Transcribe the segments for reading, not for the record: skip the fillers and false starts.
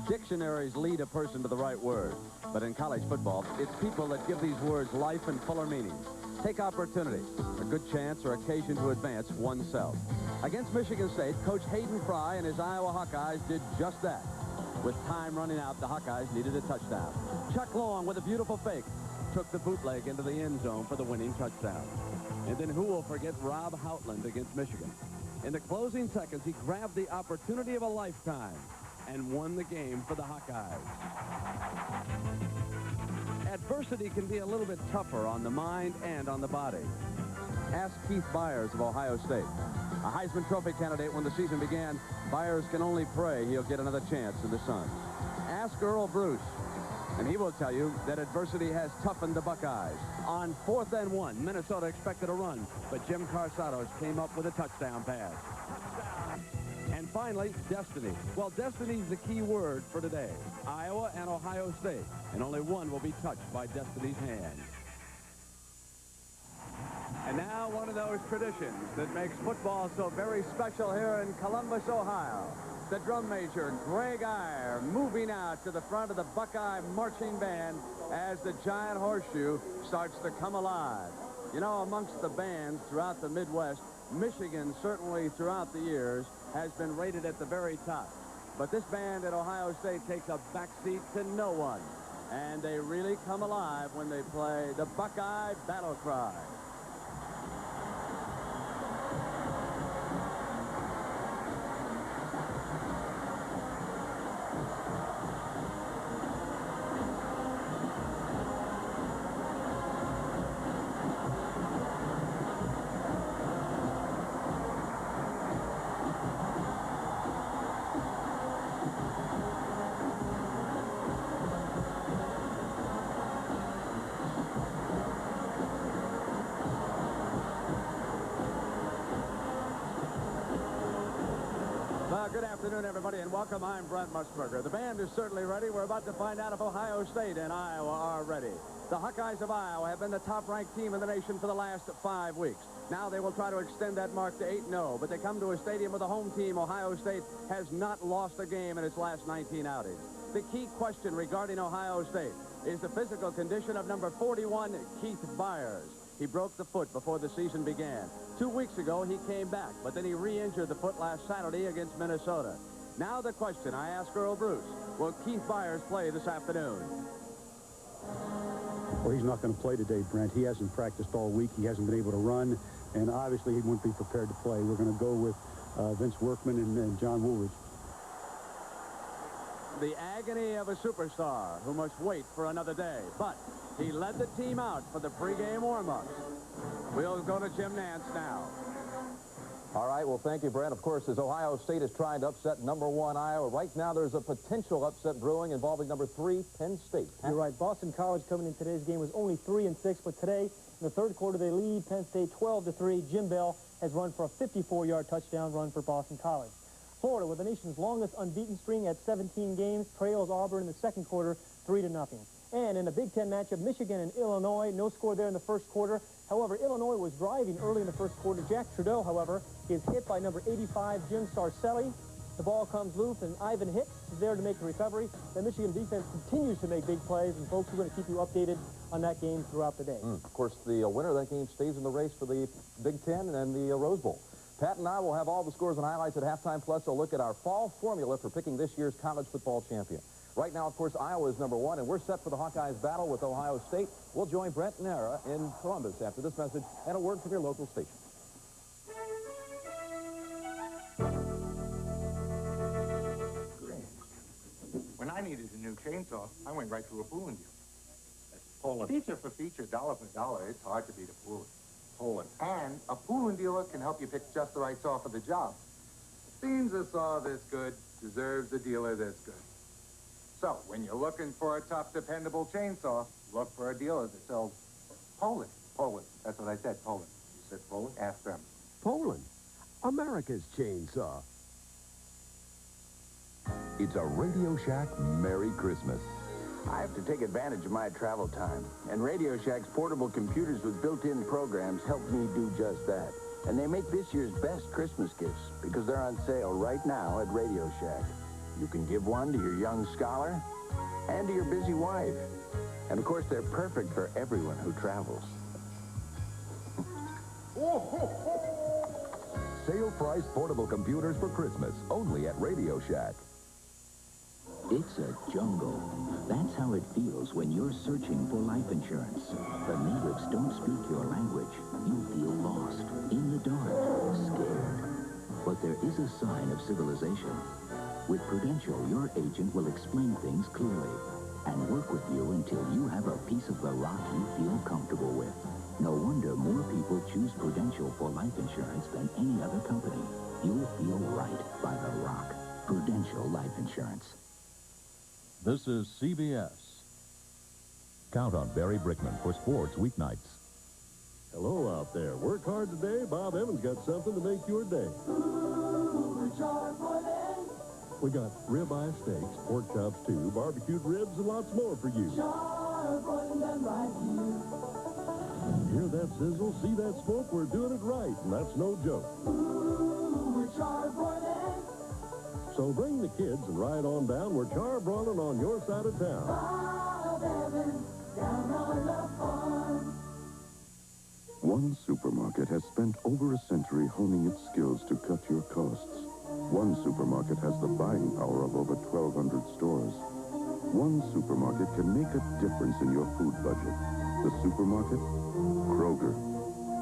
Dictionaries lead a person to the right word. But in college football, it's people that give these words life and fuller meaning. Take opportunity, a good chance or occasion to advance oneself. Against Michigan State, Coach Hayden Fry and his Iowa Hawkeyes did just that. With time running out, the Hawkeyes needed a touchdown. Chuck Long, with a beautiful fake, took the bootleg into the end zone for the winning touchdown. And then who will forget Rob Houtland against Michigan? In the closing seconds, he grabbed the opportunity of a lifetime and won the game for the Hawkeyes. Adversity can be a little bit tougher on the mind and on the body. Ask Keith Byers of Ohio State. A Heisman Trophy candidate when the season began, Byers can only pray he'll get another chance in the sun. Ask Earl Bruce, and he will tell you that adversity has toughened the Buckeyes. On 4th and 1, Minnesota expected a run, but Jim Carsados came up with a touchdown pass. And finally, destiny. Well, destiny's the key word for today. Iowa and Ohio State, and only one will be touched by destiny's hand. And now one of those traditions that makes football so very special here in Columbus, Ohio. The drum major, Greg Iyer, moving out to the front of the Buckeye marching band as the Giant Horseshoe starts to come alive. You know, amongst the bands throughout the Midwest, Michigan, certainly throughout the years, has been rated at the very top. But this band at Ohio State takes a backseat to no one. And they really come alive when they play the Buckeye Battle Cry. Good afternoon, everybody, and welcome. I'm Brent Musburger. The band is certainly ready. We're about to find out if Ohio State and Iowa are ready. The Hawkeyes of Iowa have been the top-ranked team in the nation for the last 5 weeks. Now they will try to extend that mark to 8-0, but they come to a stadium with a home team. Ohio State has not lost a game in its last 19 outings. The key question regarding Ohio State is the physical condition of number 41, Keith Byers. He broke the foot before the season began. 2 weeks ago, he came back, but then he re-injured the foot last Saturday against Minnesota. Now the question, I ask Earl Bruce, will Keith Byers play this afternoon? Well, he's not going to play today, Brent. He hasn't practiced all week. He hasn't been able to run, and obviously he wouldn't be prepared to play. We're going to go with Vince Workman and John Woolridge. The agony of a superstar who must wait for another day, but he led the team out for the pregame warm-ups. We'll go to Jim Nantz now. All right, well, thank you, Brent. Of course, as Ohio State is trying to upset number 1 Iowa, right now there's a potential upset brewing involving number 3 Penn State. You're right. Boston College coming in today's game was only 3-6, but today in the third quarter they lead Penn State 12-3. Jim Bell has run for a 54-yard touchdown run for Boston College. Florida, with the nation's longest unbeaten string at 17 games, trails Auburn in the second quarter 3-0. And in a Big Ten matchup, Michigan and Illinois, no score there in the first quarter. However, Illinois was driving early in the first quarter. Jack Trudeau, however, is hit by number 85, Jim Sarcelli. The ball comes loose, and Ivan Hicks is there to make the recovery. The Michigan defense continues to make big plays, and folks, we're going to keep you updated on that game throughout the day. Of course, the winner of that game stays in the race for the Big Ten and the Rose Bowl. Pat and I will have all the scores and highlights at halftime, plus a look at our fall formula for picking this year's college football champion. Right now, of course, Iowa is number 1, and we're set for the Hawkeyes battle with Ohio State. We'll join Brent Nara in Columbus after this message and a word from your local station. When I needed a new chainsaw, I went right to a Poulin dealer. Poulin. Feature for feature, dollar for dollar, it's hard to beat a Poulin. Poulin. And a Poulin dealer can help you pick just the right saw for the job. Seems a saw this good deserves a dealer this good. So, when you're looking for a tough, dependable chainsaw, look for a dealer that sells Poulin. Poulin. That's what I said, Poulin. You said Poulin? Ask them. Poulin, America's chainsaw. It's a Radio Shack Merry Christmas. I have to take advantage of my travel time, and Radio Shack's portable computers with built-in programs help me do just that. And they make this year's best Christmas gifts because they're on sale right now at Radio Shack. You can give one to your young scholar and to your busy wife. And, of course, they're perfect for everyone who travels. Sale price portable computers for Christmas, only at Radio Shack. It's a jungle. That's how it feels when you're searching for life insurance. The natives don't speak your language. You feel lost, in the dark, scared. But there is a sign of civilization. With Prudential, your agent will explain things clearly and work with you until you have a piece of the rock you feel comfortable with. No wonder more people choose Prudential for life insurance than any other company. You'll feel right by the rock. Prudential Life Insurance. This is CBS. Count on Barry Brickman for sports weeknights. Hello out there. Work hard today. Bob Evans got something to make your day. We got ribeye steaks, pork chops too, barbecued ribs, and lots more for you. Hear that sizzle? See that smoke? We're doing it right, and that's no joke. So bring the kids and ride on down. We're charbroiling on your side of town. One supermarket has spent over a century honing its skills to cut your costs. One supermarket has the buying power of over 1,200 stores. One supermarket can make a difference in your food budget. The supermarket? Kroger.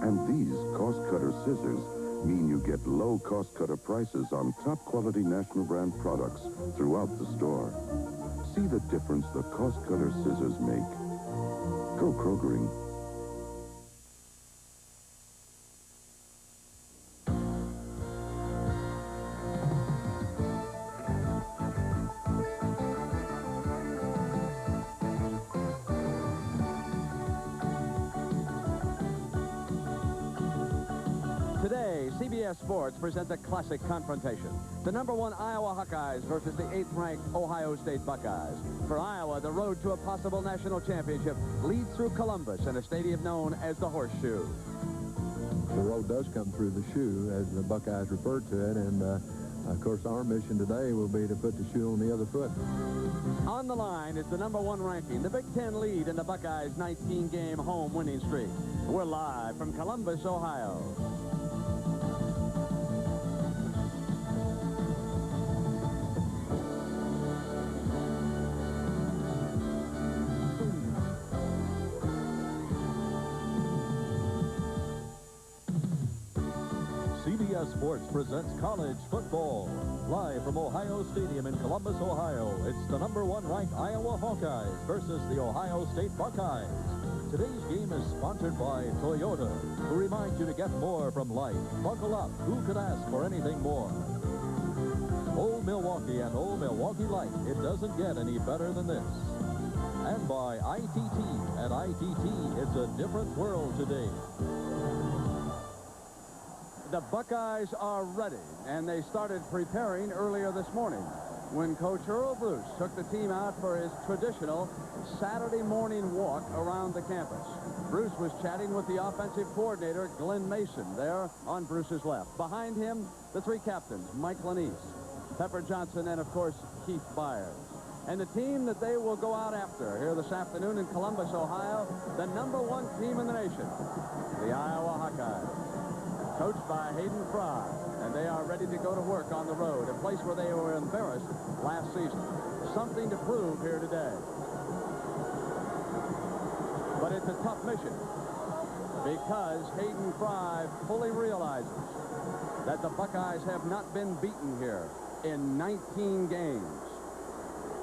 And these cost-cutter scissors mean you get low cost-cutter prices on top-quality national brand products throughout the store. See the difference the cost-cutter scissors make. Go Krogering. Today, CBS Sports presents a classic confrontation. The #1 Iowa Hawkeyes versus the 8th-ranked Ohio State Buckeyes. For Iowa, the road to a possible national championship leads through Columbus in a stadium known as the Horseshoe. The road does come through the shoe, as the Buckeyes refer to it, and of course our mission today will be to put the shoe on the other foot. On the line is the #1 ranking, the Big Ten lead in the Buckeyes' 19-game home winning streak. We're live from Columbus, Ohio. CBS Sports presents college football. Live from Ohio Stadium in Columbus, Ohio, it's the #1 ranked Iowa Hawkeyes versus the Ohio State Buckeyes. Today's game is sponsored by Toyota, who reminds you to get more from life. Buckle up. Who could ask for anything more? Old Milwaukee and Old Milwaukee Light. It doesn't get any better than this. And by ITT. At ITT, it's a different world today. The Buckeyes are ready, and they started preparing earlier this morning when Coach Earl Bruce took the team out for his traditional Saturday morning walk around the campus. Bruce was chatting with the offensive coordinator, Glenn Mason, there on Bruce's left. Behind him, the three captains, Mike Lanise, Pepper Johnson, and, of course, Keith Byers. And the team that they will go out after here this afternoon in Columbus, Ohio, the #1 team in the nation, the Iowa Hawkeyes. Coached by Hayden Fry, and they are ready to go to work on the road, a place where they were embarrassed last season. Something to prove here today. But it's a tough mission because Hayden Fry fully realizes that the Buckeyes have not been beaten here in 19 games.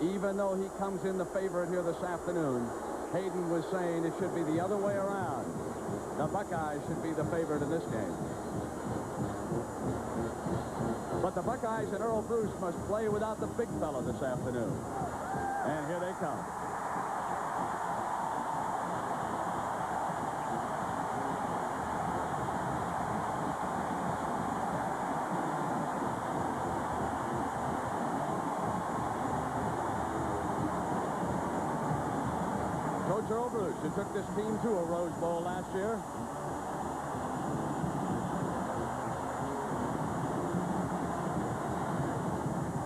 Even though he comes in the favorite here this afternoon, Hayden was saying it should be the other way around. The Buckeyes should be the favorite in this game. But the Buckeyes and Earl Bruce must play without the big fella this afternoon. And here they come. Coach Earl Bruce, who took this team to a Rose Bowl last year.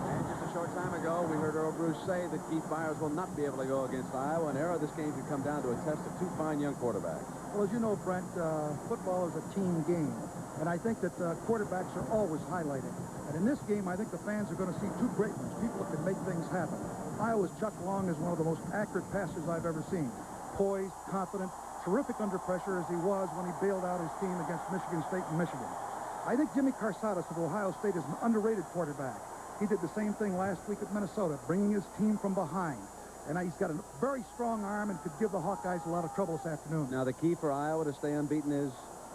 And just a short time ago, others say that Keith Byers will not be able to go against Iowa. And Era, this game could come down to a test of two fine young quarterbacks. Well, as you know, Brent, football is a team game. And I think that quarterbacks are always highlighted. And in this game, I think the fans are going to see two great ones, people that can make things happen. Iowa's Chuck Long is one of the most accurate passers I've ever seen. Poised, confident, terrific under pressure as he was when he bailed out his team against Michigan State and Michigan. I think Jimmy Carsadas of Ohio State is an underrated quarterback. He did the same thing last week at Minnesota, bringing his team from behind. And he's got a very strong arm and could give the Hawkeyes a lot of trouble this afternoon. Now, the key for Iowa to stay unbeaten is?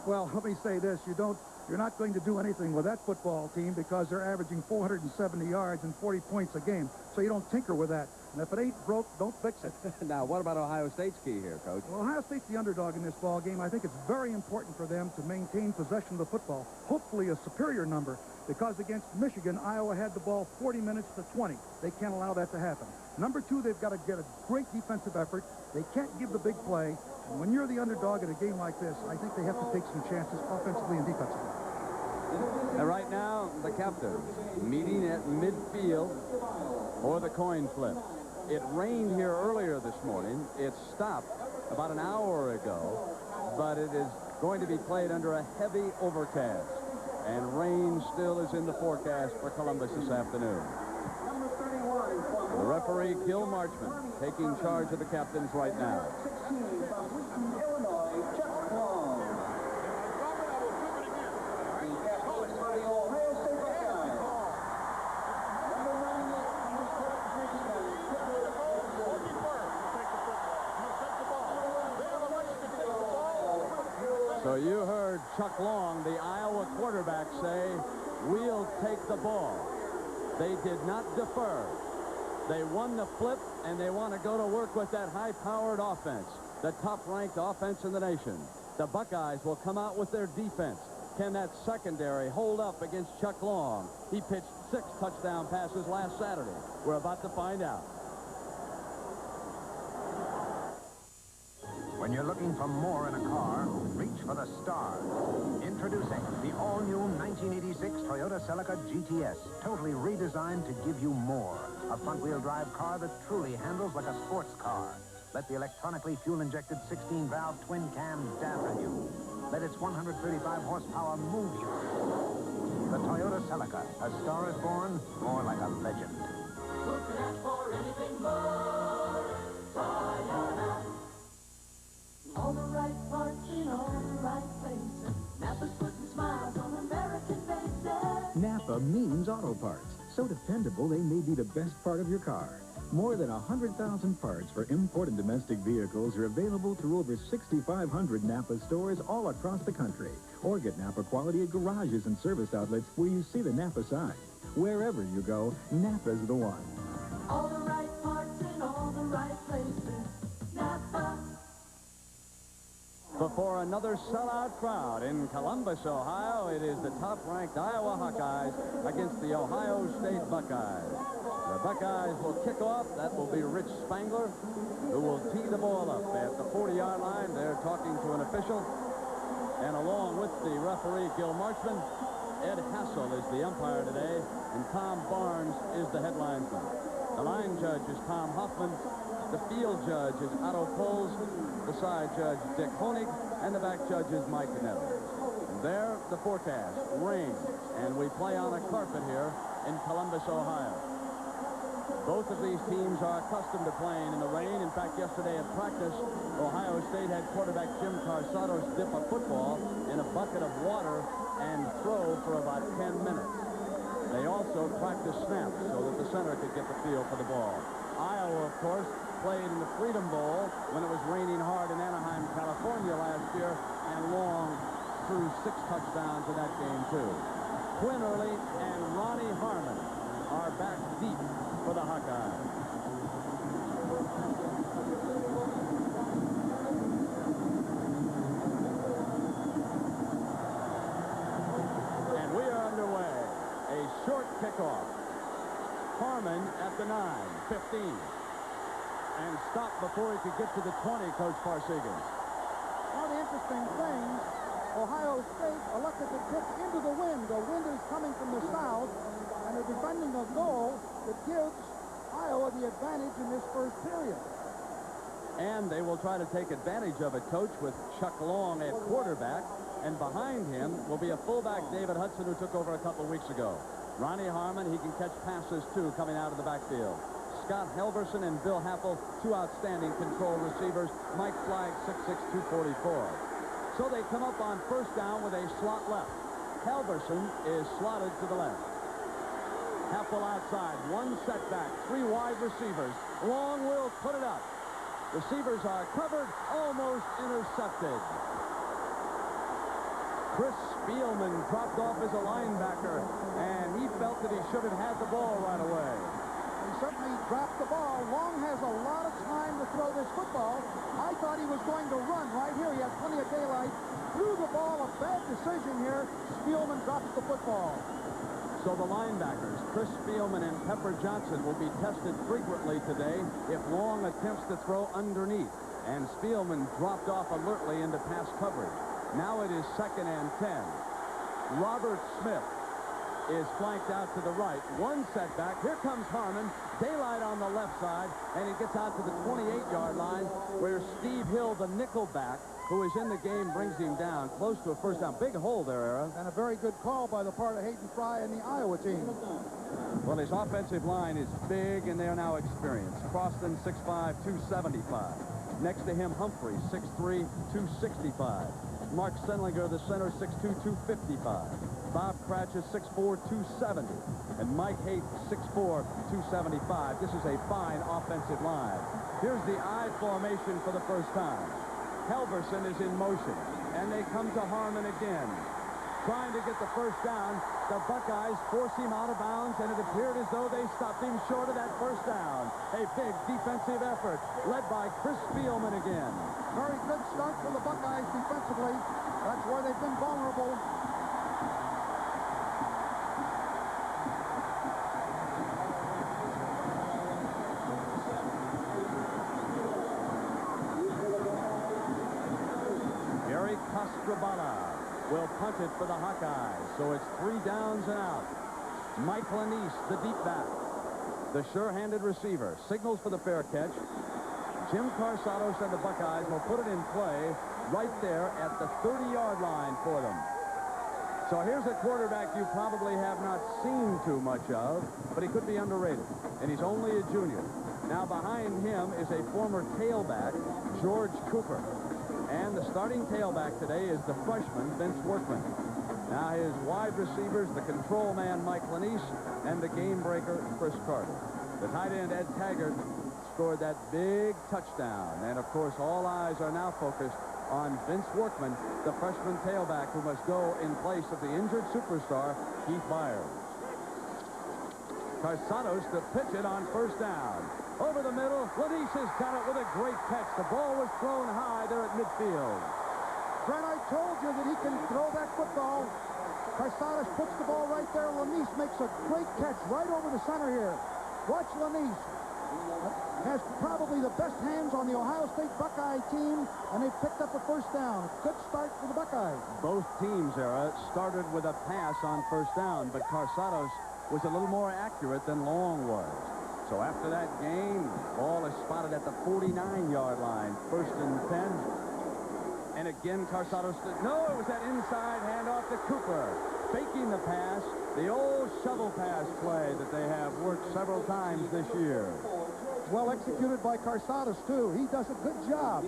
Well, let me say this. You're not going to do anything with that football team because they're averaging 470 yards and 40 points a game. So you don't tinker with that. And if it ain't broke, don't fix it. Now, what about Ohio State's key here, Coach? Well, Ohio State's the underdog in this ball game. I think it's very important for them to maintain possession of the football, hopefully a superior number, because against Michigan, Iowa had the ball 40 minutes to 20. They can't allow that to happen. Number two, they've got to get a great defensive effort. They can't give the big play. And when you're the underdog in a game like this, I think they have to take some chances offensively and defensively. And right now, the captains meeting at midfield for the coin flip. It rained here earlier this morning. It stopped about an hour ago, but it is going to be played under a heavy overcast. And rain still is in the forecast for Columbus this afternoon. The referee, Gil Marchman, taking charge of the captains right now. So you heard Chuck Long, the Iowa quarterback, say, "We'll take the ball." They did not defer. They won the flip, and they want to go to work with that high-powered offense, the top-ranked offense in the nation. The Buckeyes will come out with their defense. Can that secondary hold up against Chuck Long? He pitched 6 touchdown passes last Saturday. We're about to find out. When you're looking for more in a car, reach for the stars. Introducing the all-new 1986 Toyota Celica GTS, totally redesigned to give you more. A front-wheel drive car that truly handles like a sports car. Let the electronically fuel-injected 16-valve twin-cam dampen you. Let its 135 horsepower move you. The Toyota Celica, A Star is Born, more like a legend. Looking out for anything more. Toyota. All the right parts in all the right places. Napa's putting smiles on American faces. Napa means auto parts. So dependable, they may be the best part of your car. More than 100,000 parts for import and domestic vehicles are available through over 6,500 Napa stores all across the country. Or get Napa quality at garages and service outlets where you see the Napa sign. Wherever you go, Napa's the one. All the right parts in all the right places. Napa. Before another sellout crowd in Columbus, Ohio, it is the top-ranked Iowa Hawkeyes against the Ohio State Buckeyes. The Buckeyes will kick off. That will be Rich Spangler, who will tee the ball up at the 40-yard line. They're talking to an official. And along with the referee, Gil Marchman, Ed Hassel is the umpire today, and Tom Barnes is the head linesman. The line judge is Tom Hoffman. The field judge is Otto Poles. The side judge, Dick Honig, and the back judge is Mike Nettles. And there, the forecast, rain, and we play on a carpet here in Columbus, Ohio. Both of these teams are accustomed to playing in the rain. In fact, yesterday at practice, Ohio State had quarterback Jim Carsados dip a football in a bucket of water and throw for about 10 minutes. They also practiced snaps so that the center could get the feel for the ball. Iowa, of course, played in the Freedom Bowl when it was raining hard in Anaheim, California last year, and Long threw 6 touchdowns in that game, too. Quinn Early and Ronnie Harmon are back deep for the Hawkeyes. And we are underway. A short kickoff. Harmon at the 9, 15. And stopped before he could get to the 20, Coach Parsegan. One of the interesting things, Ohio State elected to kick into the wind. The wind is coming from the south, and they're defending a goal that gives Iowa the advantage in this first period. And they will try to take advantage of it, Coach, with Chuck Long at quarterback. And behind him will be a fullback, David Hudson, who took over a couple weeks ago. Ronnie Harmon, he can catch passes, too, coming out of the backfield. Scott Helverson and Bill Happel, two outstanding control receivers. Mike Flagg, 6'6", 244. So they come up on first down with a slot left. Helverson is slotted to the left. Happel outside, one setback, three wide receivers. Long will put it up. Receivers are covered, almost intercepted. Chris Spielman dropped off as a linebacker, and he felt that he should have had the ball right away. He certainly dropped the ball. Long has a lot of time to throw this football. I thought he was going to run right here. He has plenty of daylight. Threw the ball, a bad decision here. Spielman drops the football. So the linebackers, Chris Spielman and Pepper Johnson, will be tested frequently today if Long attempts to throw underneath. And Spielman dropped off alertly into pass coverage. Now it is 2nd and 10. Robert Smith is flanked out to the right. One setback. Here comes Harmon. Daylight on the left side, and he gets out to the 28-yard line where Steve Hill, the nickelback, who is in the game, brings him down close to a first down. Big hole there, Era. And a very good call by the part of Hayden Fry and the Iowa team. Well, his offensive line is big, and they are now experienced. Croston, 6'5", 275. Next to him, Humphrey, 6'3", 265. Mark Sendlinger, the center, 6'2", 255. Bob Cratchit, 6'4", 270. And Mike Haight, 6'4", 275. This is a fine offensive line. Here's the I formation for the first time. Helverson is in motion, and they come to Harmon again. Trying to get the first down. The Buckeyes force him out of bounds, and it appeared as though they stopped him short of that first down. A big defensive effort led by Chris Spielman again. Very good start for the Buckeyes defensively. That's where they've been vulnerable. Gary Castrobala will punt it for the Hawkeyes. So it's 3 downs and out. Mike Lanise, the deep back. The sure-handed receiver. Signals for the fair catch. Jim Carsados and the Buckeyes will put it in play right there at the 30-yard line for them. So here's a quarterback you probably have not seen too much of, but he could be underrated. And he's only a junior. Now behind him is a former tailback, George Cooper. And the starting tailback today is the freshman, Vince Workman. Now his wide receivers, the control man, Mike Lanise, and the game breaker, Chris Carter. The tight end, Ed Taggart, scored that big touchdown. And, of course, all eyes are now focused on Vince Workman, the freshman tailback who must go in place of the injured superstar, Keith Byers. Carsados to pitch it on first down. Over the middle, Lanise has got it with a great catch. The ball was thrown high there at midfield. Brent, I told you that he can throw that football. Carsados puts the ball right there. Lanise makes a great catch right over the center here. Watch Lanise. Has probably the best hands on the Ohio State Buckeye team, and they've picked up a first down. Good start for the Buckeyes. Both teams, Era, started with a pass on first down, but Carsados was a little more accurate than Long was. So after that gain, ball is spotted at the 49-yard line. 1st and 10. And again, Carsados, no, it was that inside handoff to Cooper. Faking the pass, the old shovel pass play that they have worked several times this year. Well executed by Carsados, too. He does a good job.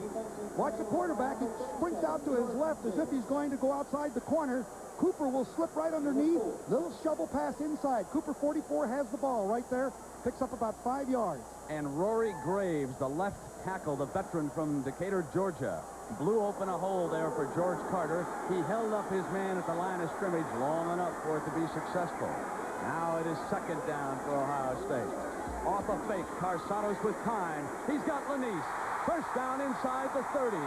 Watch the quarterback. He sprints out to his left as if he's going to go outside the corner. Cooper will slip right underneath. Little shovel pass inside. Cooper, 44, has the ball right there. Picks up about 5 yards. And Rory Graves, the left tackle, the veteran from Decatur, Georgia, blew open a hole there for George Carter. He held up his man at the line of scrimmage long enough for it to be successful. Now it is 2nd down for Ohio State. Off a fake, Carsados with time. He's got Lanise. First down inside the 30.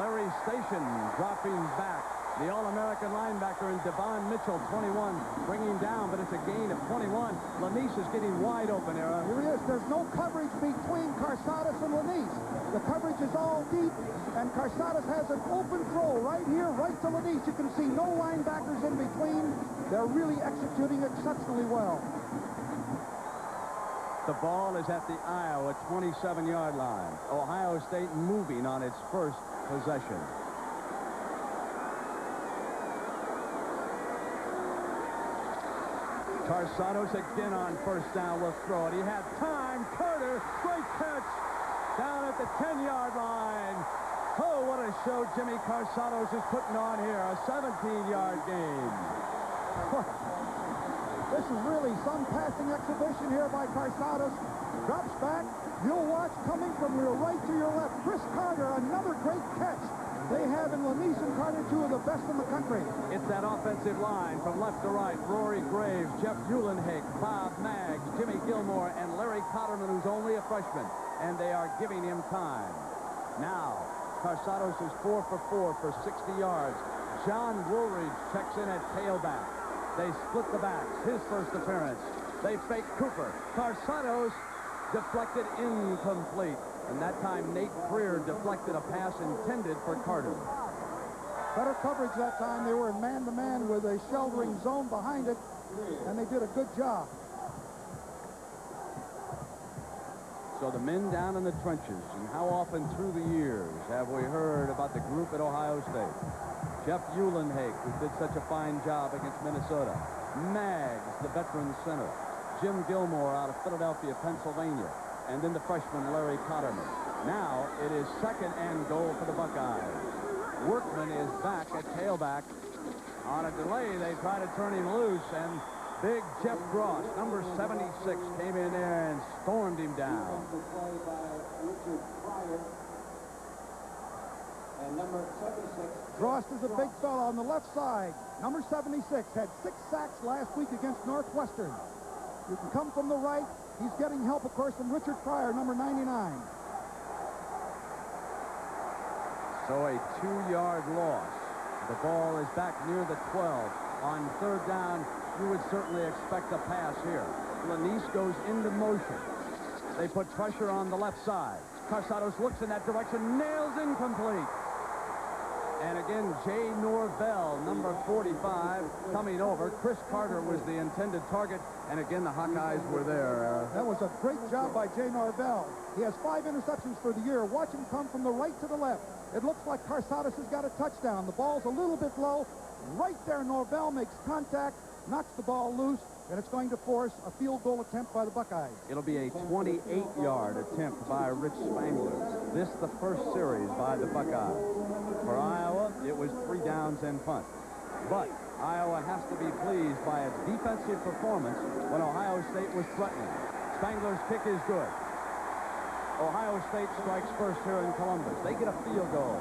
Larry Station dropping back. The All-American linebacker in Devon Mitchell, 21, bringing down, but it's a gain of 21. Lanise is getting wide open, Era. Here he is. There's no coverage between Carsados and Lanise. The coverage is all deep, and Carsados has an open throw right here, right to Lanise. You can see no linebackers in between. They're really executing exceptionally well. The ball is at the Iowa 27-yard line. Ohio State moving on its first possession. Carsados again on first down will throw it. He had time. Carter, great catch down at the 10-yard line. Oh, what a show Jimmy Carsados is putting on here. A 17-yard gain. This is really some passing exhibition here by Carsados. Drops back. You'll watch coming from your right to your left. Chris Carter, another great catch. They have in Lanise and Carter two of the best in the country. It's that offensive line from left to right. Rory Graves, Jeff Uhlenhake, Bob Maggs, Jimmy Gilmore, and Larry Cotterman, who's only a freshman. And they are giving him time. Now, Carsados is 4 for 4 for 60 yards. John Woolridge checks in at tailback. They split the backs. His first appearance. They fake Cooper. Carsados deflected incomplete. And that time, Nate Freer deflected a pass intended for Carter. Better coverage that time. They were in man-to-man with a sheltering zone behind it, and they did a good job. So the men down in the trenches, and how often through the years have we heard about the group at Ohio State? Jeff Uhlenhake, who did such a fine job against Minnesota. Maggs, the veteran center. Jim Gilmore out of Philadelphia, Pennsylvania. And then the freshman, Larry Cotterman. Now it is 2nd and goal for the Buckeyes. Workman is back at tailback. On a delay, they try to turn him loose, and big Jeff Gross, number 76, came in there and stormed him down. And number 76. Frost is a big fella on the left side. Number 76 had 6 sacks last week against Northwestern. You can come from the right. He's getting help, of course, from Richard Pryor, number 99. So a 2-yard loss. The ball is back near the 12. On 3rd down, you would certainly expect a pass here. Lanise goes into motion. They put pressure on the left side. Carsados looks in that direction, nails incomplete. And again, Jay Norvell, number 45, coming over. Chris Carter was the intended target, and again, the Hawkeyes were there. That was a great job by Jay Norvell. He has 5 interceptions for the year. Watch him come from the right to the left. It looks like Carsados has got a touchdown. The ball's a little bit low. Right there, Norvell makes contact, knocks the ball loose, and it's going to force a field goal attempt by the Buckeyes. It'll be a 28-yard attempt by Rich Spangler. This the first series by the Buckeyes. For Iowa, it was 3 downs and punt. But Iowa has to be pleased by its defensive performance when Ohio State was threatening. Spangler's kick is good. Ohio State strikes first here in Columbus. They get a field goal.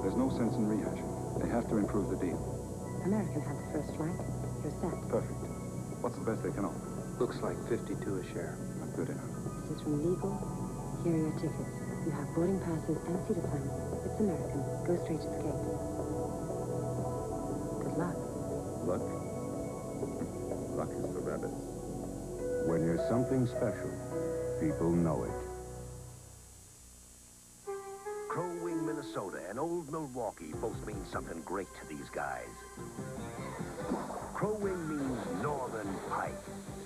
There's no sense in rehashing. They have to improve the deal. American had the first flight. You're set. Perfect. What's the best they can offer? Looks like 52 a share. Not good enough. This is from Legal. Here are your tickets. You have boarding passes and seat assignments. It's American. Go straight to the gate. Good luck. Luck? Luck is for rabbits. When you're something special, people know it. Crow Wing, Minnesota, and Old Milwaukee both mean something great to these guys. Crow Wing means Northern Pike,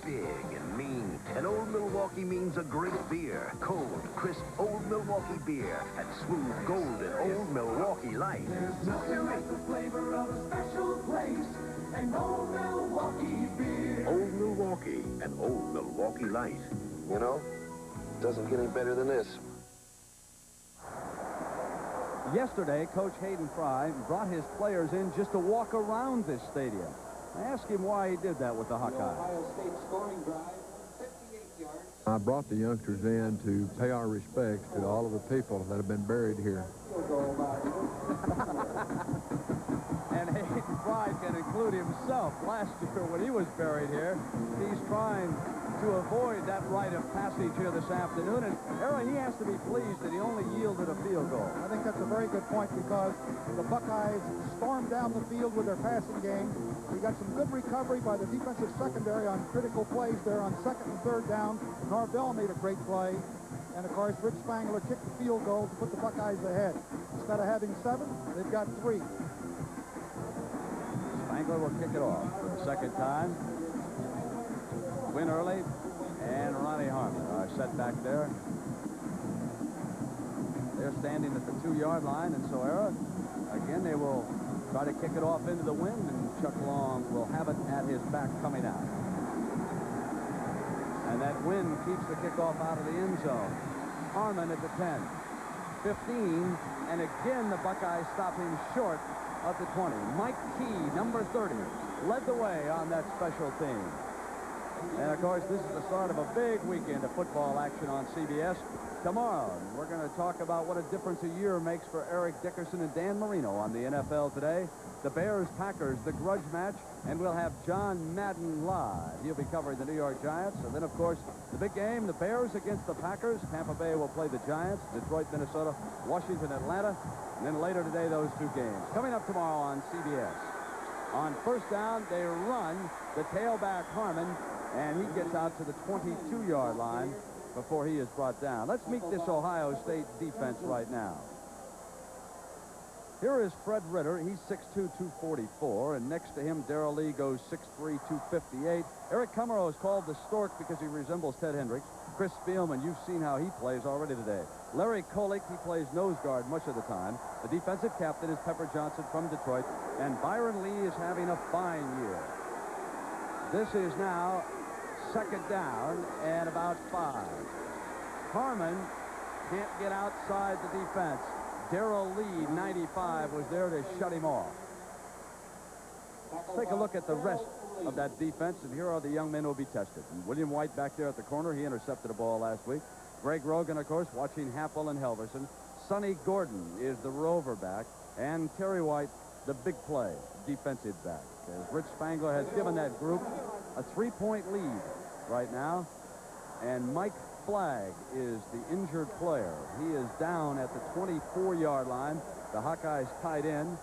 big and mean. And Old Milwaukee means a great beer, cold, crisp Old Milwaukee beer, and smooth, golden Old Milwaukee Light. There's nothing like the flavor of a special place, and Old Milwaukee beer. Old Milwaukee and Old Milwaukee Light. You know, doesn't get any better than this. Yesterday, Coach Hayden Fry brought his players in just to walk around this stadium. I asked him why he did that with the Hawkeyes. Ohio State scoring drive, 58 yards. I brought the youngsters in to pay our respects to all of the people that have been buried here. And Hayden Fry can include himself. Last year when he was buried here, he's trying to avoid that rite of passage here this afternoon. And, Aaron, he has to be pleased that he only yielded a field goal. I think that's a very good point because the Buckeyes stormed down the field with their passing game. We got some good recovery by the defensive secondary on critical plays there on 2nd and 3rd down. Norvell made a great play. And, of course, Rich Spangler kicked the field goal to put the Buckeyes ahead. Instead of having 7, they've got 3. Spangler will kick it off for the second time. Win early, and Ronnie Harmon are set back there. They're standing at the 2-yard line, and so again, they will try to kick it off into the wind, and Chuck Long will have it at his back coming out. And that wind keeps the kickoff out of the end zone. Harmon at the 10, 15, and again the Buckeyes stop him short of the 20. Mike Key, number 30, led the way on that special team. And, of course, this is the start of a big weekend of football action on CBS. Tomorrow, we're going to talk about what a difference a year makes for Eric Dickerson and Dan Marino on the NFL today. The Bears-Packers, the grudge match, and we'll have John Madden live. He'll be covering the New York Giants. And then, of course, the big game, the Bears against the Packers. Tampa Bay will play the Giants. Detroit, Minnesota, Washington, Atlanta. And then later today, those 2 games. Coming up tomorrow on CBS. On first down, they run the tailback Harmon, and he gets out to the 22-yard line before he is brought down. Let's meet this Ohio State defense right now. Here is Fred Ritter. He's 6'2", 244, and next to him, Darrell Lee goes 6'3", 258. Eric Kummerow is called the Stork because he resembles Ted Hendricks. Chris Spielman, you've seen how he plays already today. Larry Kolick, he plays nose guard much of the time. The defensive captain is Pepper Johnson from Detroit, and Byron Lee is having a fine year. This is now second down and about 5. Harmon can't get outside the defense. Darrell Lee, 95, was there to shut him off. Let's take a look at the rest of that defense, and here are the young men who will be tested. And William White back there at the corner. He intercepted a ball last week. Greg Rogan, of course, watching Happel and Helverson. Sonny Gordon is the rover back, and Terry White, the big play defensive back. As Rich Spangler has given that group a 3-point lead right now, and Mike Flagg is the injured player. He is down at the 24-yard line. The Hawkeyes tied in,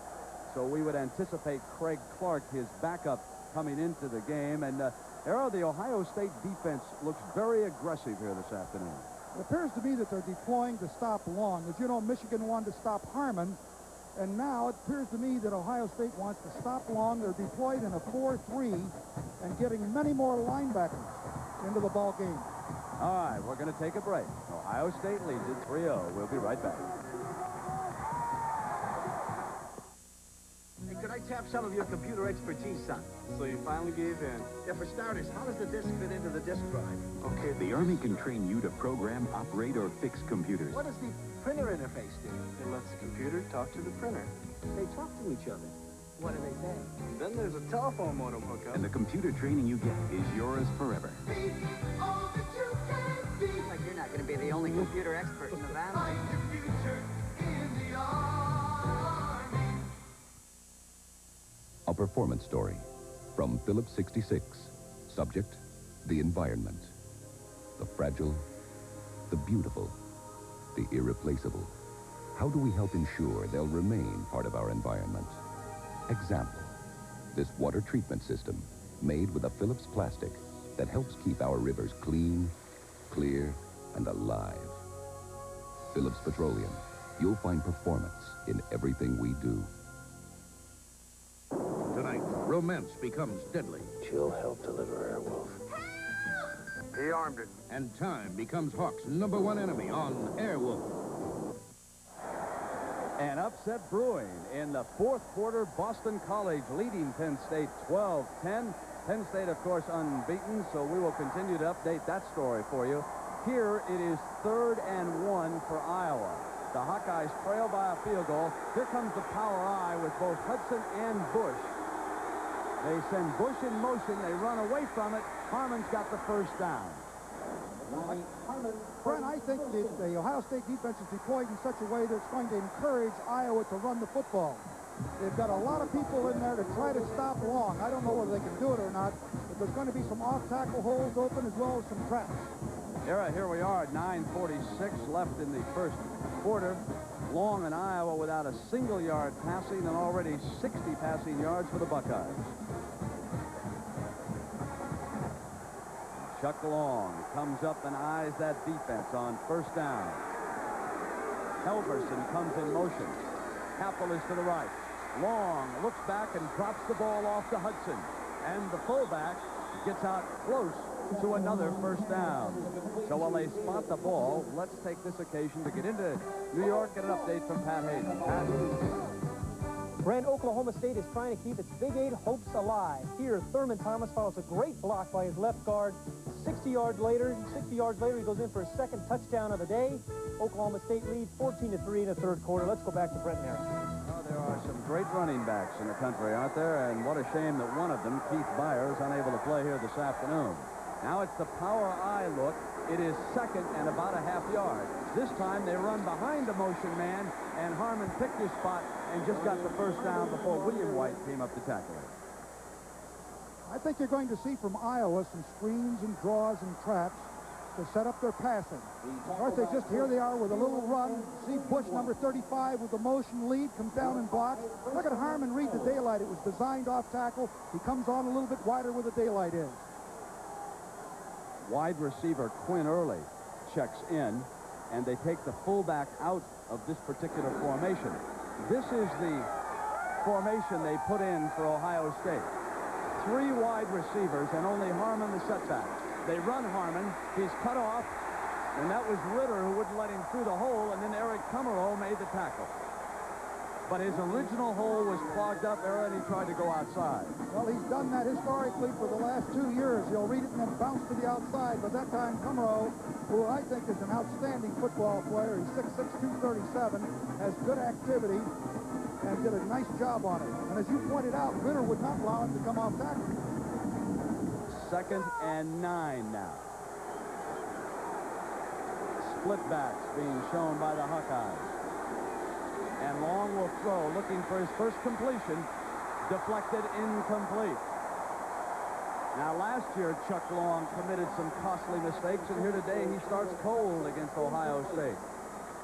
so we would anticipate Craig Clark, his backup, coming into the game. And Arrow, the Ohio State defense looks very aggressive here this afternoon. It appears to me that they're deploying to stop Long. As you know, Michigan wanted to stop Harmon, and now it appears to me that Ohio State wants to stop Long. They're deployed in a 4-3 and getting many more linebackers into the ball game. All right, we're going to take a break. Ohio State leads it 3-0. We'll be right back. Hey, could I tap some of your computer expertise, son? So you finally gave in. Yeah, for starters, how does the disk fit into the disk drive? Okay. The Army can train you to program, operate, or fix computers. What does the printer interface do? It lets the computer talk to the printer. They talk to each other. What do they say? Then there's a telephone modem hookup. And the computer training you get is yours forever. Seems like you're not going to be the only computer expert in the family. A performance story from Phillips 66. Subject, the environment. The fragile, the beautiful, the irreplaceable. How do we help ensure they'll remain part of our environment? Example, this water treatment system made with a Phillips plastic that helps keep our rivers clean, clear, and alive. Phillips Petroleum. You'll find performance in everything we do. Tonight, romance becomes deadly. She'll help deliver Airwolf. He armed it. And time becomes Hawk's #1 enemy on Airwolf. An upset brewing in the fourth quarter. Boston College leading Penn State 12-10. Penn State, of course, unbeaten, so we will continue to update that story for you. Here it is 3rd and 1 for Iowa. The Hawkeyes trail by a field goal. Here comes the power I with both Hudson and Bush. They send Bush in motion. They run away from it. Harmon's got the first down. Brent, I think the Ohio State defense is deployed in such a way that it's going to encourage Iowa to run the football. They've got a lot of people in there to try to stop Long. I don't know whether they can do it or not, but there's going to be some off-tackle holes open as well as some traps. Here we are at 9:46 left in the first quarter. Long and Iowa without a single yard passing and already 60 passing yards for the Buckeyes. Chuck Long comes up and eyes that defense on first down. Helverson comes in motion. Happel is to the right. Long looks back and drops the ball off to Hudson. And the fullback gets out close to another first down. So while they spot the ball, let's take this occasion to get into New York, get an update from Pat Hayden. Pat. Brent, Oklahoma State is trying to keep its Big 8 hopes alive. Here, Thurman Thomas follows a great block by his left guard. 60 yards later, he goes in for his second touchdown of the day. Oklahoma State leads 14-3 in the third quarter. Let's go back to Brent Merritt. Oh, there are some great running backs in the country, aren't there? And what a shame that one of them, Keith Byers, unable to play here this afternoon. Now it's the power eye look. It is second and about a half yard. This time they run behind the motion man, and Harmon picked his spot and just got the first down before William White came up to tackle it. I think you're going to see from Iowa some screens and draws and traps to set up their passing. Of course, here they are with a little run. See Bush, number 35, with the motion lead, comes down and blocks. Look at Harmon read the daylight. It was designed off tackle. He comes on a little bit wider where the daylight is. Wide receiver Quinn Early checks in, and they take the fullback out of this particular formation. This is the formation they put in for Ohio State. 3 wide receivers and only Harmon the setback. They run Harmon. He's cut off, and that was Ritter who wouldn't let him through the hole, and then Eric Kummerow made the tackle. But his original hole was clogged up there, and he tried to go outside. Well, he's done that historically for the last 2 years. He'll read it and then bounce to the outside. But that time, Kummerow, who I think is an outstanding football player, he's 6'6", 237, has good activity, and did a nice job on it. And as you pointed out, Ritter would not allow him to come off tackle. 2nd and 9 now. Split backs being shown by the Hawkeyes. And Long will throw, looking for his first completion. Deflected, incomplete. Now, last year, Chuck Long committed some costly mistakes, and here today he starts cold against Ohio State.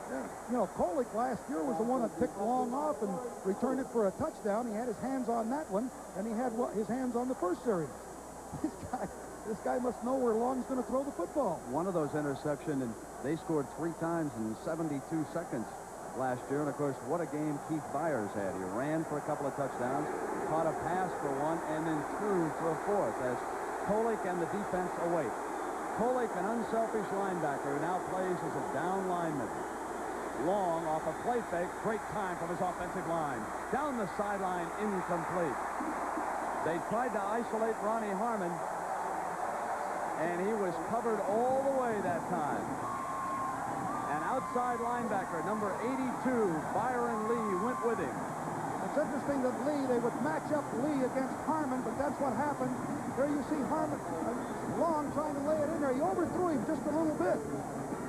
Yeah, you know, Kolick last year was the one that picked Long off and returned it for a touchdown. He had his hands on that one, and he had his hands on the first series. This guy must know where Long's going to throw the football. One of those interceptions, and they scored 3 times in 72 seconds last year. And, of course, what a game Keith Byers had. He ran for a couple of touchdowns, caught a pass for one, and then threw for a 4th as Kolick and the defense await. Kolick, an unselfish linebacker, who now plays as a down lineman. Long off a play fake. Great time from his offensive line. Down the sideline, incomplete. They tried to isolate Ronnie Harmon, and he was covered all the way that time. An outside linebacker, number 82, Byron Lee, went with him. It's interesting that they would match up Lee against Harmon, but that's what happened. There you see Harmon, Long trying to lay it in there. He overthrew him just a little bit.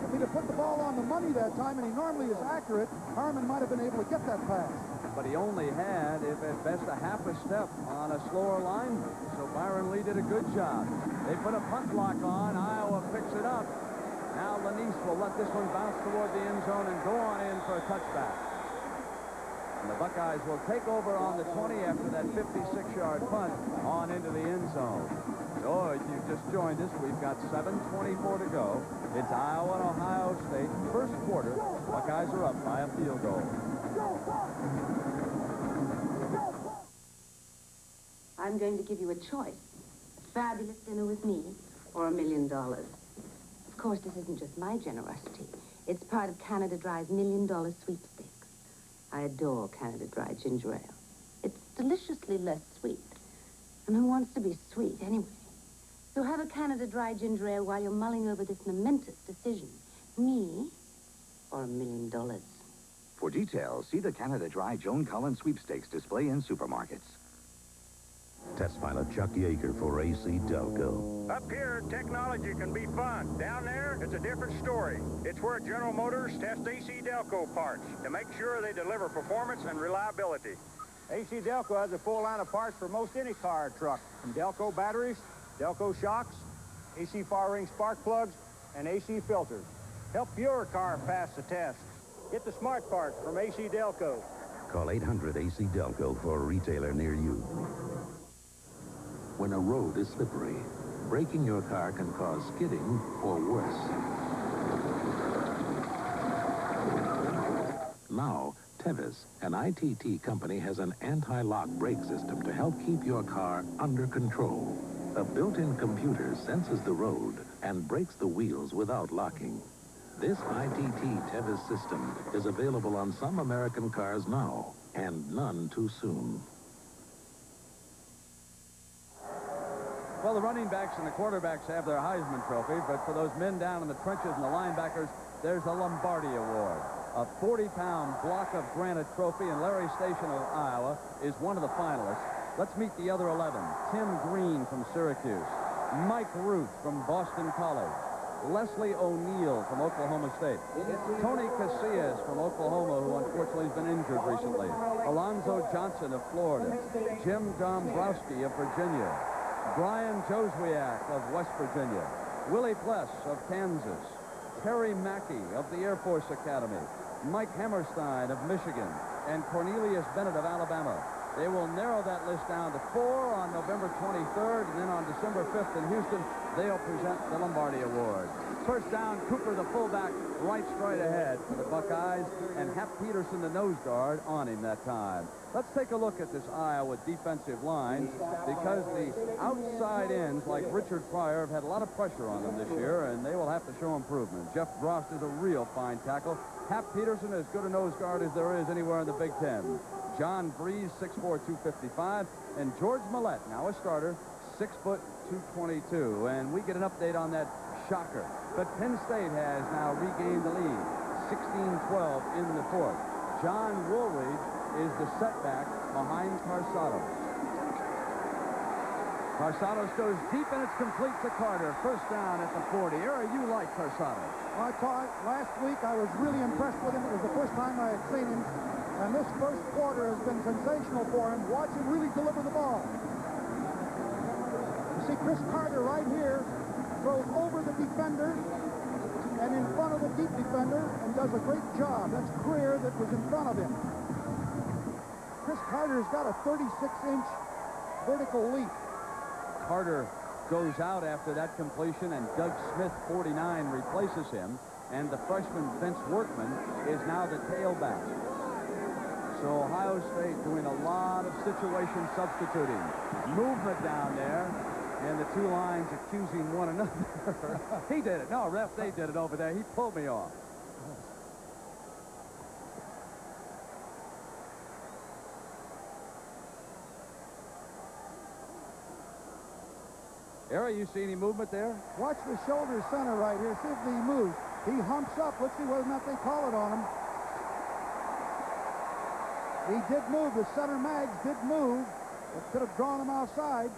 If he'd have put the ball on the money that time, and he normally is accurate, Harmon might have been able to get that pass. But he only had, if at best, a half a step on a slower lineman. So Byron Lee did a good job. They put a punt block on. Iowa picks it up. Now Lanise will let this one bounce toward the end zone and go on in for a touchback. And the Buckeyes will take over on the 20 after that 56-yard punt on into the end zone. So if you've just joined us, we've got 7:24 to go. It's Iowa and Ohio State. First quarter, Buckeyes are up by a field goal. I'm going to give you a choice. A fabulous dinner with me or $1 million. Of course, this isn't just my generosity. It's part of Canada Dry's $1 million sweepstakes. I adore Canada Dry ginger ale. It's deliciously less sweet. And who wants to be sweet anyway? So have a Canada Dry ginger ale while you're mulling over this momentous decision. Me or $1 million. For details, see the Canada Dry Joan Cullen sweepstakes display in supermarkets. Test pilot Chuck Yeager for AC Delco. Up here, technology can be fun. Down there, it's a different story. It's where General Motors tests AC Delco parts to make sure they deliver performance and reliability. AC Delco has a full line of parts for most any car or truck, from Delco batteries, Delco shocks, AC fire ring spark plugs, and AC filters. Help your car pass the test. Get the smart parts from AC Delco. Call 800 AC Delco for a retailer near you. When a road is slippery, braking your car can cause skidding or worse. Now, Tevis, an ITT company, has an anti-lock brake system to help keep your car under control. A built-in computer senses the road and brakes the wheels without locking. This ITT Tevis system is available on some American cars now, and none too soon. Well, the running backs and the quarterbacks have their Heisman Trophy, but for those men down in the trenches and the linebackers, there's a Lombardi Award. A 40-pound block of granite trophy, and Larry Station of Iowa is one of the finalists. Let's meet the other 11. Tim Green from Syracuse, Mike Ruth from Boston College, Leslie O'Neill from Oklahoma State, Tony Casillas from Oklahoma, who unfortunately has been injured recently, Alonzo Johnson of Florida, Jim Dombrowski of Virginia, Brian Joswiak of West Virginia, Willie Pless of Kansas, Terry Mackey of the Air Force Academy, Mike Hammerstein of Michigan, and Cornelius Bennett of Alabama. They will narrow that list down to 4 on November 23rd, and then on December 5th in Houston, they'll present the Lombardi Award. First down, Cooper, the fullback, right straight ahead for the Buckeyes, and Hap Peterson, the nose guard, on him that time. Let's take a look at this Iowa defensive line, because the outside ends, like Richard Pryor, have had a lot of pressure on them this year, and they will have to show improvement. Jeff Frost is a real fine tackle. Hap Peterson, as good a nose guard as there is anywhere in the Big Ten. John Breeze, 6'4", 255, and George Millette, now a starter, 6', 222. And we get an update on that shocker. But Penn State has now regained the lead, 16-12 in the fourth. John Woolridge is the setback behind Carsados. Carsados goes deep, and it's complete to Carter. First down at the 40. Era, you like Carsados? Well, I thought last week I was really impressed with him. It was the first time I had seen him. And this first quarter has been sensational for him. Watch him really deliver the ball. You see Chris Carter right here throws over the defender and in front of the deep defender and does a great job. That's Greer that was in front of him. Chris Carter's got a 36-inch vertical leap. Carter goes out after that completion, and Doug Smith, 49, replaces him. And the freshman Vince Workman is now the tailback. So Ohio State doing a lot of situation substituting. Movement down there, and the two lines accusing one another. He did it. No, ref, they did it over there. He pulled me off. Era, you see any movement there? Watch the shoulder center right here. See if he moves. He humps up. Let's see whether or not they call it on him. He did move. The center mags did move. It could have drawn him outside.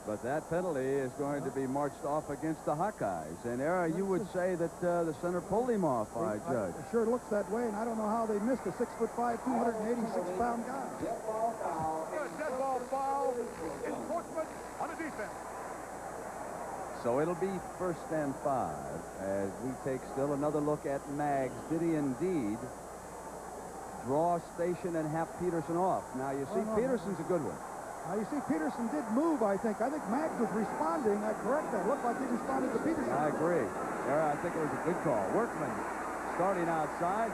But that penalty is going to be marched off against the Hawkeyes. And, Era, you would say that the center pulled him off, I judge. It sure looks that way, and I don't know how they missed a 6'5", 286-pound guy. Dead ball foul. Enforcement on the defense. So it'll be 1st and 5 as we take still another look at Mags. Did he indeed draw Station and Hap Peterson off? Now, you see, Peterson's a good one. Now, you see, Peterson did move, I think. I think Mags was responding. I correct that. It looked like he responded to Peterson. I agree. Era, I think it was a good call. Workman starting outside.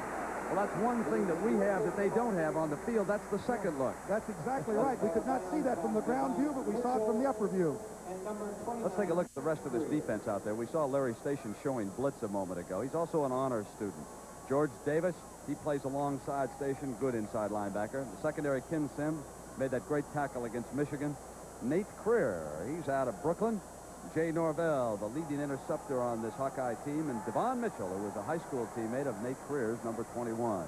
Well, that's one thing that we have that they don't have on the field. That's the second look. That's exactly right. We could not see that from the ground view, but we saw it from the upper view. Let's take a look at the rest of this defense out there. We saw Larry Station showing blitz a moment ago. He's also an honors student. George Davis, he plays alongside Station, good inside linebacker. The secondary, Ken Sims, made that great tackle against Michigan. Nate Creer, he's out of Brooklyn. Jay Norvell, the leading interceptor on this Hawkeye team, and Devon Mitchell, who was a high school teammate of Nate Creer's, number 21.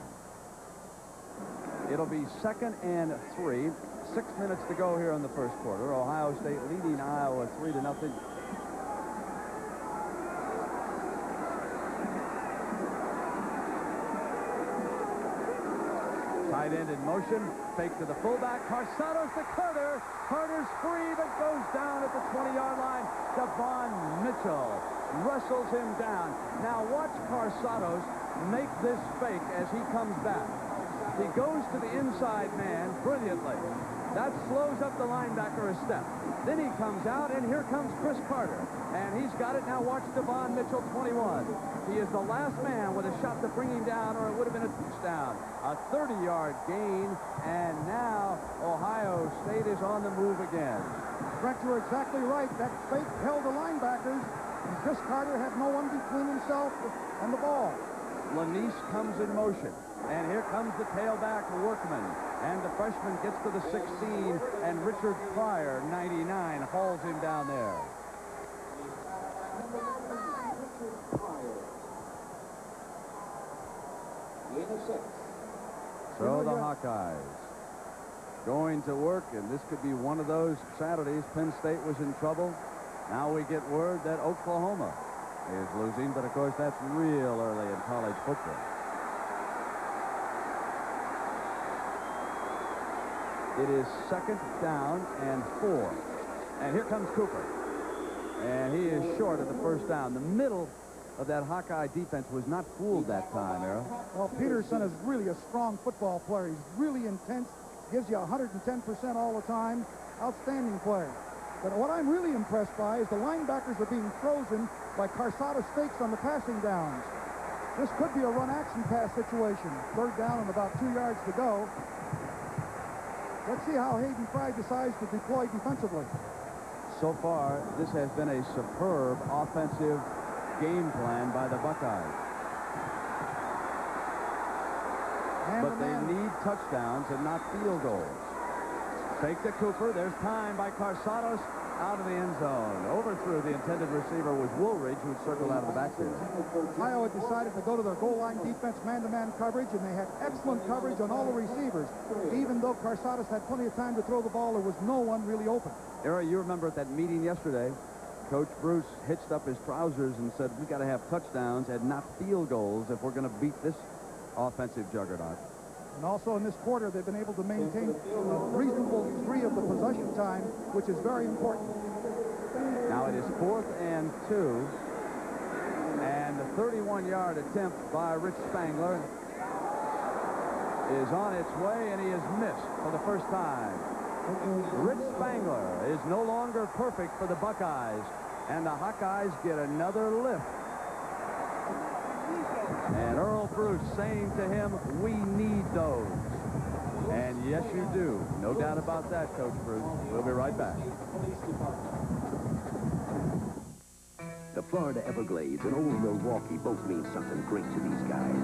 It'll be 2nd and 3. 6 minutes to go here in the first quarter. Ohio State leading Iowa 3-0. Tight end in motion. Fake to the fullback. Carsados to Carter. Carter's free, but goes down at the 20-yard line. Devon Mitchell wrestles him down. Now watch Carsados make this fake as he comes back. He goes to the inside man brilliantly. That slows up the linebacker a step. Then he comes out, and here comes Chris Carter. And he's got it. Now watch Devon Mitchell, 21. He is the last man with a shot to bring him down, or it would have been a touchdown. A 30-yard gain, and now Ohio State is on the move again. Brent, you're exactly right. That fake held the linebackers, and Chris Carter had no one between himself and the ball. Lanise comes in motion, and here comes the tailback Workman, and the freshman gets to the 16, and Richard Pryor, 99, hauls him down there. So the Hawkeyes going to work, and this could be one of those Saturdays. Penn State was in trouble. Now we get word that Oklahoma is losing, but of course that's real early in college football. It is 2nd down and 4. And here comes Cooper. And he is short of the first down. The middle of that Hawkeye defense was not fooled that time, Errol. Well, Peterson is really a strong football player. He's really intense, gives you 110% all the time. Outstanding player. But what I'm really impressed by is the linebackers are being frozen by Carsata Stakes on the passing downs. This could be a run-action pass situation. 3rd down and about 2 yards to go. Let's see how Hayden Fry decides to deploy defensively. So far, this has been a superb offensive game plan by the Buckeyes. But they need touchdowns and not field goals. Fake to Cooper. There's time by Carsados out of the end zone. Overthrew the intended receiver was Woolridge, who circled out of the backfield. Ohio had decided to go to their goal line defense, man-to-man coverage, and they had excellent coverage on all the receivers. Even though Carsados had plenty of time to throw the ball, there was no one really open. Era, you remember at that meeting yesterday, Coach Bruce hitched up his trousers and said, we got to have touchdowns and not field goals if we're going to beat this offensive juggernaut. And also in this quarter, they've been able to maintain a reasonable degree of the possession time, which is very important. Now it is 4th and 2. And the 31-yard attempt by Rich Spangler is on its way, and he is missed for the first time. Rich Spangler is no longer perfect for the Buckeyes, and the Hawkeyes get another lift. And Earl Bruce saying to him, we need those. And yes, you do. No doubt about that, Coach Bruce. We'll be right back. The Florida Everglades and Old Milwaukee both mean something great to these guys.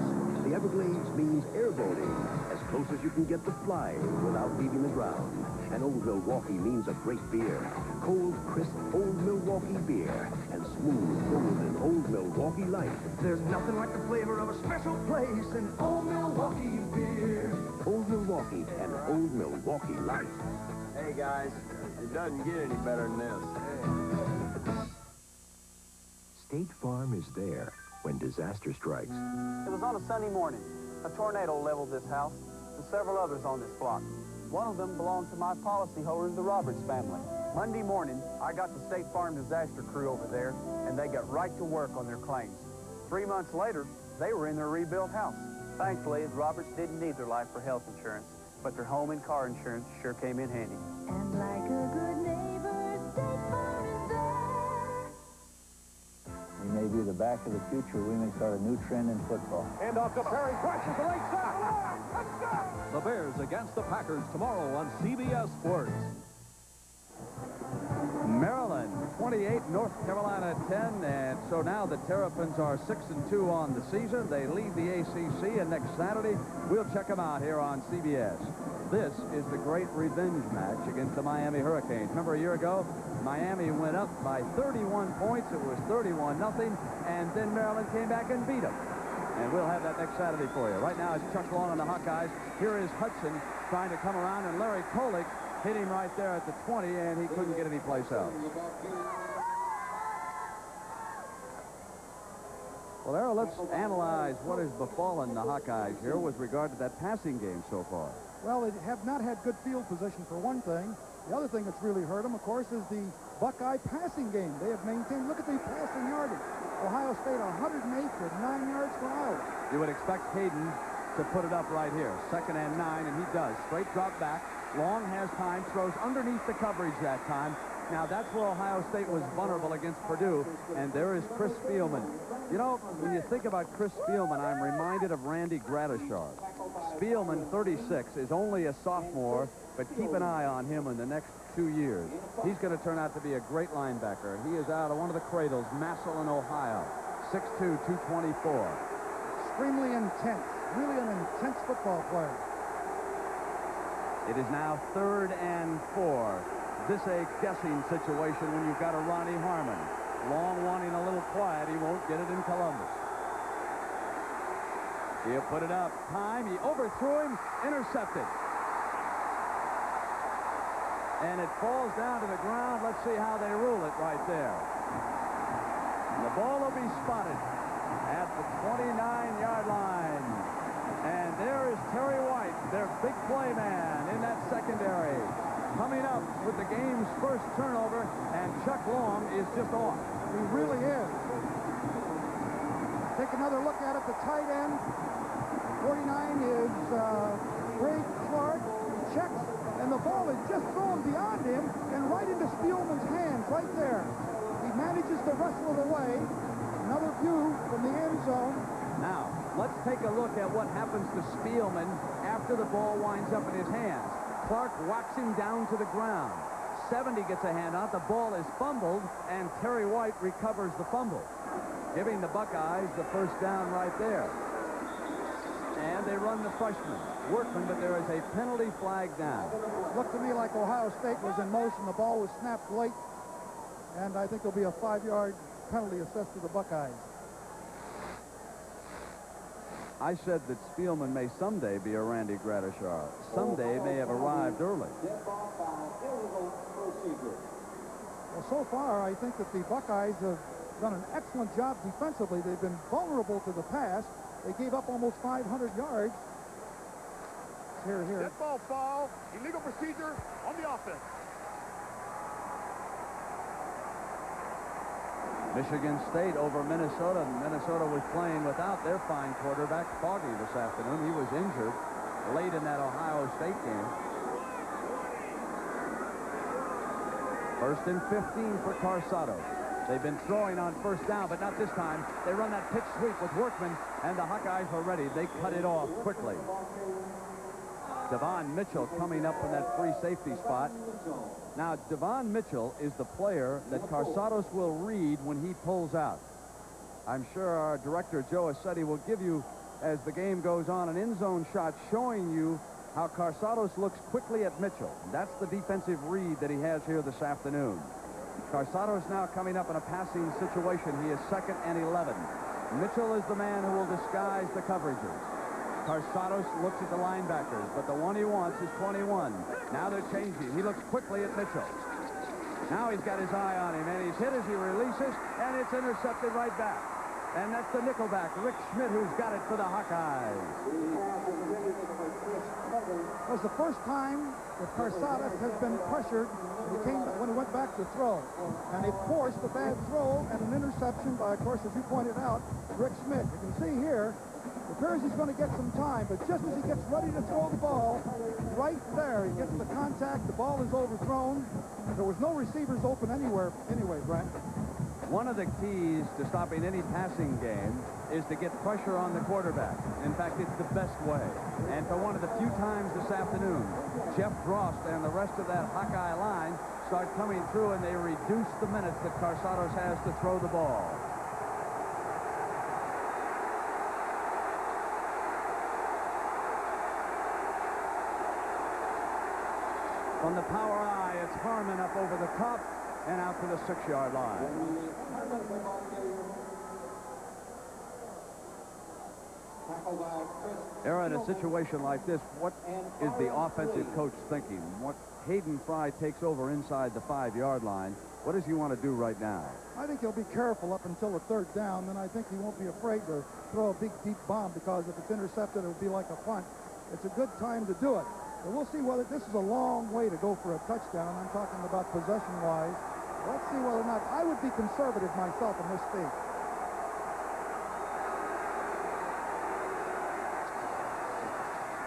The Everglades means airboating, as close as you can get to flying without leaving the ground. And Old Milwaukee means a great beer. Cold, crisp Old Milwaukee beer and smooth, golden Old Milwaukee Light. There's nothing like the flavor of a special place in Old Milwaukee beer. Old Milwaukee and Old Milwaukee Light. Hey, guys, it doesn't get any better than this. State Farm is there when disaster strikes. It was on a Sunday morning. A tornado leveled this house and several others on this block. One of them belonged to my policyholders, the Roberts family. Monday morning, I got the State Farm disaster crew over there, and they got right to work on their claims. 3 months later, they were in their rebuilt house. Thankfully, the Roberts didn't need their life for health insurance, but their home and car insurance sure came in handy. And like a good neighbor, State Farm is there. We may be the back of the future. We may start a new trend in football. And off to Perry, crashes the right side. The Bears against the Packers tomorrow on CBS Sports. Maryland 28, North Carolina 10, and so now the Terrapins are 6-2 on the season. They lead the ACC, and next Saturday we'll check them out here on CBS. This is the great revenge match against the Miami Hurricanes. Remember a year ago, Miami went up by 31 points. It was 31-0, and then Maryland came back and beat them. And we'll have that next Saturday for you. Right now, it's Chuck Long on the Hawkeyes. Here is Hudson trying to come around, and Larry Kolick hit him right there at the 20, and he couldn't get any place else. Well, Errol, let's analyze what has befallen the Hawkeyes here with regard to that passing game so far. Well, they have not had good field position for one thing. The other thing that's really hurt them, of course, is the Buckeye passing game. They have maintained, look at the passing yardage. Ohio State 108 with 9 yards for Iowa. You would expect Hayden to put it up right here. 2nd and 9, and he does. Straight drop back. Long has time, throws underneath the coverage that time. Now, that's where Ohio State was vulnerable against Purdue, and there is Chris Spielman. You know, when you think about Chris Spielman, I'm reminded of Randy Gradishar. Spielman, 36, is only a sophomore, but keep an eye on him in the next 2 years. He's going to turn out to be a great linebacker. He is out of one of the cradles, Massillon, Ohio, 6'2", 224. Extremely intense, really an intense football player. It is now 3rd and 4. This a guessing situation when you've got a Ronnie Harmon. Long wanting a little quiet. He won't get it in Columbus. He'll put it up. Time. He overthrew him. Intercepted. And it falls down to the ground. Let's see how they rule it right there. The ball will be spotted at the 29-yard line. And there is Terry White, their big play man in that secondary. Coming up with the game's first turnover, and Chuck Long is just off. He really is. Take another look at it. The tight end, 49, is Ray Clark. Checks, and the ball is just thrown beyond him and right into Spielman's hands right there. He manages to wrestle it away. Another view from the end zone. Now, let's take a look at what happens to Spielman after the ball winds up in his hands. Clark whacks him down to the ground. 70 gets a hand out. The ball is fumbled, and Terry White recovers the fumble, giving the Buckeyes the first down right there. And they run the freshman, Workman, but there is a penalty flag down. Looked to me like Ohio State was in motion. The ball was snapped late, and I think there'll be a 5-yard penalty assessed to the Buckeyes. I said that Spielman may someday be a Randy Gradishar. Someday may have arrived early. Well, so far, I think that the Buckeyes have done an excellent job defensively. They've been vulnerable to the pass. They gave up almost 500 yards. Here. Dead ball foul. Illegal procedure on the offense. Michigan State over Minnesota. Minnesota was playing without their fine quarterback, Foggy, this afternoon. He was injured late in that Ohio State game. 1st and 15 for Carsado. They've been throwing on first down, but not this time. They run that pitch sweep with Workman, and the Hawkeyes are ready. They cut it off quickly. Devon Mitchell coming up from that free safety spot. Now, Devon Mitchell is the player that Carsados will read when he pulls out. I'm sure our director, Joe Assetti, will give you, as the game goes on, an end-zone shot showing you how Carsados looks quickly at Mitchell. That's the defensive read that he has here this afternoon. Carsados now coming up in a passing situation. He is 2nd and 11. Mitchell is the man who will disguise the coverages. Carsados looks at the linebackers, but the one he wants is 21. Now they're changing. He looks quickly at Mitchell. Now he's got his eye on him, and he's hit as he releases, and it's intercepted right back. And that's the nickelback, Rick Schmidt, who's got it for the Hawkeyes. It was the first time that Carsados has been pressured when he went back to throw. And he forced a bad throw and an interception by, of course, as you pointed out, Rick Schmidt. You can see here, it appears he's going to get some time, but just as he gets ready to throw the ball, right there, he gets the contact, the ball is overthrown. There was no receivers open anywhere anyway, Brent. One of the keys to stopping any passing game is to get pressure on the quarterback. In fact, it's the best way. And for one of the few times this afternoon, Jeff Drost and the rest of that Hawkeye line start coming through, and they reduce the minutes that Carsados has to throw the ball. From the power eye, it's Harmon up over the top and out to the 6-yard line. Aaron, in a situation like this, what is the offensive coach thinking? What Hayden Fry takes over inside the 5-yard line. What does he want to do right now? I think he'll be careful up until the 3rd down. Then I think he won't be afraid to throw a big, deep bomb, because if it's intercepted, it'll be like a punt. It's a good time to do it. But we'll see whether this is a long way to go for a touchdown. I'm talking about possession-wise. Let's see whether or not. I would be conservative myself in this state.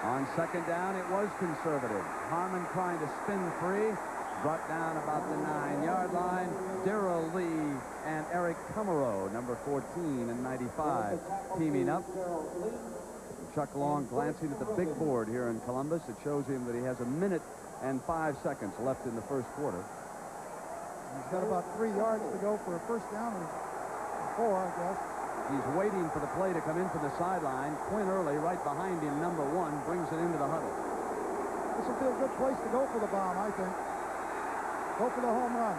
On second down, it was conservative. Harmon trying to spin free. Brought down about the 9-yard line. Darrell Lee and Eric Kummerow, number 14 and 95, teaming up. Chuck Long glancing at the big board here in Columbus. It shows him that he has 1 minute and 5 seconds left in the first quarter. He's got about 3 yards to go for a first down, or 4, I guess. He's waiting for the play to come in from the sideline. Quinn Early right behind him, number 1, brings it into the huddle. This will be a good place to go for the bomb, I think. Go for the home run.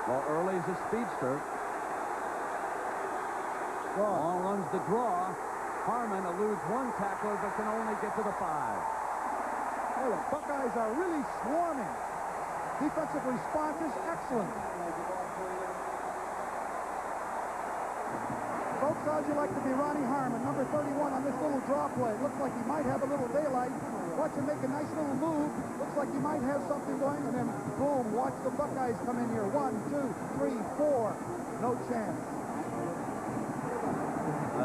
Well, Early's a speedster. Long runs the draw. Harmon eludes 1 tackler, but can only get to the 5. Oh, the Buckeyes are really swarming. Defensive response is excellent. Folks, how'd you like to be Ronnie Harmon, number 31 on this little draw play? Looks like he might have a little daylight. Watch him make a nice little move. Looks like he might have something going, and then boom, watch the Buckeyes come in here. 1, 2, 3, 4. No chance.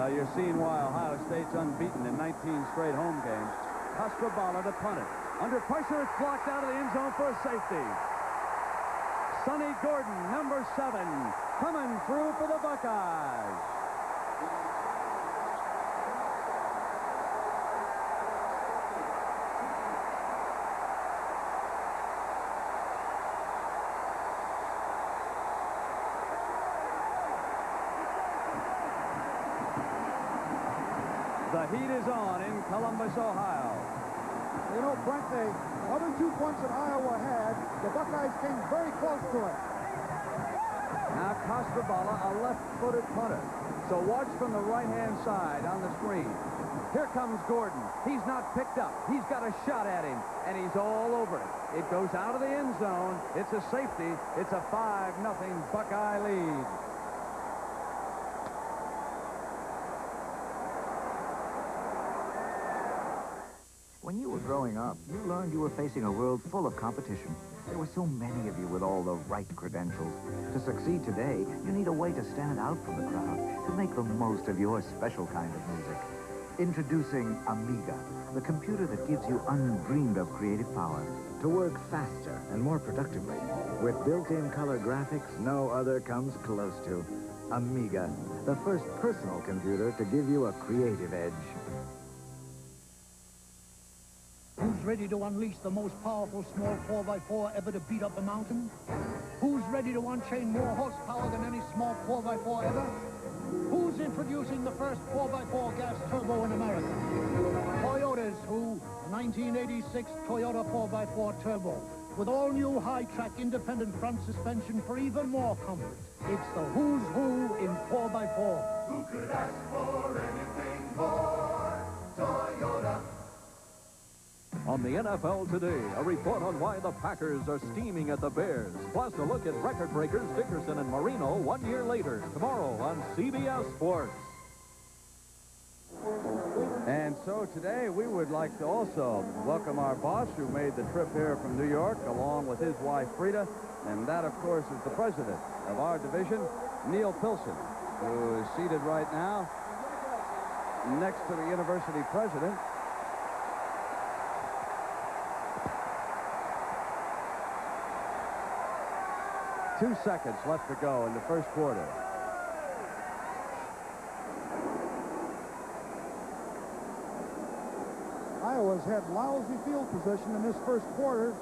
You're seeing why Ohio State's unbeaten in 19 straight home games. Castrobala to punt it. Under pressure, it's blocked out of the end zone for a safety. Sonny Gordon, number 7, coming through for the Buckeyes. The heat is on in Columbus, Ohio. You know, Brent, the other 2 points that Iowa had, the Buckeyes came very close to it. Now Castrobala, a left-footed punter. So watch from the right-hand side on the screen. Here comes Gordon. He's not picked up. He's got a shot at him, and he's all over it. It goes out of the end zone. It's a safety. It's a 5-0 Buckeye lead. When you were growing up, you learned you were facing a world full of competition. There were so many of you with all the right credentials. To succeed today, you need a way to stand out from the crowd, to make the most of your special kind of music. Introducing Amiga, the computer that gives you undreamed-of creative power to work faster and more productively. With built-in color graphics no other comes close to. Amiga, the first personal computer to give you a creative edge. Who's ready to unleash the most powerful small 4x4 ever to beat up a mountain? Who's ready to unchain more horsepower than any small 4x4 ever? Who's introducing the first 4x4 gas turbo in America? Toyota's who? 1986 Toyota 4x4 Turbo. With all-new high-track independent front suspension for even more comfort. It's the who's who in 4x4. Who could ask for anything more? Toyota. On the NFL Today, a report on why the Packers are steaming at the Bears. Plus, a look at record breakers Dickerson and Marino 1 year later. Tomorrow on CBS Sports. And so today we would like to also welcome our boss who made the trip here from New York along with his wife Frida. And that, of course, is the president of our division, Neil Pilson, who is seated right now next to the university president. Two seconds left to go in the first quarter. Iowa's had lousy field position in this first quarter.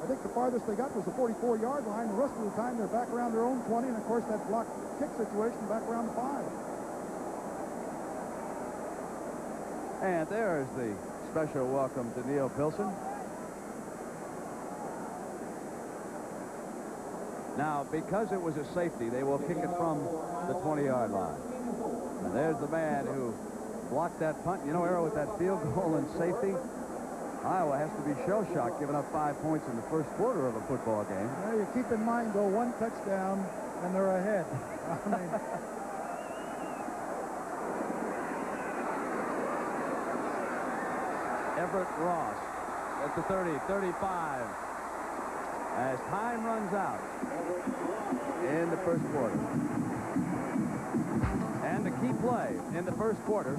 I think the farthest they got was the 44-yard line. The rest of the time, they're back around their own 20, and of course, that block kick situation back around the 5. And there's the special welcome to Neil Pilson. Now, because it was a safety, they will kick it from the 20-yard line. And there's the man who blocked that punt. You know, Arrow, with that field goal and safety, Iowa has to be shell-shocked, giving up 5 points in the first quarter of a football game. Well, you keep in mind, though, 1 touchdown, and they're ahead. I mean... Everett Ross at the 30, 35. As time runs out in the first quarter. And the key play in the first quarter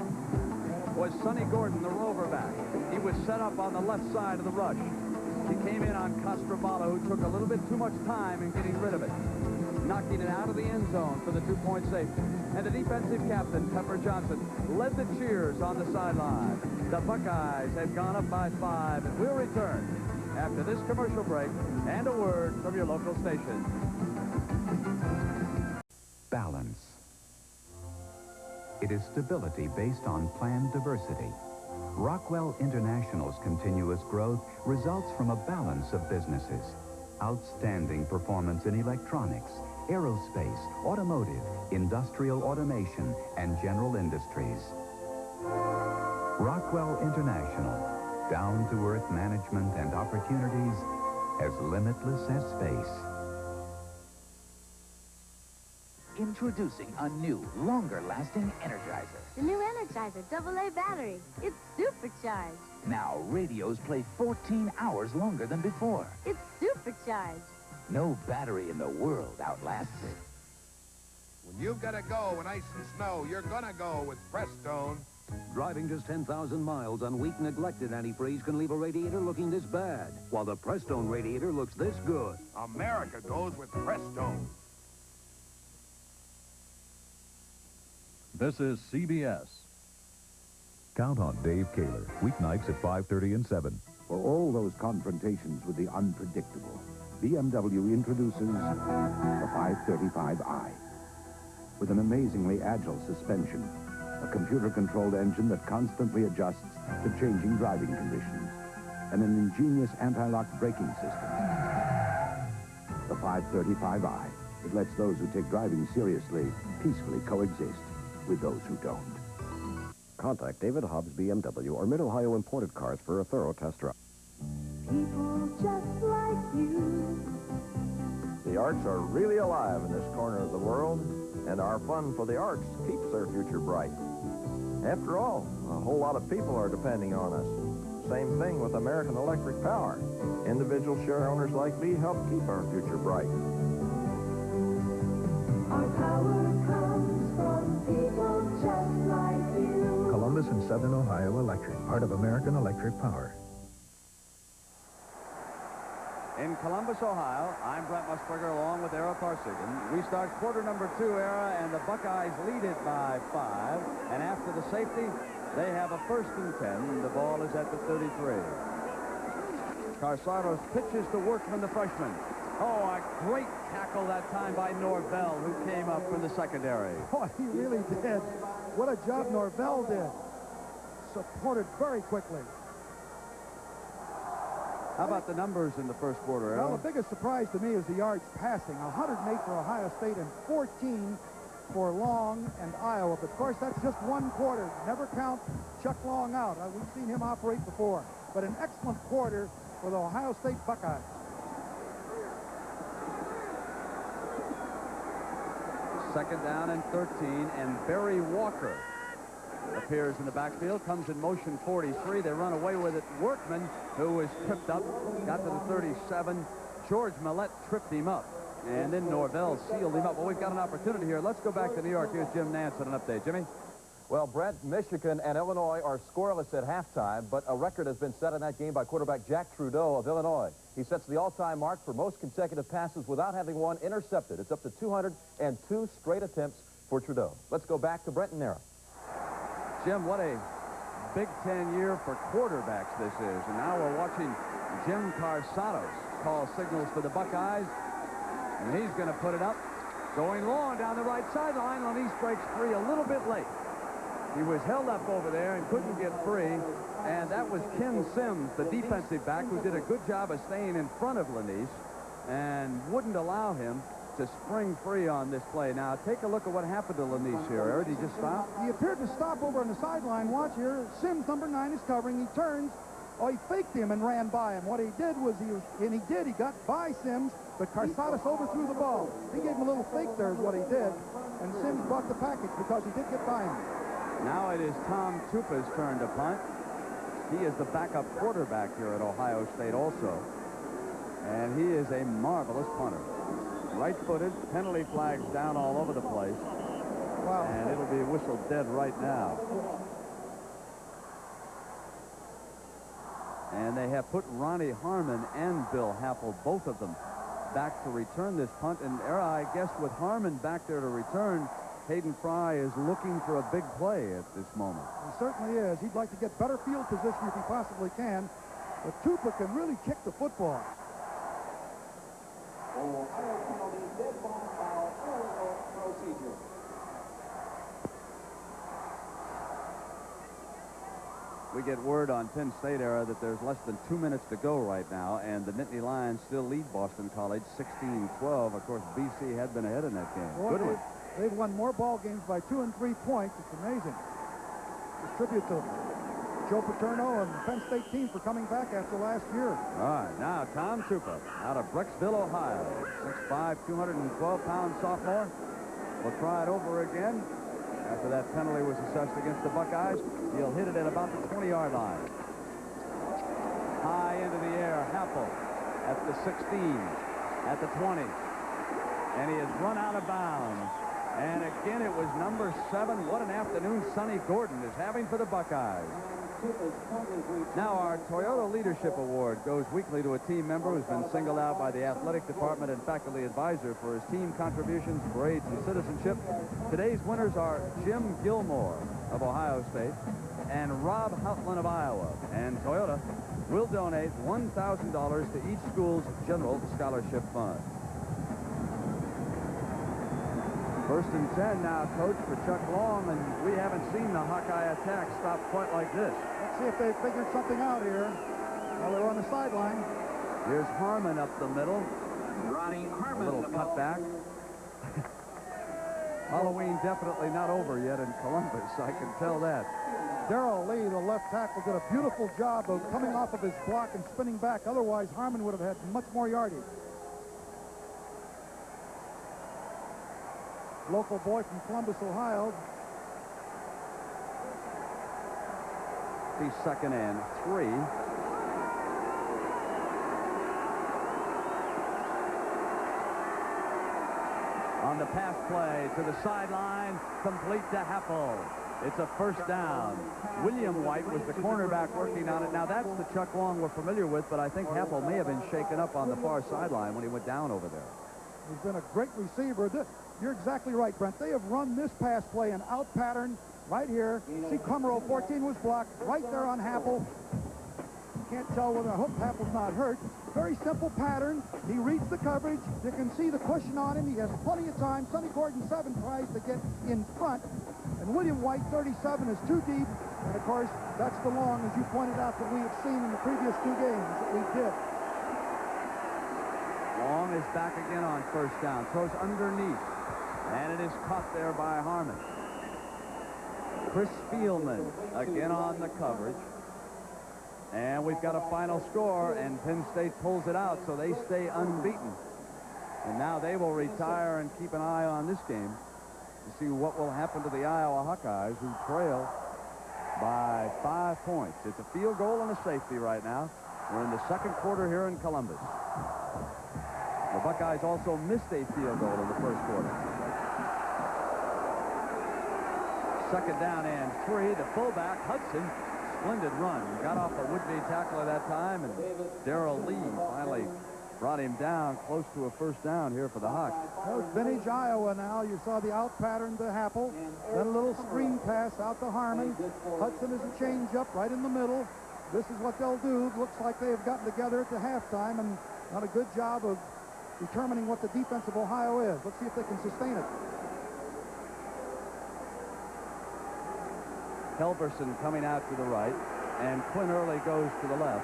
was Sonny Gordon, the rover back. He was set up on the left side of the rush. He came in on Costroballo, who took a little bit too much time in getting rid of it, knocking it out of the end zone for the two-point safety. And the defensive captain, Pepper Johnson, led the cheers on the sideline. The Buckeyes have gone up by 5, and we'll return after this commercial break and a word from your local station. Balance. It is stability based on planned diversity. Rockwell International's continuous growth results from a balance of businesses. Outstanding performance in electronics, aerospace, automotive, industrial automation, and general industries. Rockwell International, down-to-earth management and opportunities as limitless as space. Introducing a new, longer-lasting Energizer. The new Energizer AA battery. It's supercharged. Now, radios play 14 hours longer than before. It's supercharged. No battery in the world outlasts it. When you've got to go in ice and snow, you're gonna go with Prestone. Driving just 10,000 miles on weak, neglected antifreeze can leave a radiator looking this bad, while the Prestone radiator looks this good. America goes with Prestone. This is CBS. Count on Dave Kaler, weeknights at 5:30 and 7. For all those confrontations with the unpredictable, BMW introduces the 535i. With an amazingly agile suspension, a computer-controlled engine that constantly adjusts to changing driving conditions, and an ingenious anti-lock braking system. The 535i. It lets those who take driving seriously peacefully coexist with those who don't. Contact David Hobbs BMW or Mid-Ohio Imported Cars for a thorough test drive. People just like you. The arts are really alive in this corner of the world, and our fun for the arts keeps their future bright. After all, a whole lot of people are depending on us. Same thing with American Electric Power. Individual share owners like me help keep our future bright. Our power comes from people just like you. Columbus and Southern Ohio Electric, part of American Electric Power. In Columbus, Ohio, I'm Brent Musburger along with Era Farsigan. We start quarter number 2, Era, and the Buckeyes lead it by 5. And after the safety, they have a 1st and 10. The ball is at the 33. Carsados pitches to Workman, the freshman. Oh, a great tackle that time by Norvell, who came up from the secondary. Oh, he really did. What a job Norvell did. Supported very quickly. How about the numbers in the first quarter, Errol? Well, the biggest surprise to me is the yards passing. 108 for Ohio State and 14 for Long and Iowa. But, of course, that's just one quarter. Never count Chuck Long out. We've seen him operate before. But an excellent quarter for the Ohio State Buckeyes. Second down and 13, and Barry Walker appears in the backfield, comes in motion 43. They run away with it. Workman, who was tripped up, got to the 37. George Millette tripped him up, and then Norvell sealed him up. Well, we've got an opportunity here. Let's go back to New York. Here's Jim Nance with an update. Jimmy? Well, Brent, Michigan and Illinois are scoreless at halftime, but a record has been set in that game by quarterback Jack Trudeau of Illinois. He sets the all-time mark for most consecutive passes without having one intercepted. It's up to 202 straight attempts for Trudeau. Let's go back to Brent and Nara. Jim, what a Big Ten year for quarterbacks this is. And now we're watching Jim Carsados call signals for the Buckeyes. And he's going to put it up. Going long down the right sideline. Lanise breaks free a little bit late. He was held up over there and couldn't get free. And that was Ken Sims, the defensive back, who did a good job of staying in front of Lanise and wouldn't allow him to spring free on this play. Now, take a look at what happened to Lanise here. Eric, did he just stop? He appeared to stop over on the sideline. Watch here. Sims, number 9, is covering. He turns. Oh, he faked him and ran by him. What he did was he got by Sims, but Carsados overthrew the ball. He gave him a little fake there is what he did, and Sims brought the package because he did get by him. Now it is Tom Tupa's turn to punt. He is the backup quarterback here at Ohio State also, and he is a marvelous punter. Right-footed, penalty flags down all over the place. Wow. And it'll be whistled dead right now. And they have put Ronnie Harmon and Bill Happel, both of them, back to return this punt. And I guess with Harmon back there to return, Hayden Fry is looking for a big play at this moment. He certainly is. He'd like to get better field position if he possibly can. But Tupa can really kick the football. We get word on Penn State era that there's less than 2 minutes to go right now, and the Nittany Lions still lead Boston College 16-12. Of course, BC had been ahead in that game. Boy, Good one. They've won more ball games by 2 and 3 points. It's amazing. It's tribute to Joe Paterno and the Penn State team for coming back after last year. All right, now Tom Tupa out of Brecksville, Ohio. 6'5", 212-pound sophomore. Will try it over again. After that penalty was assessed against the Buckeyes, he'll hit it at about the 20-yard line. High into the air, Happel at the 16, at the 20. And he has run out of bounds. And again, it was number 7. What an afternoon Sonny Gordon is having for the Buckeyes. Now, our Toyota Leadership Award goes weekly to a team member who's been singled out by the athletic department and faculty advisor for his team contributions, parades, and citizenship. Today's winners are Jim Gilmore of Ohio State and Rob Houtland of Iowa. And Toyota will donate $1,000 to each school's general scholarship fund. 1st and 10 now, Coach, for Chuck Long, and we haven't seen the Hawkeye attack stop quite like this. Let's see if they figured something out here while they were on the sideline. Here's Harmon up the middle. Ronnie Harmon. A little cutback. Halloween definitely not over yet in Columbus, I can tell that. Darrell Lee, the left tackle, did a beautiful job of coming off of his block and spinning back. Otherwise, Harmon would have had much more yardage. Local boy from Columbus, Ohio. The 2nd and 3. On the pass play to the sideline, complete to Happel. It's a 1st down. William White was the cornerback working on it. Now, that's the Chuck Long we're familiar with, but I think Happel may have been shaken up on the far sideline when he went down over there. He's been a great receiver. You're exactly right, Brent. They have run this pass play an out pattern right here. See, Kummerow 14 was blocked right there on Happel. Can't tell whether, I hope Happel's not hurt. Very simple pattern. He reads the coverage. You can see the cushion on him. He has plenty of time. Sonny Gordon 7 tries to get in front. And William White 37 is too deep. And of course, that's the long, as you pointed out, that we have seen in the previous 2 games that we did. Long is back again on 1st down. Throws underneath. And it is caught there by Harmon. Chris Spielman again on the coverage. And we've got a final score, and Penn State pulls it out, so they stay unbeaten. And now they will retire and keep an eye on this game to see what will happen to the Iowa Hawkeyes, who trail by 5 points. It's a field goal and a safety right now. We're in the 2nd quarter here in Columbus. The Buckeyes also missed a field goal in the 1st quarter. 2nd down and 3. The fullback, Hudson, splendid run. Got off a would-be tackler that time, and Darrell Lee finally brought him down close to a 1st down here for the Hawks. That was vintage Iowa now. You saw the out pattern to Happel. Then a little screen pass out to Harmon. Hudson is a change-up right in the middle. This is what they'll do. Looks like they have gotten together at the halftime and done a good job of determining what the defense of Ohio is. Let's see if they can sustain it. Helberson coming out to the right, and Quinn Early goes to the left.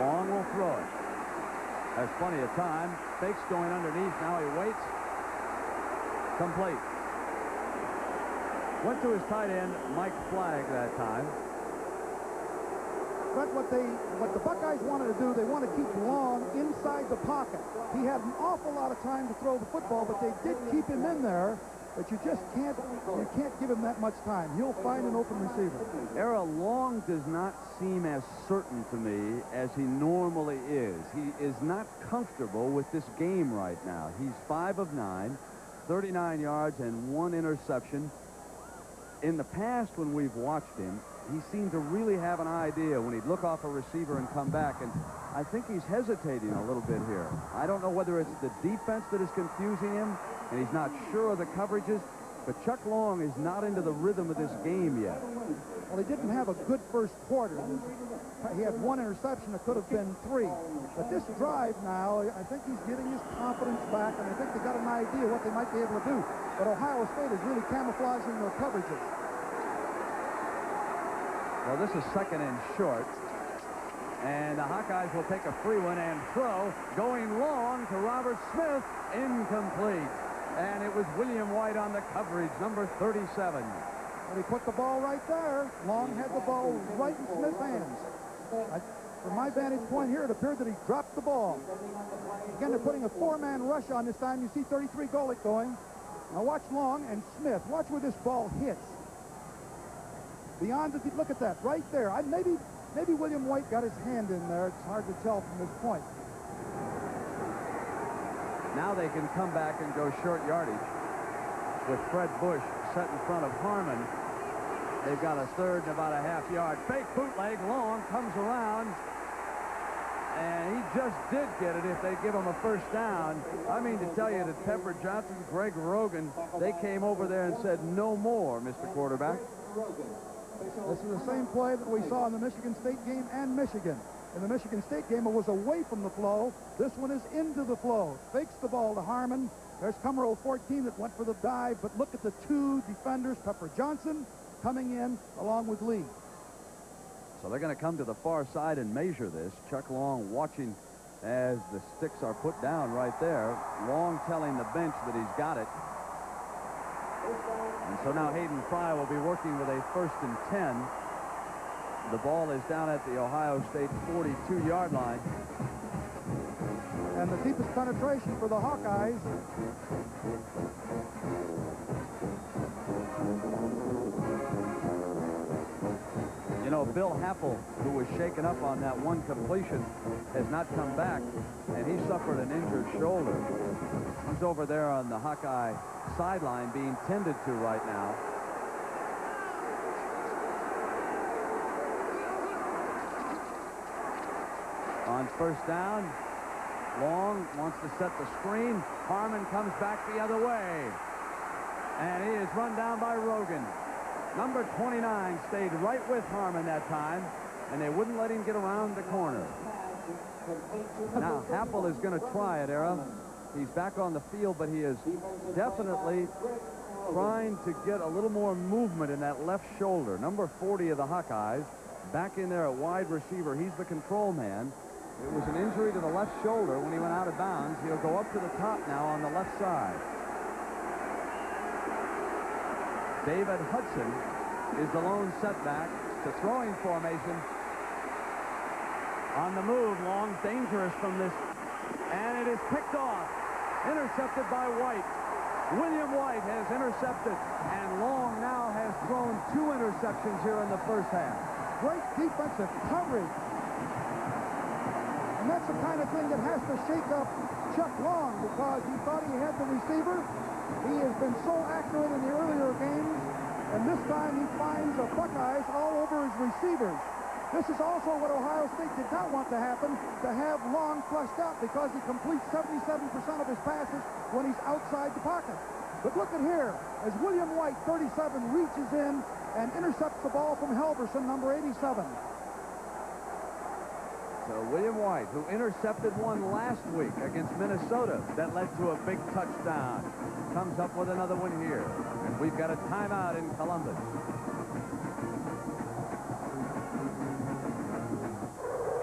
Long will throw it. Has plenty of time. Fakes going underneath. Now he waits. Complete. Went to his tight end, Mike Flagg, that time. But what the Buckeyes wanted to do, they want to keep Long inside the pocket. He had an awful lot of time to throw the football, but they did keep him in there. But you just can't give him that much time. He'll find an open receiver. Era Long does not seem as certain to me as he normally is. He is not comfortable with this game right now. He's 5 of 9, 39 yards and 1 interception. in the past when we've watched him, he seemed to really have an idea when he'd look off a receiver and come back, and I think he's hesitating a little bit here. I don't know whether it's the defense that is confusing him, and he's not sure of the coverages, but Chuck Long is not into the rhythm of this game yet. Well, he didn't have a good first quarter. He had one interception. It could have been 3. But this drive now, I think he's getting his confidence back, and I think they got an idea what they might be able to do. But Ohio State is really camouflaging their coverages. Well, this is 2nd and short. And the Hawkeyes will take a free one and throw. Going long to Robert Smith. Incomplete. And it was William White on the coverage, number 37. And he put the ball right there. Long had the ball right in Smith's hands. From my vantage point here, it appeared that he dropped the ball. Again, they're putting a 4-man rush on this time. You see 33 Golick going. Now watch Long and Smith. Watch where this ball hits. Beyond the, look at that, right there. Maybe William White got his hand in there. It's hard to tell from this point. Now they can come back and go short yardage with Fred Bush set in front of Harmon. They've got a 3rd and about a half-yard. Fake bootleg. Long comes around. And he just did get it if they give him a first down. I mean to tell you that Pepper Johnson, Greg Rogan, they came over there and said, no more, Mr. Quarterback. This is the same play that we saw in the Michigan State game and Michigan. In the Michigan State game, it was away from the flow. This one is into the flow. Fakes the ball to Harmon. There's Cummerall 14 that went for the dive, but look at the 2 defenders, Pepper Johnson coming in along with Lee. So they're going to come to the far side and measure this. Chuck Long watching as the sticks are put down right there. Long telling the bench that he's got it. And so now Hayden Fry will be working with a 1st and 10. The ball is down at the Ohio State 42-yard line. And the deepest penetration for the Hawkeyes. You know, Bill Happel, who was shaken up on that one completion, has not come back, and he suffered an injured shoulder. He's over there on the Hawkeye sideline being tended to right now. On 1st down, Long wants to set the screen. Harmon comes back the other way. And he is run down by Rogan. Number 29 stayed right with Harmon that time, and they wouldn't let him get around the corner. Now, Happel is going to try it, Era. He's back on the field, but he is definitely trying to get a little more movement in that left shoulder. Number 40 of the Hawkeyes, back in there at wide receiver. He's the control man. It was an injury to the left shoulder when he went out of bounds. He'll go up to the top now on the left side. David Hudson is the lone setback to throwing formation. On the move, Long, dangerous from this. And it is picked off. Intercepted by White. William White has intercepted. And Long now has thrown 2 interceptions here in the first half. Great defensive coverage. And that's the kind of thing that has to shake up Chuck Long, because he thought he had the receiver. He has been so accurate in the earlier games, and this time he finds the Buckeyes all over his receivers. This is also what Ohio State did not want to happen, to have Long flushed out, because he completes 77% of his passes when he's outside the pocket. But look at here, as William White, 37, reaches in and intercepts the ball from Halverson, number 87. So William White, who intercepted one last week against Minnesota that led to a big touchdown, comes up with another one here. And we've got a timeout in Columbus.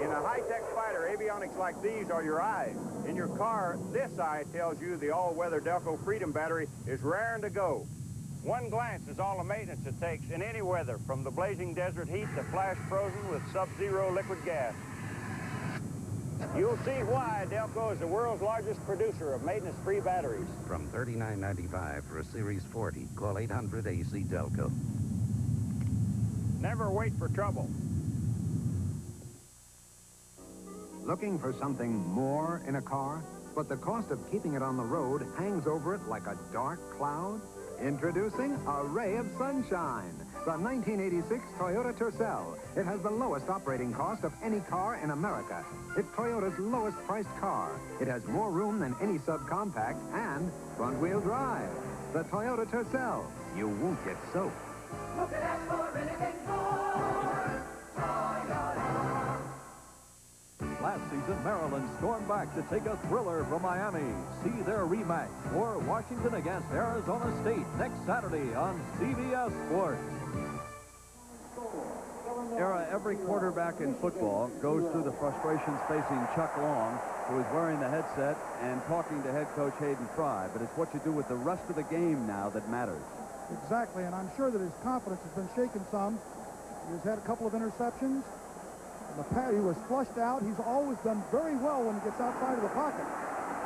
In a high-tech fighter, avionics like these are your eyes. In your car, this eye tells you the all-weather Delco Freedom battery is raring to go. One glance is all the maintenance it takes in any weather, from the blazing desert heat to flash frozen with sub-zero liquid gas. You'll see why Delco is the world's largest producer of maintenance-free batteries. From $39.95 for a Series 40, call 800-AC Delco. Never wait for trouble. Looking for something more in a car, but the cost of keeping it on the road hangs over it like a dark cloud? Introducing a ray of sunshine, the 1986 Toyota Tercel. It has the lowest operating cost of any car in America. It's Toyota's lowest priced car. It has more room than any subcompact and front-wheel drive. The Toyota Tercel. You won't get soaked. Look at that for anything more. Toyota. Last season, Maryland stormed back to take a thriller from Miami. See their rematch for Washington against Arizona State next Saturday on CBS Sports. Every quarterback in football goes through the frustrations facing Chuck Long, who is wearing the headset and talking to head coach Hayden Fry. But it's what you do with the rest of the game now that matters. Exactly, and I'm sure that his confidence has been shaken some. He's had a couple of interceptions. He was flushed out. He's always done very well when he gets outside of the pocket.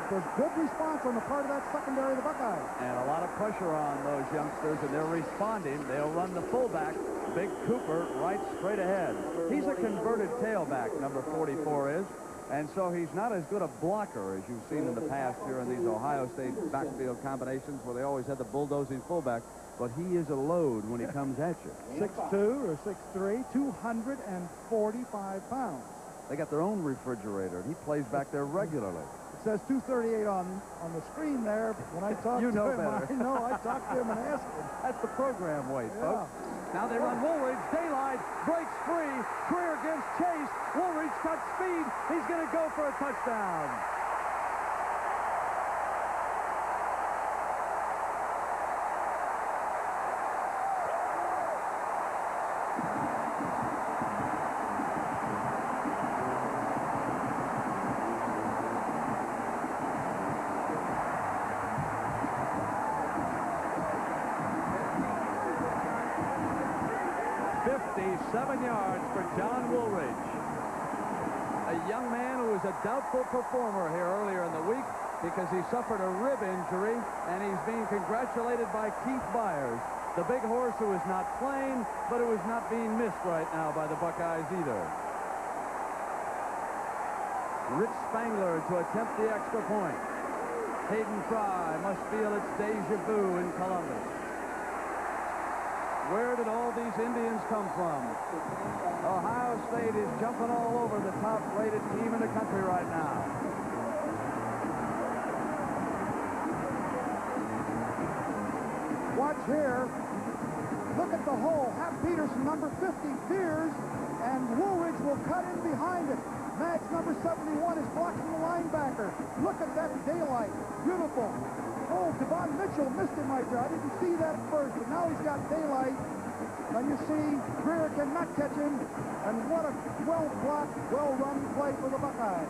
There's good response on the part of that secondary of the Buckeyes. And a lot of pressure on those youngsters, and they're responding. They'll run the fullback, Big Cooper, right straight ahead. He's a converted tailback, number 44 is. And so he's not as good a blocker as you've seen in the past here in these Ohio State backfield combinations where they always had the bulldozing fullback. But he is a load when he comes at you. 6'2" or 6'3", 245 pounds. They got their own refrigerator. He plays back there regularly. It says 238 on the screen there, but when I talk to him, better. I know. I talked to him and asked him. That's the program weight, Yeah. folks. Now they run Woolridge. Daylight breaks free. Greer against Chase. Woolridge cuts speed. He's going to go for a touchdown. Yards for John Woolridge. A young man who was a doubtful performer here earlier in the week because he suffered a rib injury, and he's being congratulated by Keith Byers, the big horse who is not playing, but who is not being missed right now by the Buckeyes either. Rich Spangler to attempt the extra point. Hayden Fry must feel it's deja vu in Columbus. Where did all these Indians come from? Ohio State is jumping all over the top-rated team in the country right now. Watch here. Look at the hole. Hap Peterson, number 50, veers, and Woolridge will cut in behind it. Mags, number 71, is blocking the linebacker. Look at that daylight. Beautiful. Oh, Devon Mitchell missed him right there. I didn't see that first, but now he's got daylight. And you see, Greer cannot catch him. And what a well-blocked, well-run play for the Buckeyes.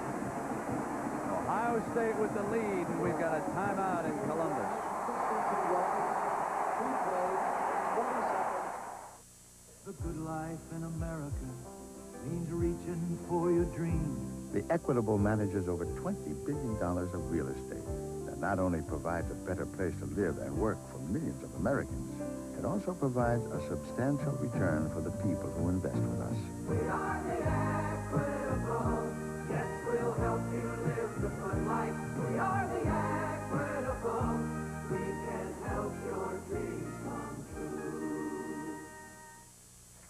Ohio State with the lead, and we've got a timeout in Columbus. The good life in America means reaching for your dreams. The Equitable manages over $20 billion of real estate that not only provides a better place to live and work for millions of Americans, it also provides a substantial return for the people who invest with us. We are the Equitable. Yes, we'll help you live the good life. We are the Equitable. We can help your dreams come true.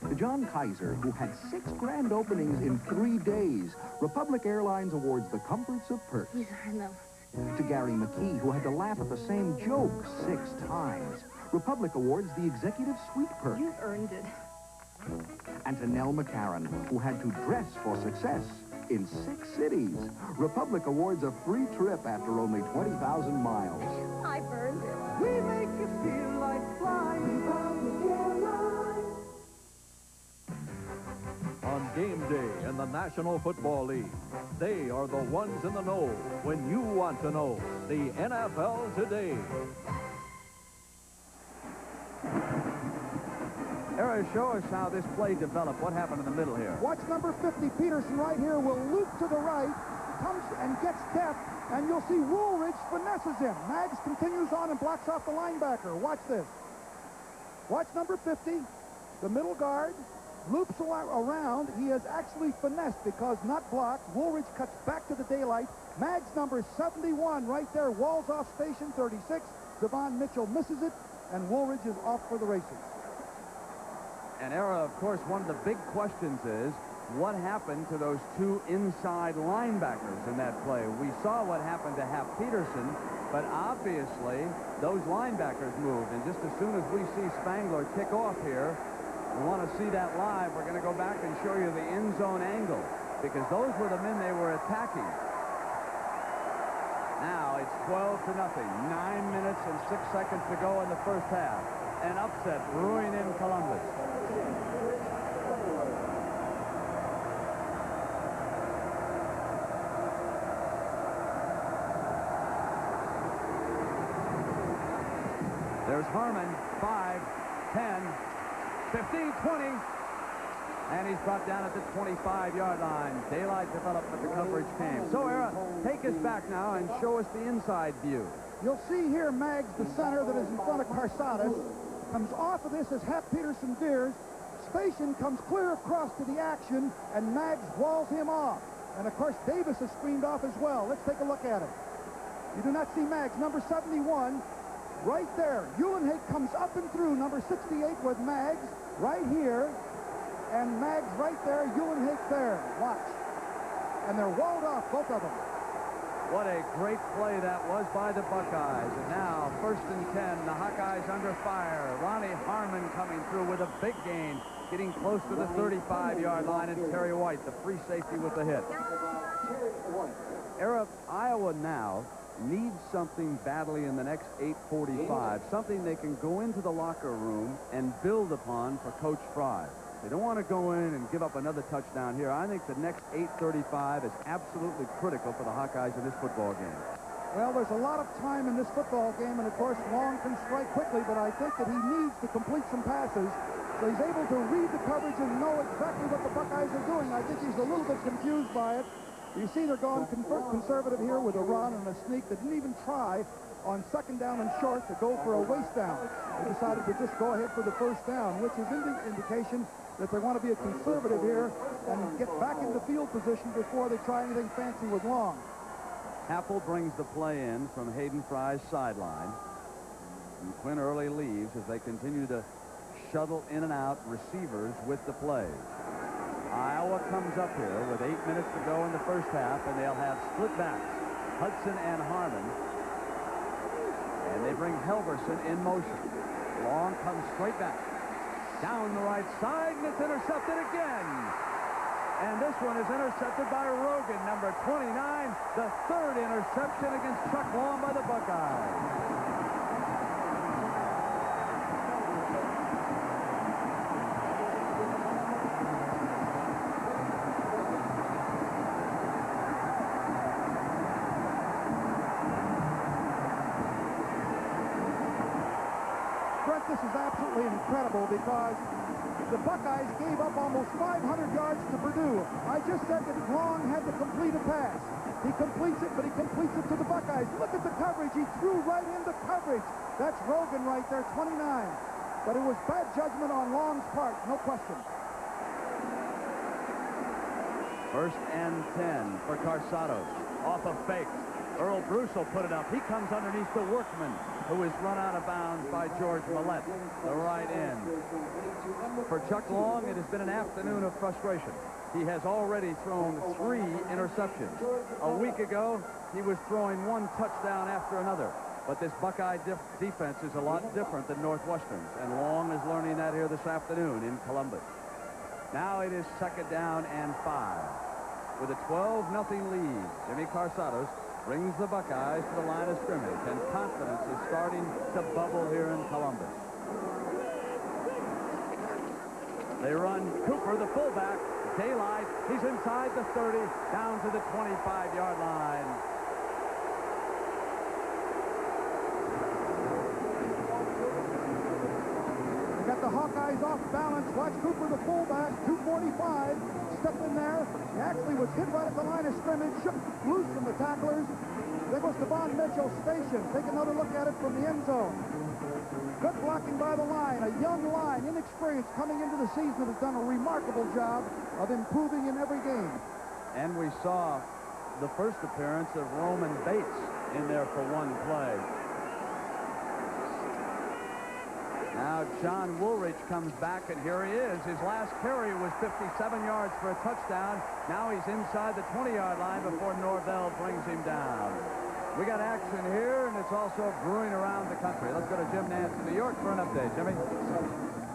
To John Kaiser, who had 6 grand openings in 3 days, Republic Airlines awards the comforts of perks. These are enough. To Gary McKee, who had to laugh at the same joke 6 times, Republic awards the executive suite perk. You've earned it. And to Nell McCarran, who had to dress for success in 6 cities, Republic awards a free trip after only 20,000 miles. I've earned it. We make you feel like flying. Republic Airlines. On game day in the National Football League, they are the ones in the know when you want to know. The NFL Today. Eric, show us how this play developed. What happened in the middle here? Watch number 50, Peterson, right here, will loop to the right, comes and gets depth, and you'll see Woolridge finesses him. Mags continues on and blocks off the linebacker. Watch this. Watch number 50, the middle guard, loops around. He has actually finessed because not blocked. Woolridge cuts back to the daylight. Mags number 71 right there, walls off station 36. Devon Mitchell misses it. and Woolridge is off for the races. And Era, of course, one of the big questions is, what happened to those two inside linebackers in that play? We saw what happened to Hap Peterson, but obviously those linebackers moved. And just as soon as we see Spangler kick off here, we want to see that live. We're going to go back and show you the end zone angle, because those were the men they were attacking. Now it's 12-0. 9 minutes and 6 seconds to go in the first half. An upset brewing in Columbus. There's Harmon, 5, 10, 15, 20, and he's brought down at the 25-yard line. Daylight developed, but the coverage came. So, Era, take us back now and show us the inside view. You'll see here Maggs, the center that is in front of Carsadas, comes off of this as Hap Peterson veers. Spatian comes clear across to the action, and Maggs walls him off. And, of course, Davis is screened off as well. Let's take a look at it. You do not see Maggs, number 71. Right there, Uhlenhake comes up and through, number 68 with Maggs right here, and Maggs right there, Uhlenhake there. Watch. And they're walled off, both of them. What a great play that was by the Buckeyes. And now, 1st and 10, the Hawkeyes under fire. Ronnie Harmon coming through with a big gain, getting close to the 35-yard line, and Terry White, the free safety, with the hit. Era, Iowa now needs something badly in the next 8:45, something they can go into the locker room and build upon for Coach Fry. They don't want to go in and give up another touchdown here. I think the next 8:35 is absolutely critical for the Hawkeyes in this football game. Well, there's a lot of time in this football game, and of course Long can strike quickly, but I think that he needs to complete some passes, so he's able to read the coverage and know exactly what the Buckeyes are doing. I think he's a little bit confused by it. You see they're going conservative here with a run and a sneak. They didn't even try on 2nd down and short to go for a waste down. They decided to just go ahead for the 1st down, which is indication that they want to be a conservative here and get back into field position before they try anything fancy with Long. Happel brings the play in from Hayden Fry's sideline. And Quinn Early leaves as they continue to shuttle in and out receivers with the plays. Iowa comes up here with 8 minutes to go in the first half, and they'll have split backs, Hudson and Harmon. And they bring Helverson in motion. Long comes straight back. Down the right side, and it's intercepted again. And this one is intercepted by Rogan, number 29, the 3rd interception against Chuck Long by the Buckeyes. This is absolutely incredible because the Buckeyes gave up almost 500 yards to Purdue. I just said that Long had to complete a pass. He completes it, but he completes it to the Buckeyes. Look at the coverage. He threw right into coverage. That's Rogan right there, 29. But it was bad judgment on Long's part, no question. 1st and 10 for Carsados. Off a fake. Earl Bruce will put it up. He comes underneath the Workman, who is run out of bounds by George Millette, the right end. For Chuck Long, it has been an afternoon of frustration. He has already thrown 3 interceptions. A week ago, he was throwing 1 touchdown after another. But this Buckeye defense is a lot different than Northwestern's, and Long is learning that here this afternoon in Columbus. Now it is 2nd down and 5. With a 12-0 lead, Jimmy Carsados brings the Buckeyes to the line of scrimmage, and confidence is starting to bubble here in Columbus. They run Cooper, the fullback. Daylight, he's inside the 30, down to the 25-yard line. They got the Hawkeyes off balance. Watch Cooper, the fullback, 245, step in there. He actually was hit right at the line of scrimmage, shook loose from the tacklers. There goes Devon Mitchell, Spatian. Take another look at it from the end zone. Good blocking by the line. A young line, inexperienced, coming into the season, has done a remarkable job of improving in every game. And we saw the first appearance of Roman Bates in there for 1 play. Now John Woolridge comes back, and here he is. His last carry was 57 yards for a touchdown. Now he's inside the 20-yard line before Norvell brings him down. We got action here, and it's also brewing around the country. Let's go to Jim Nance in New York for an update. Jimmy?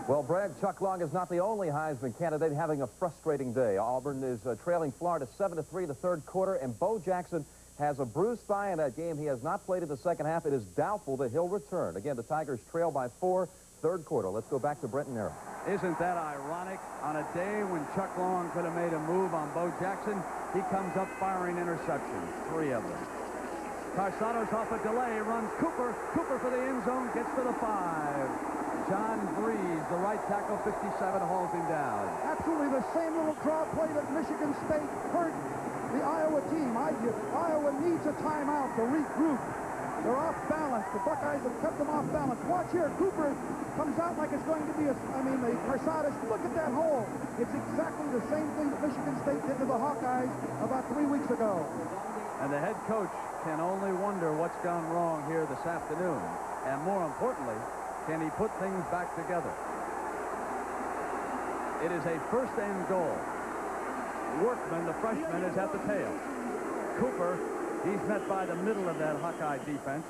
Well, Brad, Chuck Long is not the only Heisman candidate having a frustrating day. Auburn is trailing Florida 7-3 the third quarter, and Bo Jackson has a bruised thigh in that game. He has not played in the second half. It is doubtful that he'll return. Again, the Tigers trail by 4, third quarter. Let's go back to Brenton Nero. Isn't that ironic? On a day when Chuck Long could have made a move on Bo Jackson, he comes up firing interceptions, 3 of them. Carsados off a delay, runs Cooper. Cooper for the end zone, gets to the 5. John Breeze, the right tackle, 57, hauls him down. Absolutely the same little draw play that Michigan State hurt the Iowa team. Iowa needs a timeout to regroup. They're off balance. The Buckeyes have kept them off balance. Watch here. Cooper comes out like it's going to be the Carsados. Look at that hole. It's exactly the same thing that Michigan State did to the Hawkeyes about 3 weeks ago. And the head coach can only wonder what's gone wrong here this afternoon. And more importantly, can he put things back together? It is a first and goal. Workman, the freshman, is at the tail. Cooper, he's met by the middle of that Hawkeye defense.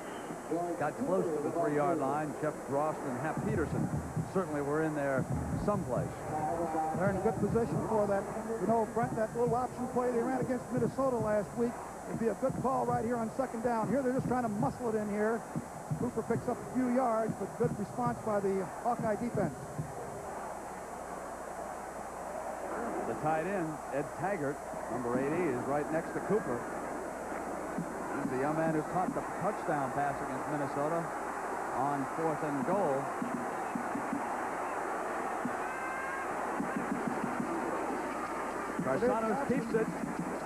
Got close to the 3-yard line. Jeff Drost and Hap Peterson certainly were in there someplace. They're in good position for that. You know, Brent, that little option play they ran against Minnesota last week would be a good call right here on second down. Here they're just trying to muscle it in here. Cooper picks up a few yards, but good response by the Hawkeye defense. The tight end, Ed Taggart, number 80, is right next to Cooper. He's the young man who caught the touchdown pass against Minnesota on 4th and goal. Carsados keeps it,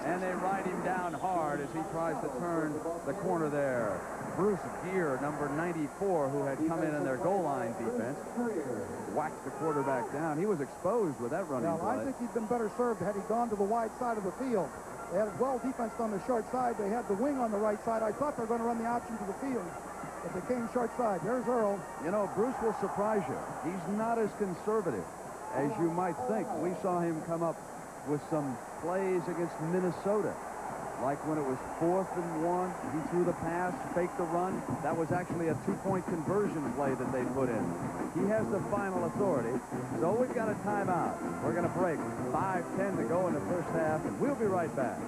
and they ride him down hard as he tries to turn the corner there. Bruce Gear, number 94, who had come in their goal line defense, whacked the quarterback down. He was exposed with that running play. I think he'd been better served had he gone to the wide side of the field. They had well defense on the short side. They had the wing on the right side. I thought they were going to run the option to the field, but they came short side. There's Earl. You know, Bruce will surprise you. He's not as conservative as you might think. We saw him come up with some plays against Minnesota. Like when it was 4th and 1, he threw the pass, faked the run. That was actually a 2-point conversion play that they put in. He has the final authority. So we've got a timeout. We're going to break. 5:10 to go in the first half, and we'll be right back.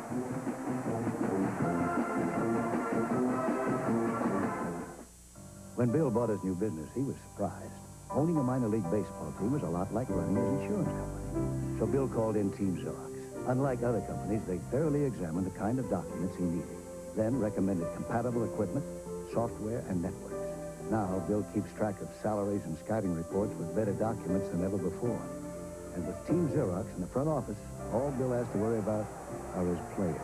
When Bill bought his new business, he was surprised. Owning a minor league baseball team was a lot like running his insurance company. So Bill called in Team Xerox. Unlike other companies, they thoroughly examined the kind of documents he needed, then recommended compatible equipment, software, and networks. Now, Bill keeps track of salaries and scouting reports with better documents than ever before. And with Team Xerox in the front office, all Bill has to worry about are his players.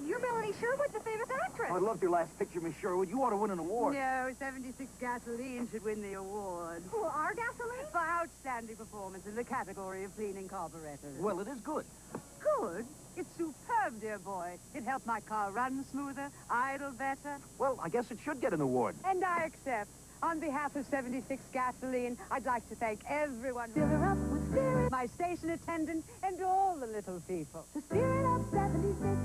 You're Melanie Sherwood, the famous actress. I loved your last picture, Miss Sherwood. You ought to win an award. No, 76 Gasoline should win the award. For our gasoline? For outstanding performance in the category of cleaning carburetors. Well, it is good. Good? It's superb, dear boy. It helped my car run smoother, idle better. Well, I guess it should get an award. And I accept. On behalf of 76 Gasoline, I'd like to thank everyone. Fill her up with spirit. My station attendant and all the little people. The spirit of 76.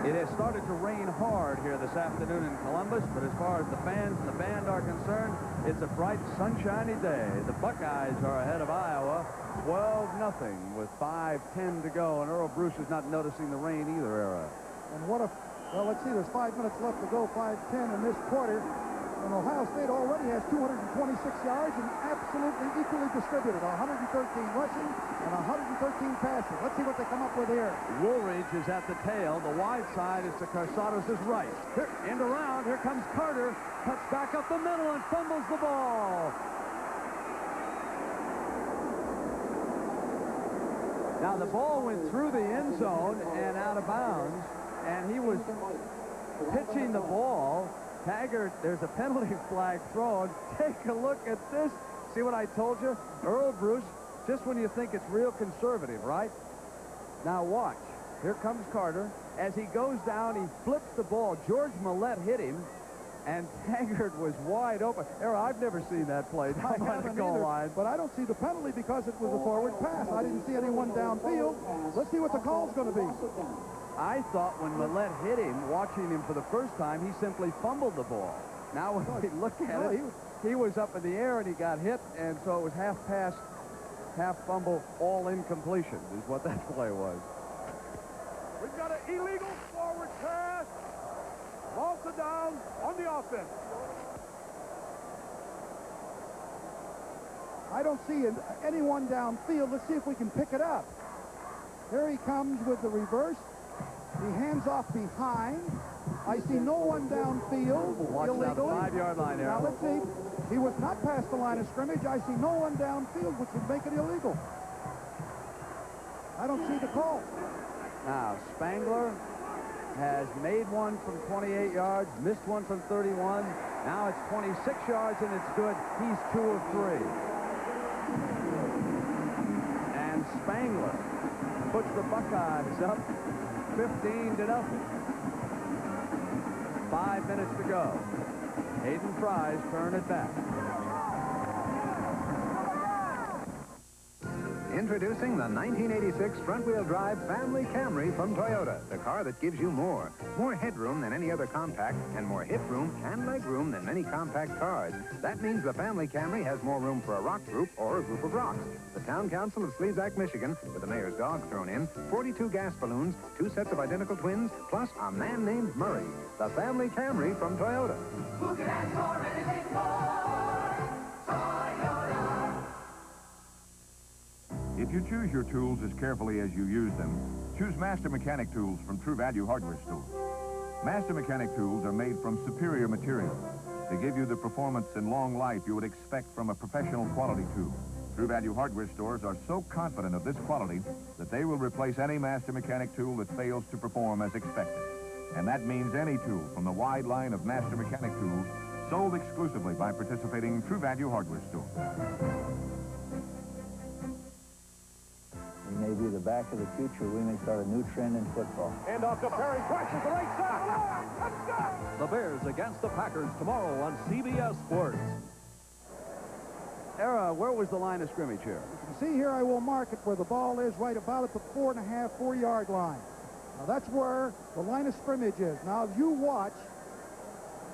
It has started to rain hard here this afternoon in Columbus, but as far as the fans and the band are concerned, it's a bright, sunshiny day. The Buckeyes are ahead of Iowa, 12-0, with 5:10 to go, and Earl Bruce is not noticing the rain either, Era. And what if, well, let's see, there's 5 minutes left to go, 5:10 in this quarter. And Ohio State already has 226 yards and absolutely equally distributed. 113 rushing and 113 passing. Let's see what they come up with here. Woolridge is at the tail. The wide side is to Carsados' right. Here, end around. Here comes Carter. Cuts back up the middle and fumbles the ball. Now, the ball went through the end zone and out of bounds, and he was pitching the ball. Taggart, there's a penalty flag thrown. Take a look at this. See what I told you? Earl Bruce, just when you think it's real conservative, right? Now watch. Here comes Carter. As he goes down, he flips the ball. George Millette hit him, and Taggart was wide open. Errol, I've never seen that play down by the goal line. But I don't see the penalty because it was a forward pass. I didn't see anyone downfield. Let's see what the call's going to be. I thought when Millette hit him, watching him for the first time, he simply fumbled the ball. Now when we look at it, he was up in the air and he got hit, and so it was half pass, half fumble, all incompletion is what that play was. We've got an illegal forward pass. Malta down on the offense. I don't see anyone downfield. Let's see if we can pick it up. Here he comes with the reverse. He hands off behind. I see no one downfield. Watch illegally. that 5-yard line there. Now let's see. He was not past the line of scrimmage. I see no one downfield, which would make it illegal. I don't see the call. Now, Spangler has made one from 28 yards, missed one from 31. Now it's 26 yards, and it's good. He's 2 of 3. And Spangler puts the Buckeyes up 15-0. 5 minutes to go. Hayden Fry's turn it back. Introducing the 1986 front-wheel drive Family Camry from Toyota, the car that gives you more. More headroom than any other compact, and more hip room and leg room than many compact cars. That means the Family Camry has more room for a rock group or a group of rocks. The Town Council of Sleazak, Michigan, with the mayor's dog thrown in, 42 gas balloons, 2 sets of identical twins, plus a man named Murray. The Family Camry from Toyota. Who can ask for anything more? Toyota. If you choose your tools as carefully as you use them, choose Master Mechanic Tools from True Value Hardware Store. Master Mechanic Tools are made from superior materials. They give you the performance and long life you would expect from a professional quality tool. True Value Hardware Stores are so confident of this quality that they will replace any Master Mechanic tool that fails to perform as expected. And that means any tool from the wide line of Master Mechanic tools sold exclusively by participating True Value Hardware Stores. We may be the back of the future. We may start a new trend in football. And off to Perry, crashes the right side. The Bears against the Packers tomorrow on CBS Sports. Era, where was the line of scrimmage here? You can see here I will mark it where the ball is, right about at the 4.5-4-yard line. Now that's where the line of scrimmage is. Now if you watch,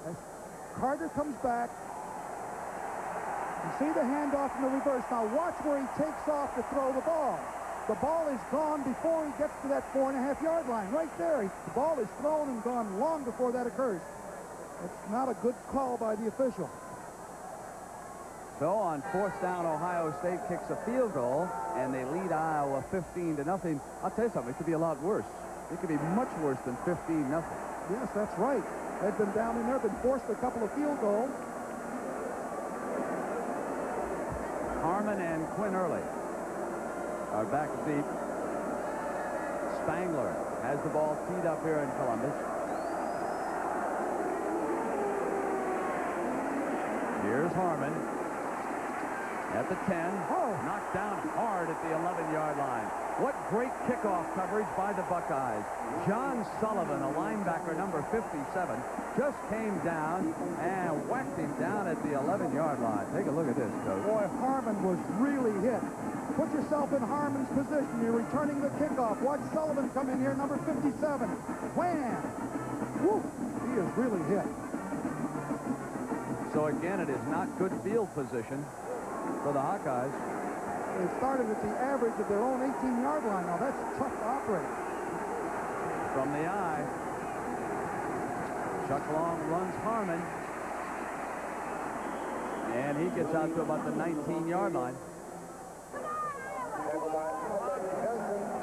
as Carter comes back, you see the handoff in the reverse. Now watch where he takes off to throw the ball. The ball is gone before he gets to that 4.5-yard line. Right there, the ball is thrown and gone long before that occurs. It's not a good call by the official. So on 4th down, Ohio State kicks a field goal, and they lead Iowa 15-0. I'll tell you something, it could be a lot worse. It could be much worse than 15-0. Yes, that's right. They've been down in there, been forced a couple of field goals. Harmon and Quinn Early are back deep. Spangler has the ball teed up here in Columbus. Here's Harmon at the 10. Knocked down hard at the 11-yard line. What great kickoff coverage by the Buckeyes. John Sullivan, a linebacker, number 57, just came down and whacked him down at the 11-yard line. Take a look at this, Coach. Boy, Harmon was really hit. Put yourself in Harmon's position. You're returning the kickoff. Watch Sullivan come in here, number 57. Wham! Woo! He is really hit. So again, it is not good field position for the Hawkeyes. They started at the average of their own 18-yard line. Now, that's tough to operate. From the eye, Chuck Long runs Harmon. And he gets out to about the 19-yard line.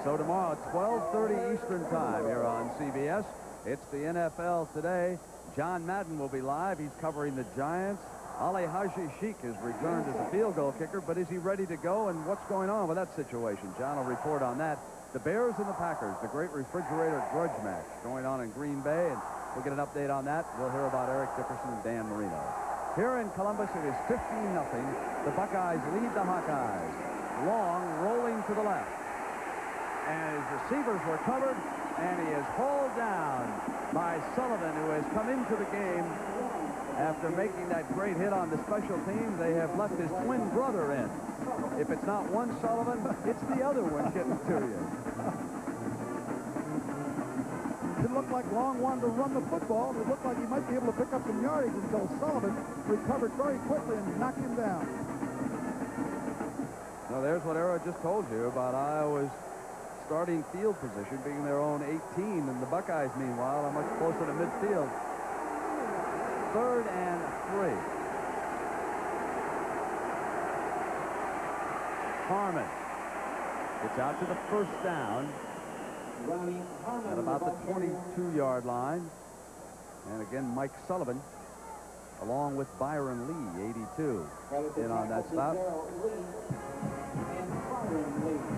So tomorrow, 12:30 Eastern Time here on CBS. It's the NFL Today. John Madden will be live. He's covering the Giants. Ali Haji Sheikh has returned as a field goal kicker, but is he ready to go, and what's going on with that situation? John will report on that. The Bears and the Packers, the great refrigerator grudge match going on in Green Bay, and we'll get an update on that. We'll hear about Eric Dickerson and Dan Marino. Here in Columbus, it is 15-0. The Buckeyes lead the Hawkeyes. Long rolling to the left. and his receivers were covered, and he is hauled down by Sullivan, who has come into the game after making that great hit on the special team. They have left his twin brother in. If it's not one Sullivan, it's the other one getting to you. It looked like Long wanted to run the football. It looked like he might be able to pick up some yardage until Sullivan recovered very quickly and knocked him down. Now, there's what Era just told you about Iowa's starting field position being their own 18, and the Buckeyes, meanwhile, are much closer to midfield. 3rd and 3. Harmon gets out to the first down at about the 22-yard line. And again, Mike Sullivan, along with Byron Lee, 82, in on that stop.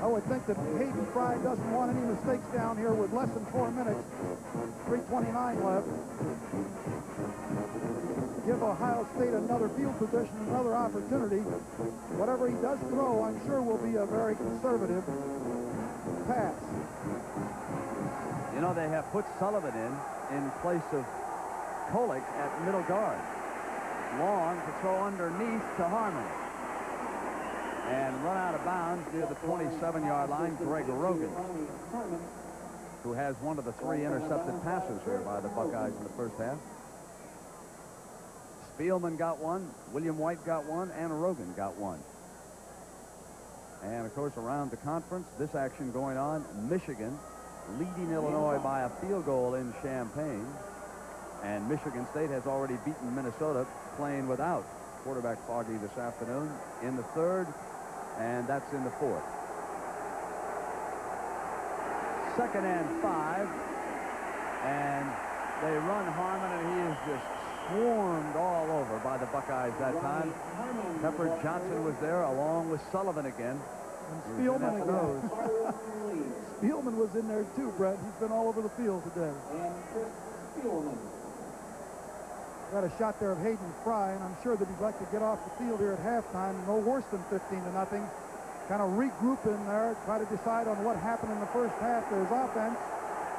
I would think that Hayden Fry doesn't want any mistakes down here with less than 4 minutes, 3:29 left. Give Ohio State another field position, another opportunity. Whatever he does throw, I'm sure will be a very conservative pass. You know, they have put Sullivan in place of Kolick at middle guard. Long to throw underneath to Harmon. And run out of bounds near the 27-yard line, Greg Rogan, who has one of the 3 intercepted passes here by the Buckeyes in the first half. Spielman got one, William White got one, and Rogan got one. And, of course, around the conference, this action going on, Michigan leading Illinois by a field goal in Champaign. And Michigan State has already beaten Minnesota, playing without quarterback Foggy this afternoon in the 3rd, and that's in the 4th. 2nd and 5, and they run Harmon, and he is just swarmed all over by the Buckeyes that time. Pepper Johnson was there along with Sullivan again. And Spielman again. Spielman was in there too, Brett. He's been all over the field today. And Chris Spielman. Got a shot there of Hayden Fry, and I'm sure that he'd like to get off the field here at halftime, no worse than 15-0. Kind of regroup in there, try to decide on what happened in the first half. There's offense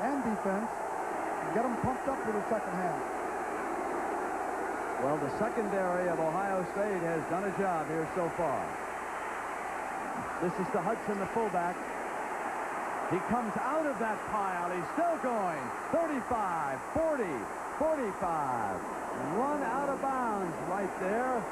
and defense, and get them pumped up for the second half. Well, the secondary of Ohio State has done a job here so far. This is to Hudson, the fullback. He comes out of that pile. He's still going. 35, 40, 45. Run out of bounds right there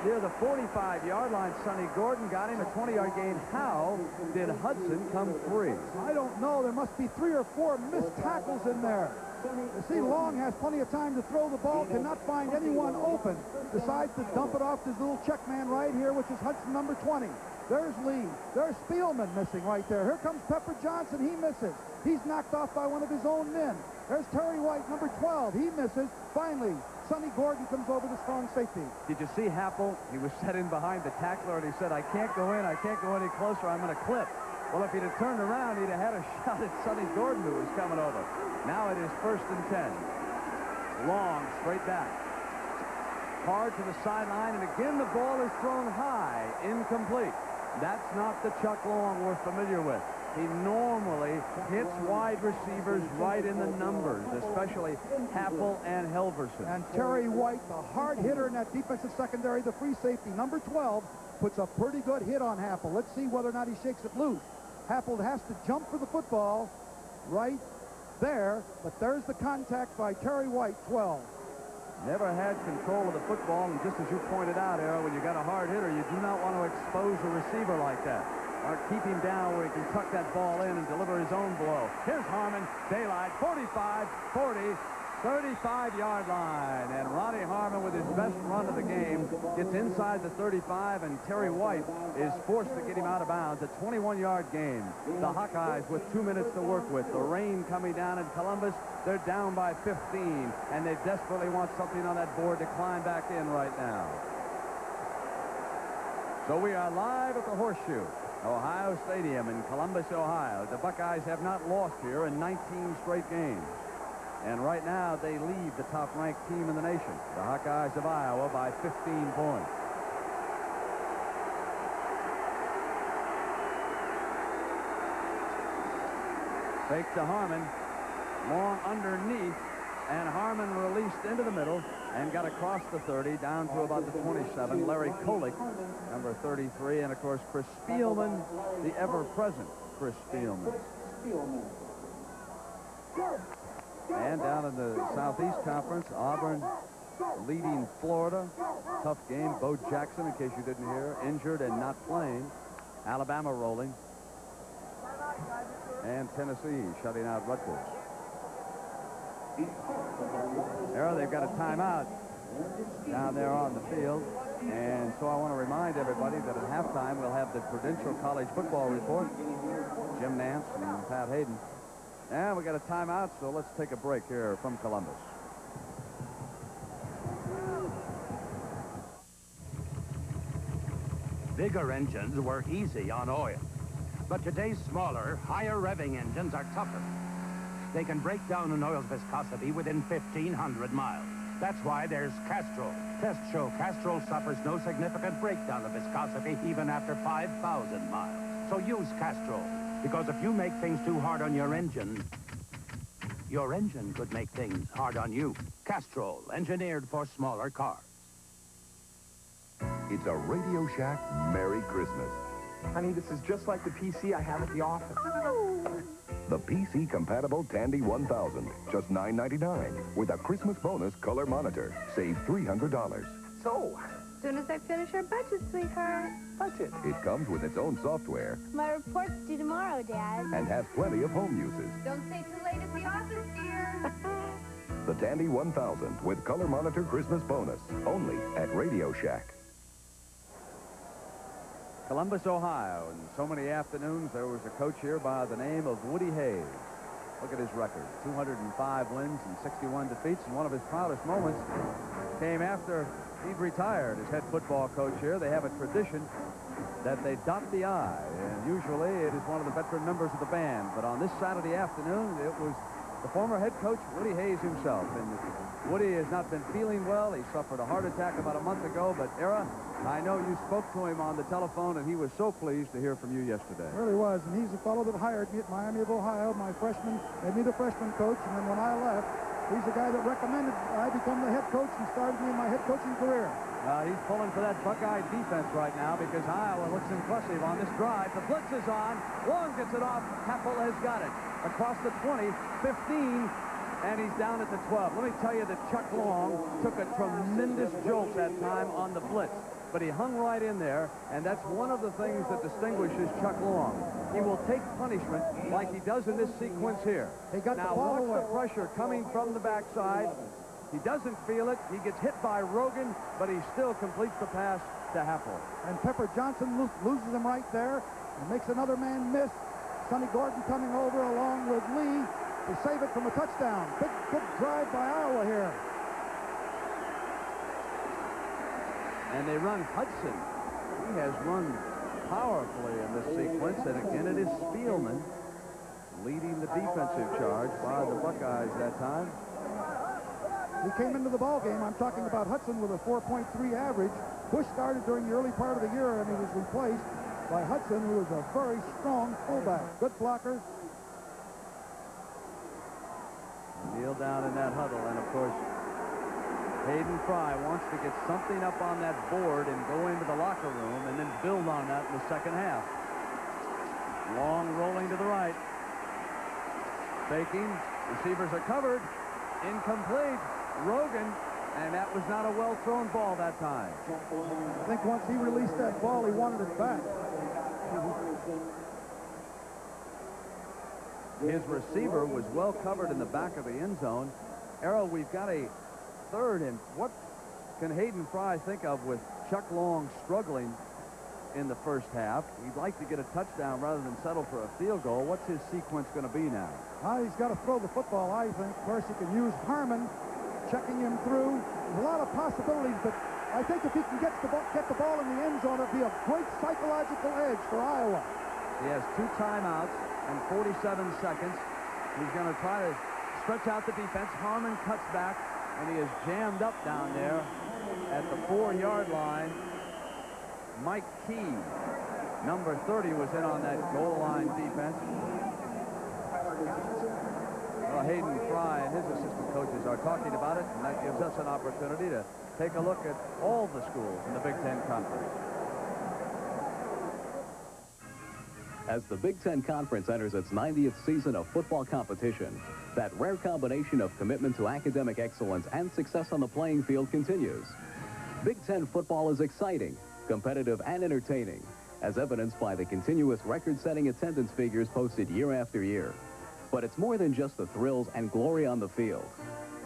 near the 45-yard line. Sonny Gordon got him a 20-yard gain. How did Hudson come free? I don't know. There must be 3 or 4 missed tackles in there. You see, Long has plenty of time to throw the ball, cannot find anyone open. Decides to dump it off to his little check man right here, which is Hudson, number 20. There's Lee. There's Spielman missing right there. Here comes Pepper Johnson. He misses. He's knocked off by one of his own men. There's Terry White, number 12. He misses. Finally, Sonny Gordon comes over the strong safety. Did you see Happel? He was set in behind the tackler, and he said, I can't go in. I can't go any closer. I'm going to clip. Well, if he'd have turned around, he'd have had a shot at Sonny Gordon, who was coming over. Now it is 1st and 10. Long, straight back. Hard to the sideline, and again the ball is thrown high. Incomplete. That's not the Chuck Long we're familiar with. He normally hits wide receivers right in the numbers, especially Happel and Helverson. And Terry White, the hard hitter in that defensive secondary, the free safety, number 12, puts a pretty good hit on Happel. Let's see whether or not he shakes it loose. Happel has to jump for the football right there, but there's the contact by Terry White, 12. Never had control of the football, and just as you pointed out, Arrow, when you got a hard hitter, you do not want to expose a receiver like that. Or keep him down where he can tuck that ball in and deliver his own blow. Here's Harmon, daylight, 45, 40, 35-yard line. And Ronnie Harmon, with his best run of the game, gets inside the 35, and Terry White is forced to get him out of bounds. A 21-yard game. The Hawkeyes with 2 minutes to work with. The rain coming down in Columbus. They're down by 15, and they desperately want something on that board to climb back in right now. So we are live at the Horseshoe, Ohio Stadium in Columbus, Ohio. The Buckeyes have not lost here in 19 straight games. And right now, they lead the top-ranked team in the nation, the Hawkeyes of Iowa, by 15 points. Fake to Harmon. Long underneath. And Harmon released into the middle and got across the 30 down to about the 27. Larry Kolick, number 33. And, of course, Chris Spielman, the ever-present Chris Spielman. And down in the Southeast Conference, Auburn leading Florida. Tough game. Bo Jackson, in case you didn't hear, injured and not playing. Alabama rolling. And Tennessee shutting out Rutgers. There, they've got a timeout down there on the field. And so I want to remind everybody that at halftime we'll have the Prudential College Football Report. Jim Nance and Pat Hayden. And we got a timeout, so let's take a break here from Columbus. Bigger engines work easy on oil. But today's smaller, higher revving engines are tougher. They can break down an oil's viscosity within 1,500 miles. That's why there's Castrol. Tests show Castrol suffers no significant breakdown of viscosity even after 5,000 miles. So use Castrol, because if you make things too hard on your engine could make things hard on you. Castrol, engineered for smaller cars. It's a Radio Shack Merry Christmas. Honey, this is just like the PC I have at the office. The PC-compatible Tandy 1000, just $9.99, with a Christmas bonus color monitor. Save $300. So, Soon as I finish our budget, sweetheart. Budget? It comes with its own software My report's due tomorrow, Dad. and has plenty of home uses. Don't stay too late at the office, dear. The Tandy 1000 with color monitor Christmas bonus, only at Radio Shack. Columbus, Ohio. In so many afternoons, there was a coach here by the name of Woody Hayes. Look at his record. 205 wins and 61 defeats. And one of his proudest moments came after he'd retired as head football coach here. They have a tradition that they dot the I. And usually it is one of the veteran members of the band. But on this Saturday afternoon, it was the former head coach, Woody Hayes himself. And Woody has not been feeling well. He suffered a heart attack about a month ago. But, Era, I know you spoke to him on the telephone, and he was so pleased to hear from you yesterday. Really was, and he's the fellow that hired me at Miami of Ohio, my freshman, made me the freshman coach, and then when I left, he's the guy that recommended I become the head coach and started me in my head coaching career. He's pulling for that Buckeye defense right now because Iowa looks impressive on this drive. The blitz is on. Long gets it off. Happel has got it. Across the 20, 15, and he's down at the 12. Let me tell you that Chuck Long took a tremendous jolt that time on the blitz. But he hung right in there, and that's one of the things that distinguishes Chuck Long. He will take punishment like he does in this sequence here. Now watch the pressure coming from the backside. He doesn't feel it. He gets hit by Rogan, but he still completes the pass to Happel. And Pepper Johnson loses him right there and makes another man miss. Sonny Gordon coming over along with Lee to save it from a touchdown. Big drive by Iowa here. And they run Hudson. He has run powerfully in this sequence. And again, it is Spielman leading the defensive charge by the Buckeyes that time. He came into the ball game. I'm talking about Hudson with a 4.3 average. Bush started during the early part of the year, and he was replaced by Hudson, who is a very strong fullback. Good blocker. Kneel down in that huddle, and of course, Hayden Fry wants to get something up on that board and go into the locker room and then build on that in the second half. Long rolling to the right. Faking. Receivers are covered. Incomplete. Rogan, and that was not a well-thrown ball that time. I think once he released that ball, he wanted it back. His receiver was well covered in the back of the end zone. Errol, we've got a third, and what can Hayden Fry think of with Chuck Long struggling in the first half? He'd like to get a touchdown rather than settle for a field goal. What's his sequence going to be now? He's got to throw the football, I think. Of course, he can use Harmon, checking him through. There's a lot of possibilities, but I think if he can get the ball in the end zone, it'll be a great psychological edge for Iowa. He has 2 timeouts and 47 seconds. He's going to try to stretch out the defense. Harmon cuts back, and he is jammed up down there at the 4-yard line. Mike Key, number 30, was in on that goal line defense. Well, Hayden Fry and his assistant coaches are talking about it, and that gives us an opportunity to take a look at all the schools in the Big Ten Conference. As the Big Ten Conference enters its 90th season of football competition, that rare combination of commitment to academic excellence and success on the playing field continues. Big Ten football is exciting, competitive, and entertaining, as evidenced by the continuous record-setting attendance figures posted year after year. But it's more than just the thrills and glory on the field.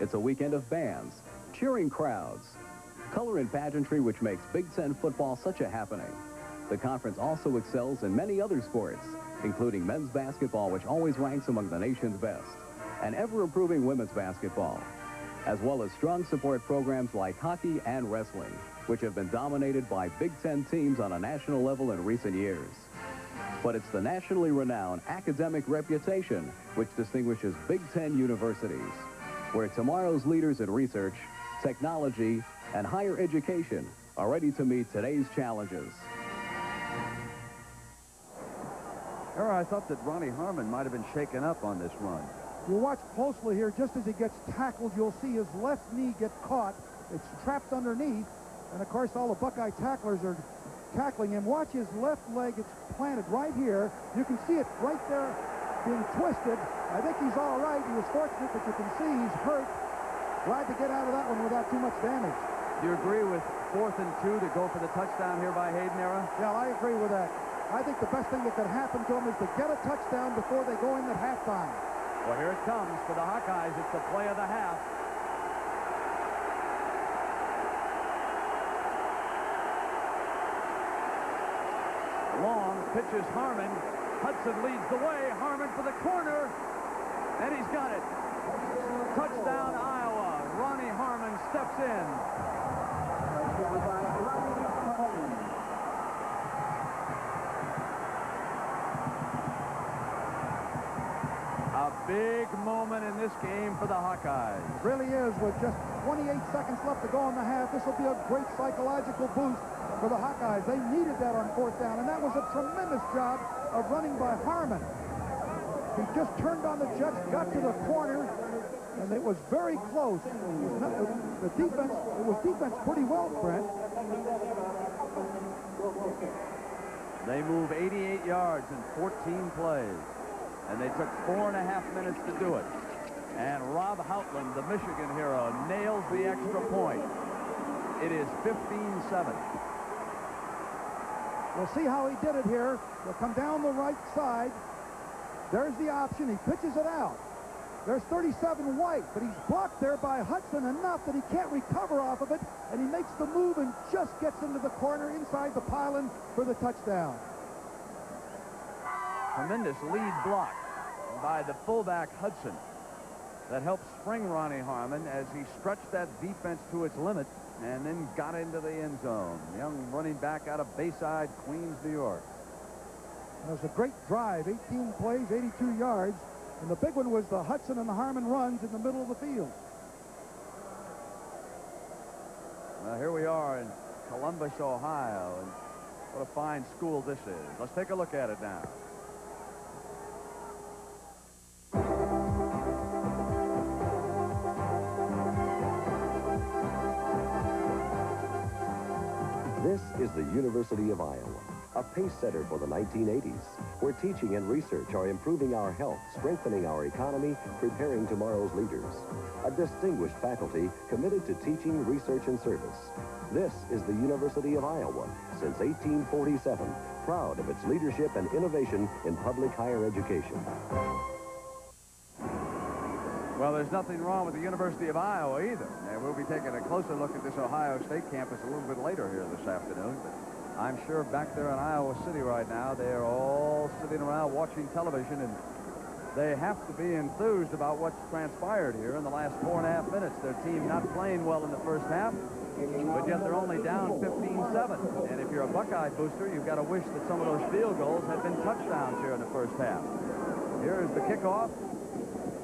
It's a weekend of bands, cheering crowds, color and pageantry which makes Big Ten football such a happening. The conference also excels in many other sports, including men's basketball, which always ranks among the nation's best, and ever-improving women's basketball, as well as strong support programs like hockey and wrestling, which have been dominated by Big Ten teams on a national level in recent years. But it's the nationally renowned academic reputation which distinguishes Big Ten universities, where tomorrow's leaders in research, technology, and higher education are ready to meet today's challenges. I thought that Ronnie Harmon might have been shaken up on this run. You watch closely here, just as he gets tackled, you'll see his left knee get caught. It's trapped underneath, and of course all the Buckeye tacklers are tackling him. Watch his left leg, it's planted right here. You can see it right there being twisted. I think he's all right. He was fortunate, but you can see he's hurt. Glad to get out of that one without too much damage. Do you agree with 4th and 2 to go for the touchdown here by Hayden Era? Yeah, I agree with that. I think the best thing that could happen to him is to get a touchdown before they go in at halftime. Well, here it comes for the Hawkeyes. It's the play of the half. Long pitches Harmon. Hudson leads the way. Harmon for the corner. And he's got it. Touchdown, Iowa. Ronnie Harmon steps in. A big moment in this game for the Hawkeyes. It really is. With just 28 seconds left to go in the half, this will be a great psychological boost for the Hawkeyes. They needed that on 4th down, and that was a tremendous job of running by Harmon. He just turned on the Jets, got to the corner, and it was very close. The defense, it was defense pretty well, Brent. They move 88 yards in 14 plays. And they took 4.5 minutes to do it. And Rob Houtland, the Michigan hero, nails the extra point. It is 15-7. We'll see how he did it here. He'll come down the right side. There's the option. He pitches it out. There's 37 White, but he's blocked there by Hudson enough that he can't recover off of it, and he makes the move and just gets into the corner inside the pylon for the touchdown. Tremendous lead block by the fullback Hudson that helped spring Ronnie Harmon as he stretched that defense to its limit and then got into the end zone. Young running back out of Bayside, Queens, New York. It was a great drive, 18 plays, 82 yards, and the big one was the Hudson and the Harmon runs in the middle of the field. Well, here we are in Columbus, Ohio, and what a fine school this is. Let's take a look at it now. This is the University of Iowa, a pace setter for the 1980s, where teaching and research are improving our health, strengthening our economy, preparing tomorrow's leaders. A distinguished faculty committed to teaching, research, and service. This is the University of Iowa, since 1847, proud of its leadership and innovation in public higher education. Well, there's nothing wrong with the University of Iowa either. And we'll be taking a closer look at this Ohio State campus a little bit later here this afternoon. But I'm sure back there in Iowa City right now, they're all sitting around watching television, and they have to be enthused about what's transpired here in the last 4.5 minutes. Their team not playing well in the first half, but yet they're only down 15-7. And if you're a Buckeye booster, you've got to wish that some of those field goals had been touchdowns here in the first half. Here's the kickoff.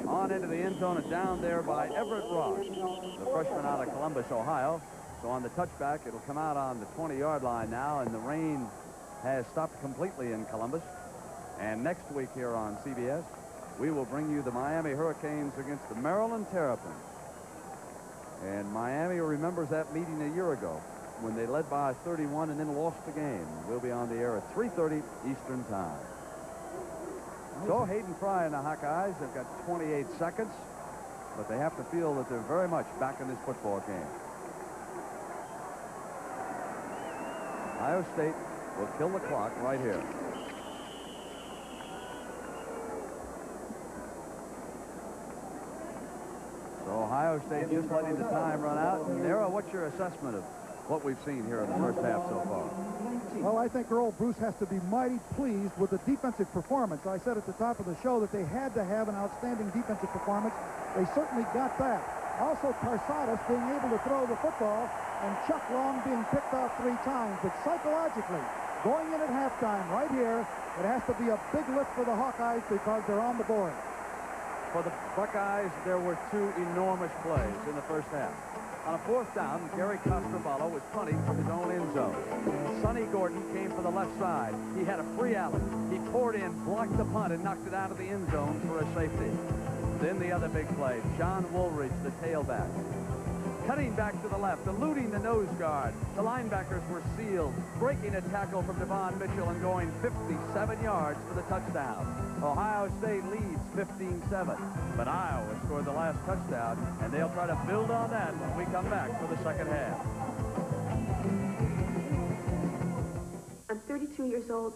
On into the end zone and down there by Everett Ross, the freshman out of Columbus, Ohio. So on the touchback, it'll come out on the 20-yard line now, and the rain has stopped completely in Columbus. And next week here on CBS, we will bring you the Miami Hurricanes against the Maryland Terrapins. And Miami remembers that meeting a year ago when they led by 31 and then lost the game. We'll be on the air at 3:30 Eastern Time. So Hayden Fry and the Hawkeyes have got 28 seconds, but they have to feel that they're very much back in this football game. Ohio State will kill the clock right here. So Ohio State just letting the time run out. Nero, what's your assessment of what we've seen here in the first half so far? Well, I think Earl Bruce has to be mighty pleased with the defensive performance. I said at the top of the show that they had to have an outstanding defensive performance. They certainly got that. Also, Tarsadas being able to throw the football and Chuck Long being picked off 3 times. But psychologically, going in at halftime right here, it has to be a big lift for the Hawkeyes because they're on the board. For the Buckeyes, there were 2 enormous plays in the first half. On a 4th down, Gary Costroballo was punting from his own end zone. Sonny Gordon came for the left side. He had a free alley. He poured in, blocked the punt, and knocked it out of the end zone for a safety. Then the other big play, John Woolridge, the tailback, cutting back to the left, eluding the nose guard. The linebackers were sealed, breaking a tackle from Devon Mitchell and going 57 yards for the touchdown. Ohio State leads 15-7, but Iowa scored the last touchdown, and they'll try to build on that when we come back for the second half. I'm 32 years old,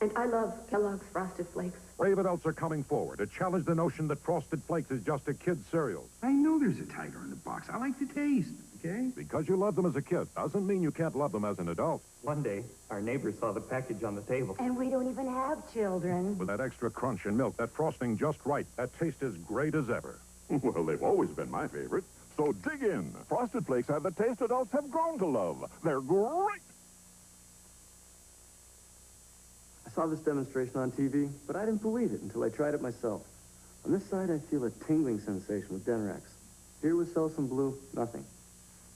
and I love Kellogg's Frosted Flakes. Brave adults are coming forward to challenge the notion that Frosted Flakes is just a kid's cereal. I know there's a tiger in the box. I like the taste, okay? Because you loved them as a kid doesn't mean you can't love them as an adult. One day, our neighbor saw the package on the table. And we don't even have children. With that extra crunch and milk, that frosting just right, that taste is great as ever. Well, they've always been my favorite. So dig in. Frosted Flakes have the taste adults have grown to love. They're great. I saw this demonstration on TV, but I didn't believe it until I tried it myself. On this side, I feel a tingling sensation with Denerex. Here with Selsun Blue, nothing.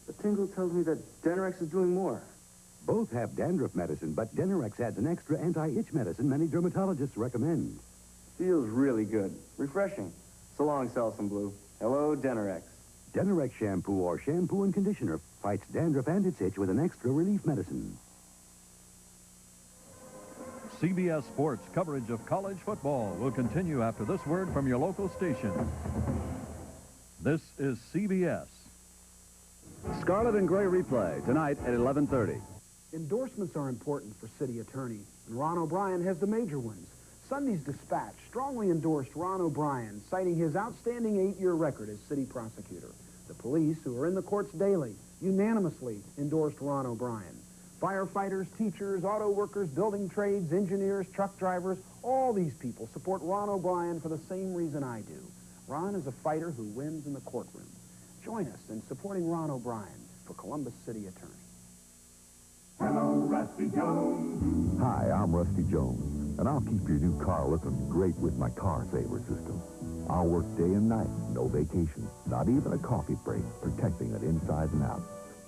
The tingle tells me that Denerex is doing more. Both have dandruff medicine, but Denerex adds an extra anti-itch medicine many dermatologists recommend. Feels really good. Refreshing. So long, Selsun Blue. Hello, Denerex. Denerex shampoo or shampoo and conditioner fights dandruff and its itch with an extra relief medicine. CBS Sports coverage of college football will continue after this word from your local station. This is CBS. Scarlet and Gray replay tonight at 11:30. Endorsements are important for city attorney, and Ron O'Brien has the major ones. Sunday's Dispatch strongly endorsed Ron O'Brien, citing his outstanding 8-year record as city prosecutor. The police, who are in the courts daily, unanimously endorsed Ron O'Brien. Firefighters, teachers, auto workers, building trades, engineers, truck drivers, all these people support Ron O'Brien for the same reason I do. Ron is a fighter who wins in the courtroom. Join us in supporting Ron O'Brien for Columbus City Attorney. Hello, Rusty Jones. Hi, I'm Rusty Jones, and I'll keep your new car looking great with my Car Saver system. I'll work day and night, no vacation, not even a coffee break, protecting it inside and out.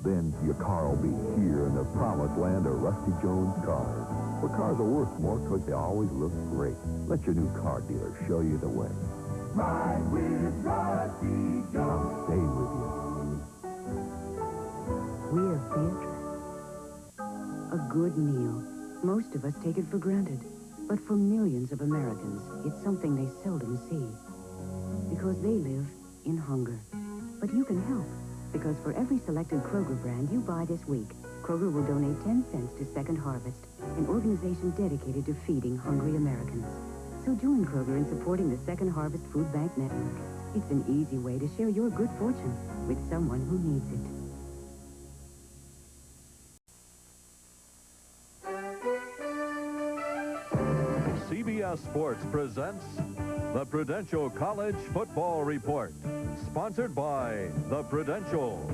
Then your car will be here in the promised land of Rusty Jones cars, where cars are worth more because they always look great. Let your new car dealer show you the way. Ride with Rusty Jones. I'll stay with you. We're Beatrice. A good meal. Most of us take it for granted. But for millions of Americans, it's something they seldom see. Because they live in hunger. But you can help. Because for every selected Kroger brand you buy this week, Kroger will donate 10 cents to Second Harvest, an organization dedicated to feeding hungry Americans. So join Kroger in supporting the Second Harvest Food Bank Network. It's an easy way to share your good fortune with someone who needs it. CBS Sports presents the Prudential College Football Report, sponsored by The Prudential,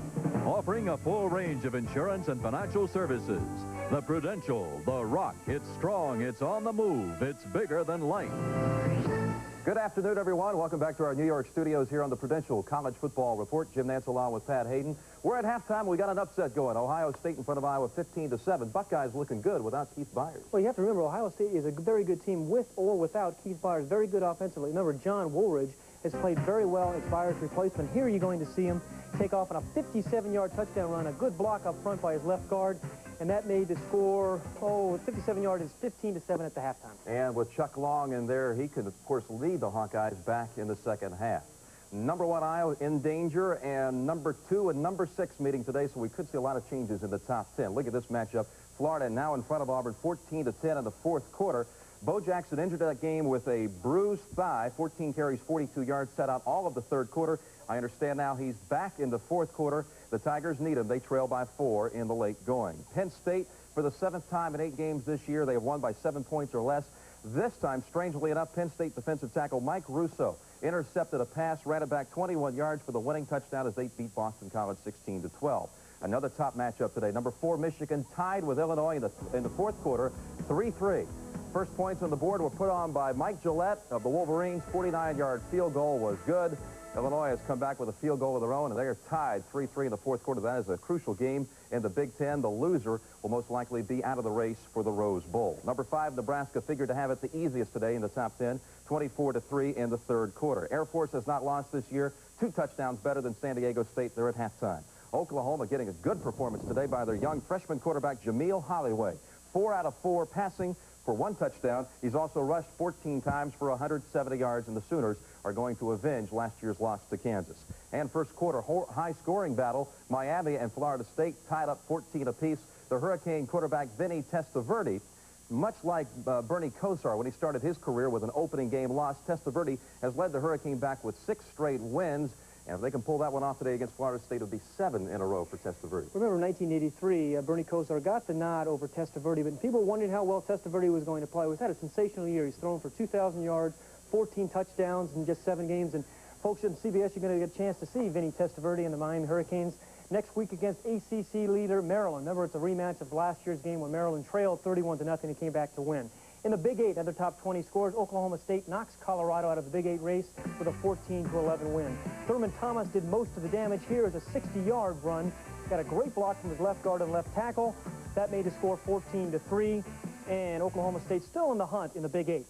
offering a full range of insurance and financial services. The Prudential, the rock, it's strong, it's on the move, it's bigger than life. Good afternoon, everyone. Welcome back to our New York studios here on the Prudential College Football Report. Jim Nance along with Pat Hayden. We're at halftime. We got an upset going. Ohio State in front of Iowa 15-7. Buckeyes looking good without Keith Byers. Well, you have to remember, Ohio State is a very good team with or without Keith Byers. Very good offensively. Remember, John Woolridge has played very well as Byers' replacement. Here you're going to see him take off on a 57-yard touchdown run, a good block up front by his left guard, and that made the score, 57 yards is 15-7 at the halftime. And with Chuck Long in there, he could, of course, lead the Hawkeyes back in the second half. Number 1 Iowa in danger, and number 2 and number 6 meeting today, so we could see a lot of changes in the top 10. Look at this matchup. Florida now in front of Auburn 14-10 in the fourth quarter. Bo Jackson entered that game with a bruised thigh, 14 carries, 42 yards, set out all of the third quarter. I understand now he's back in the fourth quarter. The Tigers need him. They trail by 4 in the late going. Penn State, for the 7th time in 8 games this year, they have won by 7 points or less. This time, strangely enough, Penn State defensive tackle Mike Russo intercepted a pass, ran it back 21 yards for the winning touchdown as they beat Boston College 16-12. Another top matchup today. Number 4, Michigan tied with Illinois in the fourth quarter, 3-3. First points on the board were put on by Mike Gillette of the Wolverines. 49-yard field goal was good. Illinois has come back with a field goal of their own, and they are tied 3-3 in the fourth quarter. That is a crucial game in the Big Ten. The loser will most likely be out of the race for the Rose Bowl. Number 5, Nebraska figured to have it the easiest today in the top 10, 24-3 in the third quarter. Air Force has not lost this year. 2 touchdowns better than San Diego State. They're at halftime. Oklahoma getting a good performance today by their young freshman quarterback, Jameel Holloway. 4 out of 4 passing for 1 touchdown. He's also rushed 14 times for 170 yards, and the Sooners are going to avenge last year's loss to Kansas. And first quarter high-scoring battle, Miami and Florida State tied up 14 apiece. The Hurricane quarterback, Vinny Testaverde, much like Bernie Kosar when he started his career with an opening game loss, Testaverde has led the Hurricane back with 6 straight wins. And if they can pull that one off today against Florida State, it'll be 7 in a row for Testaverde. Remember, in 1983, Bernie Kosar got the nod over Testaverde, but people wondered how well Testaverde was going to play. He's had a sensational year. He's thrown for 2,000 yards, 14 touchdowns in just 7 games. And folks on CBS, you're going to get a chance to see Vinny Testaverde and the Miami Hurricanes next week against ACC leader Maryland. Remember, it's a rematch of last year's game when Maryland trailed 31-0 and came back to win. In the Big 8, other top 20 scores, Oklahoma State knocks Colorado out of the Big 8 race with a 14-11 win. Thurman Thomas did most of the damage here as a 60-yard run. Got a great block from his left guard and left tackle. That made the score 14-3, and Oklahoma State still in the hunt in the Big 8.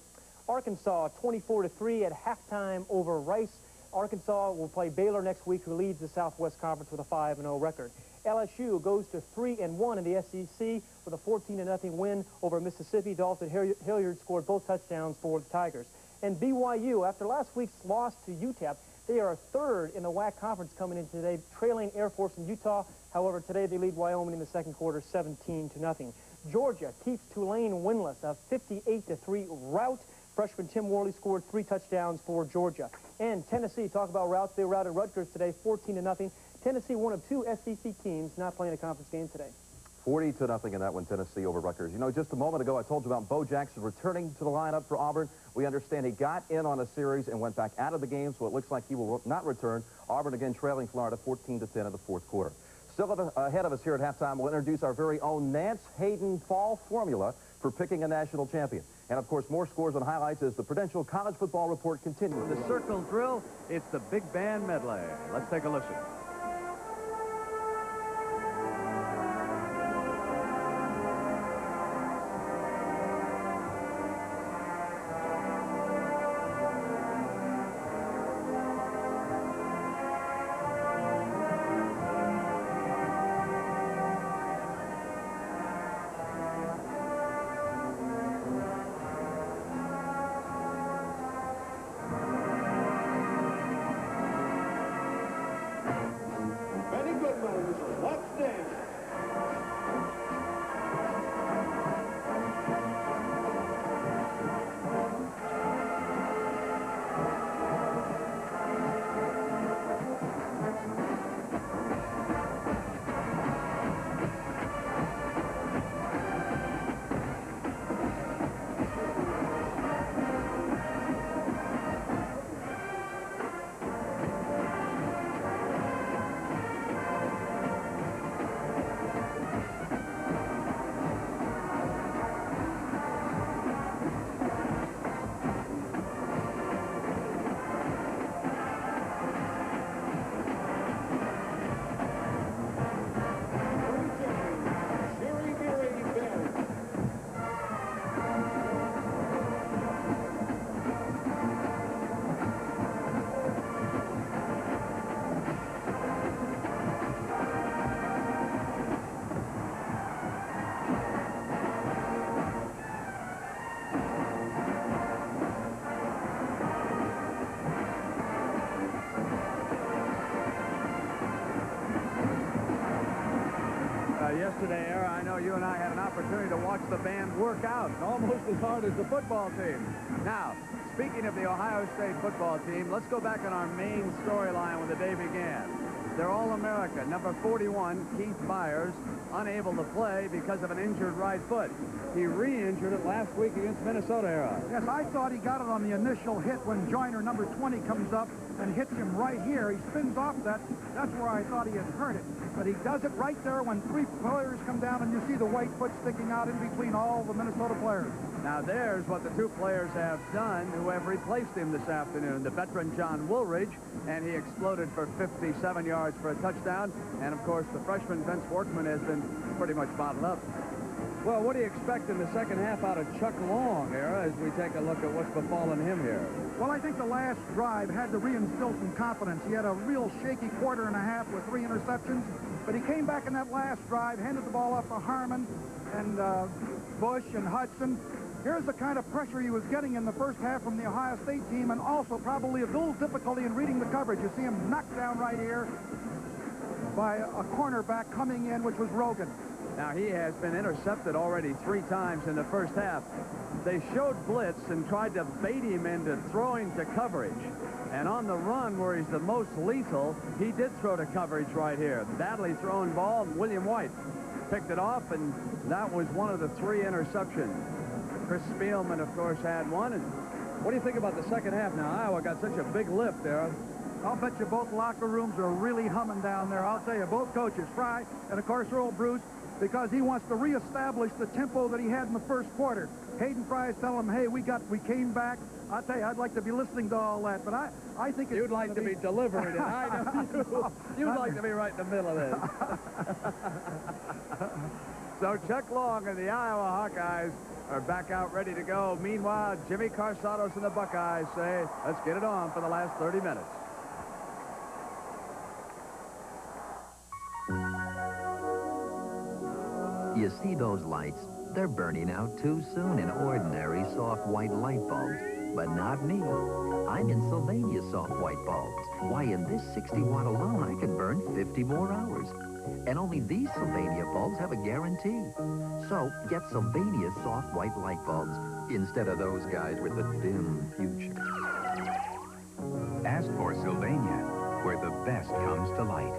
Arkansas 24-3 at halftime over Rice. Arkansas will play Baylor next week, who leads the Southwest Conference with a 5-0 record. LSU goes to 3-1 in the SEC with a 14-0 win over Mississippi. Dalton Hilliard scored both touchdowns for the Tigers. And BYU, after last week's loss to UTEP, they are 3rd in the WAC conference coming in today, trailing Air Force and Utah. However, today they lead Wyoming in the second quarter 17-0. Georgia keeps Tulane winless, a 58-3 rout. Freshman Tim Worley scored 3 touchdowns for Georgia. And Tennessee, talk about routes, they routed Rutgers today 14-0. Tennessee, one of 2 SEC teams not playing a conference game today. 40-0 in that one, Tennessee over Rutgers. You know, just a moment ago, I told you about Bo Jackson returning to the lineup for Auburn. We understand he got in on a series and went back out of the game, so it looks like he will not return. Auburn again trailing Florida 14-10 in the fourth quarter. Still ahead of us here at halftime, we'll introduce our very own Nance Hayden Fall formula for picking a national champion. And, of course, more scores and highlights as the Prudential College Football Report continues. The circle drill, it's the big band medley. Let's take a listen. yesterday, Era, I know you and I had an opportunity to watch the band work out almost as hard as the football team. Now, speaking of the Ohio State football team, let's go back on our main storyline when the day began. They're All-America. Number 41, Keith Byers, unable to play because of an injured right foot. He re-injured it last week against Minnesota, Era. Yes, I thought he got it on the initial hit when Joyner, number 20, comes up and hits him right here. He spins off that. That's where I thought he had hurt it. But he does it right there when three players come down and you see the white foot sticking out in between all the Minnesota players. Now there's what the two players have done who have replaced him this afternoon. The veteran John Woolridge, and he exploded for 57 yards for a touchdown. And of course the freshman Vince Workman has been pretty much bottled up. Well, what do you expect in the second half out of Chuck Long, Era, as we take a look at what's befallen him here? Well, I think the last drive had to reinstill some confidence. He had a real shaky quarter and a half with 3 interceptions, but he came back in that last drive, handed the ball off to Harmon and Bush and Hudson. Here's the kind of pressure he was getting in the first half from the Ohio State team, and also probably a little difficulty in reading the coverage. You see him knocked down right here by a cornerback coming in, which was Rogan. Now, he has been intercepted already 3 times in the first half. They showed blitz and tried to bait him into throwing to coverage. And on the run, where he's the most lethal, he did throw to coverage right here. Badly thrown ball, and William White picked it off, and that was one of the 3 interceptions. Chris Spielman, of course, had one. And what do you think about the second half now? Iowa got such a big lift there. I'll bet you both locker rooms are really humming down there. I'll tell you, both coaches, Fry and, of course, Earl Bruce, because he wants to reestablish the tempo that he had in the first quarter. Hayden Fry is telling him, hey, we came back. I'll tell you, I'd like to be listening to all that, but I think you'd like to be delivering it. I know you'd like to be right in the middle of this. So Chuck Long and the Iowa Hawkeyes are back out ready to go. Meanwhile, Jimmy Carsados and the Buckeyes say, let's get it on for the last 30 minutes. You see those lights? They're burning out too soon in ordinary soft white light bulbs. But not me. I'm in Sylvania soft white bulbs. Why, in this 60-watt alone, I can burn 50 more hours. And only these Sylvania bulbs have a guarantee. So, get Sylvania soft white light bulbs instead of those guys with the dim future. Ask for Sylvania, where the best comes to light.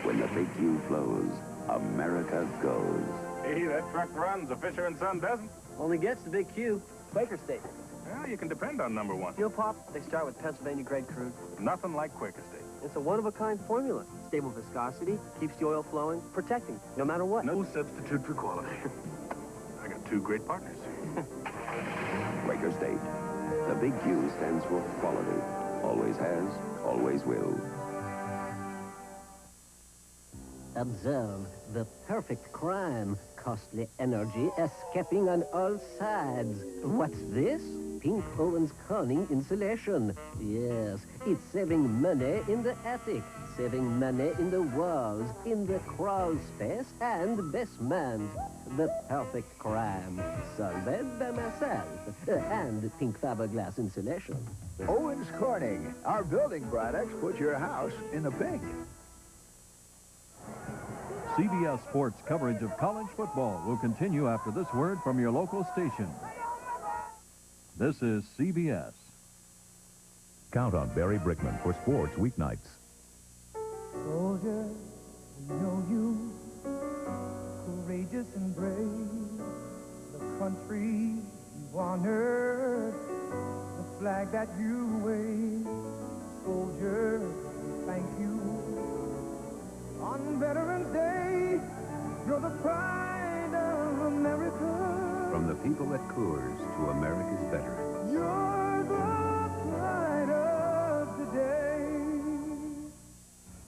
When the big Q flows, America goes. Hey, that truck runs, the Fisher and Son doesn't. Only gets the big Q. Quaker State. Well, you can depend on number 1. Fuel pop, they start with Pennsylvania grade crude. Nothing like Quaker State. It's a one-of-a-kind formula. Stable viscosity, keeps the oil flowing, protecting, no matter what. No substitute for quality. I got 2 great partners. Quaker State. The big Q stands for quality. Always has, always will. Observe the perfect crime. Costly energy escaping on all sides. What's this? Pink Owens Corning insulation. Yes, it's saving money in the attic, saving money in the walls, in the crawl space, and basement. The perfect crime. Solved by myself. And pink fiberglass insulation. Owens Corning. Our building products put your house in the pink. CBS Sports coverage of college football will continue after this word from your local station. This is CBS. Count on Barry Brickman for sports weeknights. Soldier, we know you, courageous and brave, the country you honored, the flag that you wave. Soldier, we thank you. On Veterans Day, you're the pride of America. From the people at Coors to America's veterans. You're the pride of today.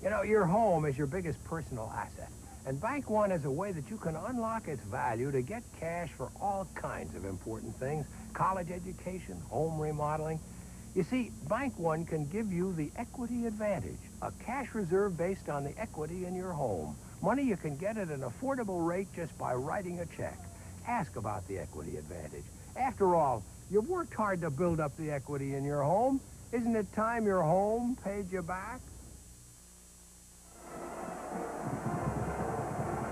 You know, your home is your biggest personal asset. And Bank One is a way that you can unlock its value to get cash for all kinds of important things. College education, home remodeling. You see, Bank One can give you the equity advantage, a cash reserve based on the equity in your home. Money you can get at an affordable rate just by writing a check. Ask about the equity advantage. After all, you've worked hard to build up the equity in your home. Isn't it time your home paid you back?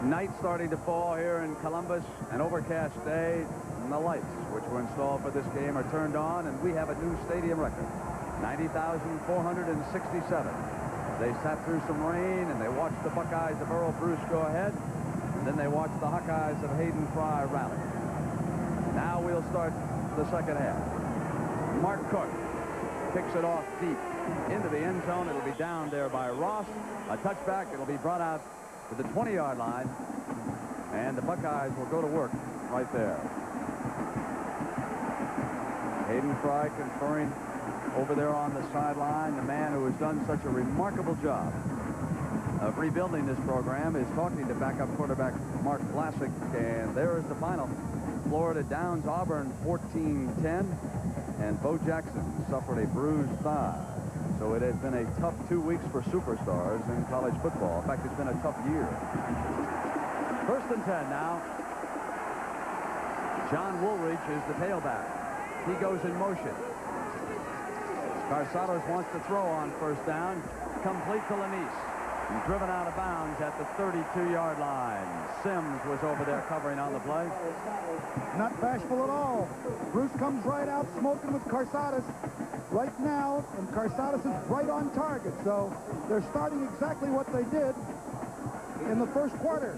Night starting to fall here in Columbus, an overcast day, and the lights, which were installed for this game, are turned on, and we have a new stadium record, 90,467. They sat through some rain, and they watched the Buckeyes of Earl Bruce go ahead, and then they watched the Hawkeyes of Hayden Fry rally. Now we'll start the second half. Mark Cook kicks it off deep into the end zone. It'll be down there by Ross. A touchback. It'll be brought out to the 20-yard line, and the Buckeyes will go to work right there. Hayden Fry conferring over there on the sideline. The man who has done such a remarkable job of rebuilding this program is talking to backup quarterback Mark Vlasic, and there is the final. Florida downs Auburn 14-10, and Bo Jackson suffered a bruised thigh. So it has been a tough 2 weeks for superstars in college football. In fact, it's been a tough year. 1st and 10 now. John Woolridge is the tailback. He goes in motion. Carsados wants to throw on 1st down. Complete to Lanise. Driven out of bounds at the 32-yard line. Sims was over there covering on the play. Not bashful at all. Bruce comes right out smoking with Carsados right now, and Carsados is right on target. So they're starting exactly what they did in the first quarter.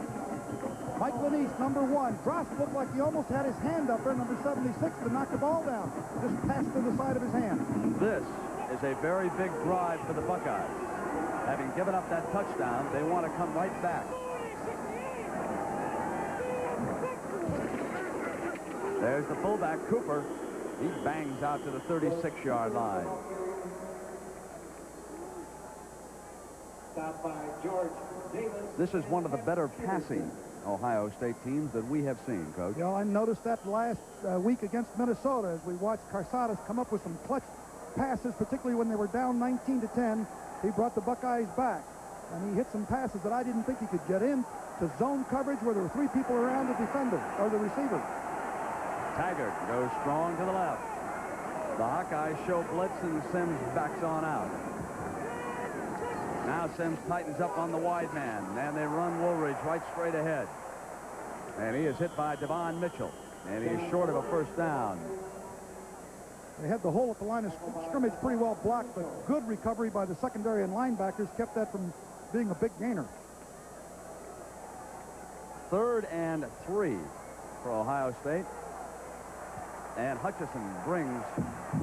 Mike Lanise, number 1. Drost looked like he almost had his hand up there, number 76, to knock the ball down. Just passed to the side of his hand. This is a very big drive for the Buckeyes. Having given up that touchdown, they want to come right back. There's the fullback, Cooper. He bangs out to the 36-yard line. Stop by George Davis. This is one of the better passing Ohio State teams that we have seen, Coach. You know, I noticed that last week against Minnesota as we watched Carsados come up with some clutch passes, particularly when they were down 19-10. He brought the Buckeyes back, and he hit some passes that I didn't think he could get in to zone coverage where there were 3 people around the defender or the receiver. Taggart goes strong to the left. The Hawkeyes show blitz, and Sims backs on out. Now Sims tightens up on the wide man, and they run Woolridge right straight ahead. And he is hit by Devon Mitchell, and he is short of a 1st down. They had the hole at the line of scrimmage pretty well blocked, but good recovery by the secondary and linebackers kept that from being a big gainer. 3rd and 3 for Ohio State. And Hutchison brings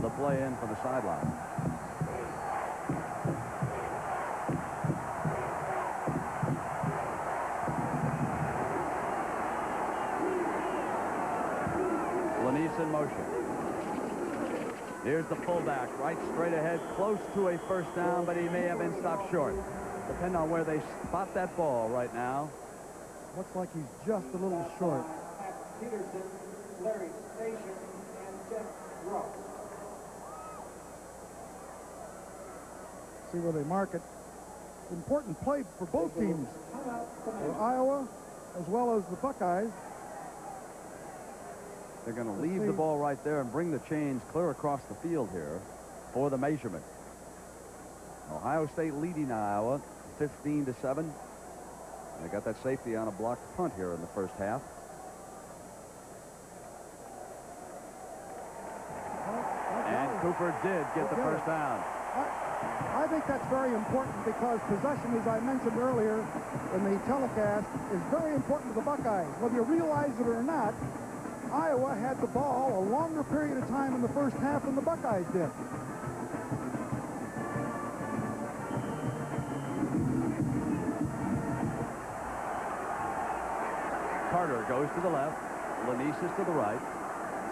the play in from the sideline. Lanise in motion. Here's the fullback, right straight ahead, close to a 1st down, but he may have been stopped short. Depending on where they spot that ball right now. Looks like he's just a little short. Peterson, Larry Station, and Jeff Ross. See where they mark it. Important play for both teams, for Iowa as well as the Buckeyes. They're going to leave the ball right there and bring the chains clear across the field here for the measurement. Ohio State leading Iowa 15-7. They got that safety on a blocked punt here in the 1st half. And Cooper did get the 1st down. I think that's very important because possession, as I mentioned earlier in the telecast, is very important to the Buckeyes. Whether you realize it or not, Iowa had the ball a longer period of time in the 1st half than the Buckeyes did. Carter goes to the left. Lanise is to the right.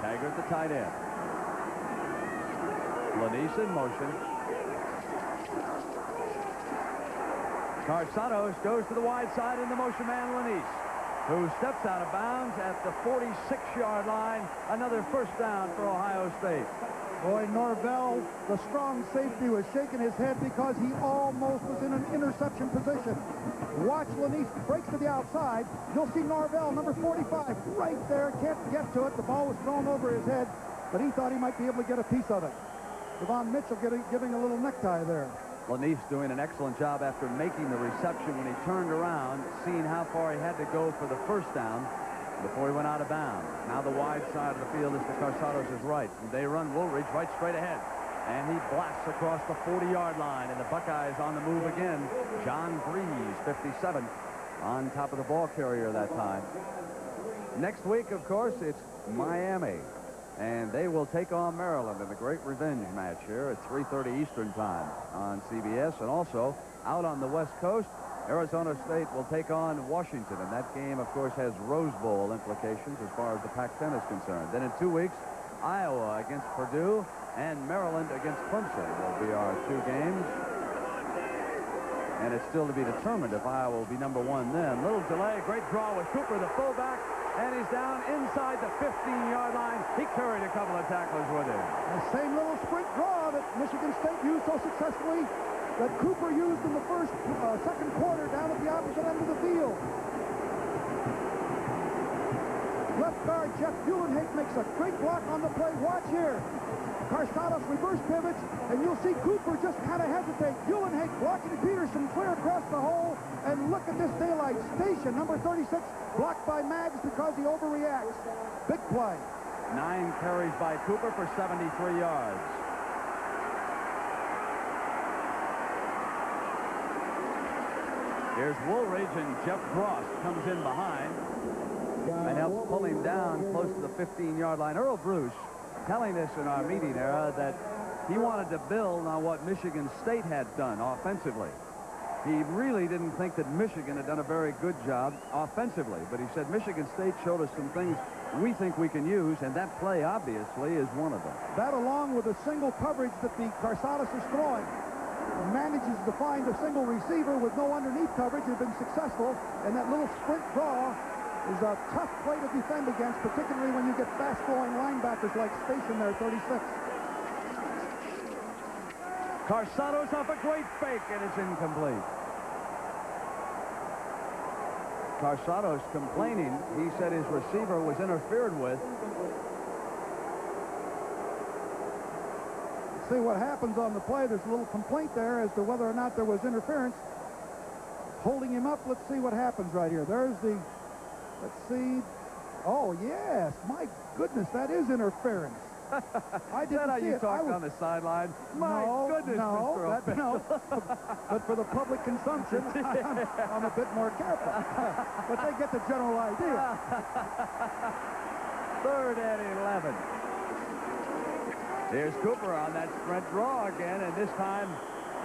Taggart the tight end. Lanise in motion. Carsados goes to the wide side in the motion man Lanise, who steps out of bounds at the 46-yard line. Another 1st down for Ohio State. Boy, Norvell, the strong safety, was shaking his head because he almost was in an interception position. Watch Lanise breaks to the outside. You'll see Norvell, number 45, right there. Can't get to it. The ball was thrown over his head, but he thought he might be able to get a piece of it. Devon Mitchell giving a little necktie there. Lanief's doing an excellent job after making the reception when he turned around, seeing how far he had to go for the first down before he went out of bounds. Now the wide side of the field is to Carsados' right. They run Woolridge right straight ahead. And he blasts across the 40-yard line, and the Buckeyes on the move again. John Breeze, 57, on top of the ball carrier that time. Next week, of course, it's Miami. And they will take on Maryland in the great revenge match here at 3:30 Eastern time on CBS. And also, out on the West Coast, Arizona State will take on Washington. And that game, of course, has Rose Bowl implications as far as the Pac-10 is concerned. Then in 2 weeks, Iowa against Purdue and Maryland against Clemson will be our 2 games. And it's still to be determined if Iowa will be #1 then. Little delay, great draw with Cooper, the fullback. And he's down inside the 15-yard line. He carried a couple of tacklers with him. The same little sprint draw that Michigan State used so successfully that Cooper used in the second quarter down at the opposite end of the field. Left guard Jeff Uhlenhake makes a great block on the play. Watch here. Carsados reverse pivots, and you'll see Cooper just kind of hesitate. Uhlenhake blocking Peterson clear across the hole, and look at this daylight. Station, number 36, blocked by Maggs because he overreacts. Big play. 9 carries by Cooper for 73 yards. Here's Woolridge, and Jeff Frost comes in behind and helps pull him down close to the 15-yard line. Earl Bruce telling us in our meeting era that he wanted to build on what Michigan State had done offensively. He really didn't think that Michigan had done a very good job offensively, but he said Michigan State showed us some things we think we can use, and that play obviously is one of them. That, along with the single coverage that the Carsados is throwing, manages to find a single receiver with no underneath coverage, has been successful, and that little sprint draw is a tough play to defend against, particularly when you get fast-flowing linebackers like Station there, 36. Carsados off a great fake, and it's incomplete. Carsados complaining. He said his receiver was interfered with. Let's see what happens on the play. There's a little complaint there as to whether or not there was interference. Holding him up, let's see what happens right here. There's the... Let's see. Oh, yes. My goodness, that is interference. I didn't how see you it. talked on the sideline? My goodness, Mr. No. But for the public consumption, I'm a bit more careful. But they get the general idea. 3rd and 11. Here's Cooper on that sprint draw again, and this time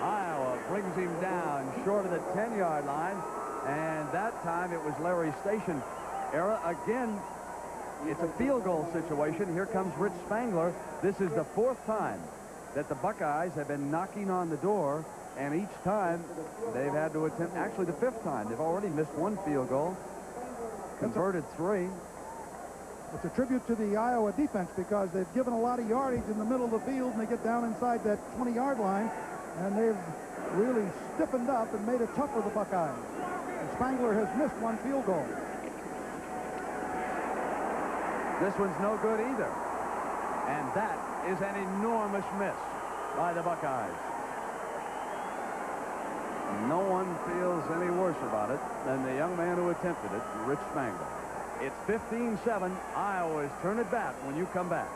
Iowa brings him down short of the 10-yard line. And that time it was Larry Station era. Again, it's a field goal situation. Here comes Rich Spangler. This is the 4th time that the Buckeyes have been knocking on the door, and each time they've had to attempt, actually the 5th time. They've already missed 1 field goal, converted 3. It's a tribute to the Iowa defense because they've given a lot of yardage in the middle of the field, and they get down inside that 20-yard line, and they've really stiffened up and made it tough for the Buckeyes. And Spangler has missed 1 field goal. This one's no good either. And that is an enormous miss by the Buckeyes. No one feels any worse about it than the young man who attempted it, Rich Spangler. It's 15-7. Iowa's turn it back when you come back.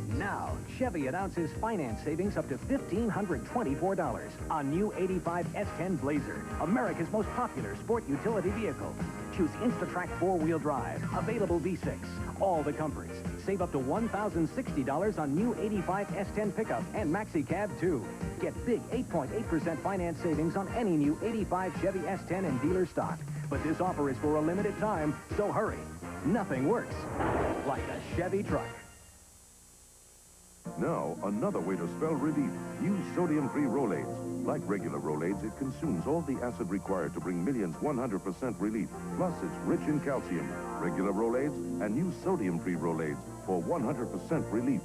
Now, Chevy announces finance savings up to $1,524 on new 85 S10 Blazer, America's most popular sport utility vehicle. Choose InstaTrack 4-wheel drive, available V6, all the comforts. Save up to $1,060 on new 85 S10 pickup and Maxi Cab 2. Get big 8.8% finance savings on any new 85 Chevy S10 in dealer stock. But this offer is for a limited time, so hurry. Nothing works like a Chevy truck. Now, another way to spell relief. Use sodium-free Rolaids. Like regular Rolaids, it consumes all the acid required to bring millions 100% relief. Plus, it's rich in calcium. Regular Rolaids and use sodium-free Rolaids for 100% relief.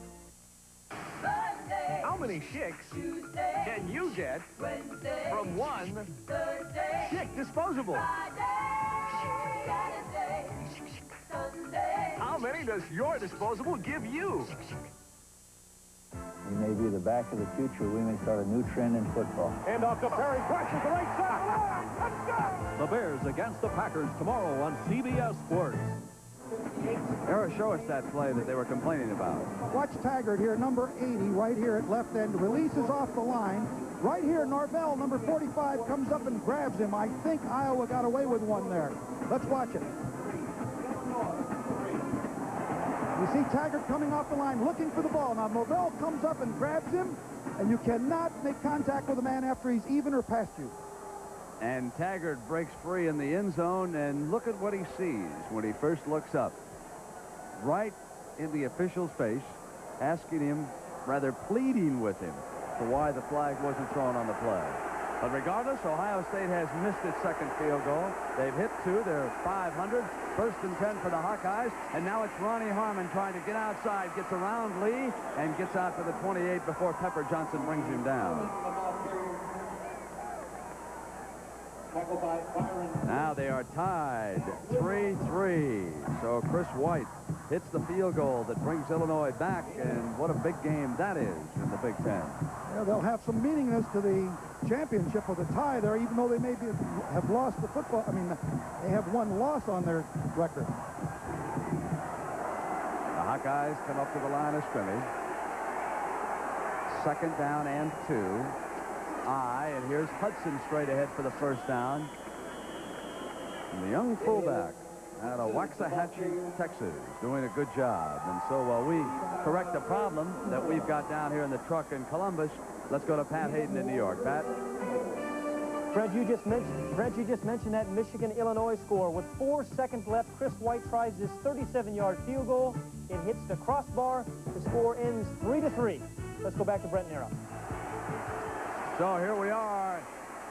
How many chicks can you get from one Chick disposable? How many does your disposable give you? He may be the back of the future. We may start a new trend in football. And off to Perry, crushes the right side. Touchdown! The Bears against the Packers tomorrow on CBS Sports. Eric, show us that play that they were complaining about. Watch Taggart here, number 80, right here at left end, releases off the line. Right here, Norvell, number 45, comes up and grabs him. I think Iowa got away with one there. Let's watch it. You see Taggart coming off the line, looking for the ball. Now, Norvell comes up and grabs him, and you cannot make contact with a man after he's even or past you. And Taggart breaks free in the end zone, and look at what he sees when he first looks up. Right in the official's face, asking him, rather pleading with him, for why the flag wasn't thrown on the play. But regardless, Ohio State has missed its second field goal. They've hit two. They're 500. First and 10 for the Hawkeyes. And now it's Ronnie Harmon trying to get outside, gets around Lee, and gets out to the 28 before Pepper Johnson brings him down. Now they are tied 3-3. So Chris White hits the field goal that brings Illinois back, and what a big game that is in the Big Ten. Yeah, they'll have some meaningness to the championship with a tie there, even though they maybe have lost the football. I mean, they have one loss on their record. The Hawkeyes come up to the line of scrimmage. Second down and 2. And here's Hudson straight ahead for the first down. And the young fullback out of Waxahachie, Texas, doing a good job. And so while we correct the problem that we've got down here in the truck in Columbus, let's go to Pat Hayden in New York. Pat? Fred, you just mentioned that Michigan-Illinois score. With 4 seconds left, Chris White tries this 37-yard field goal. It hits the crossbar. The score ends 3-3. Let's go back to Brent Nero. So here we are,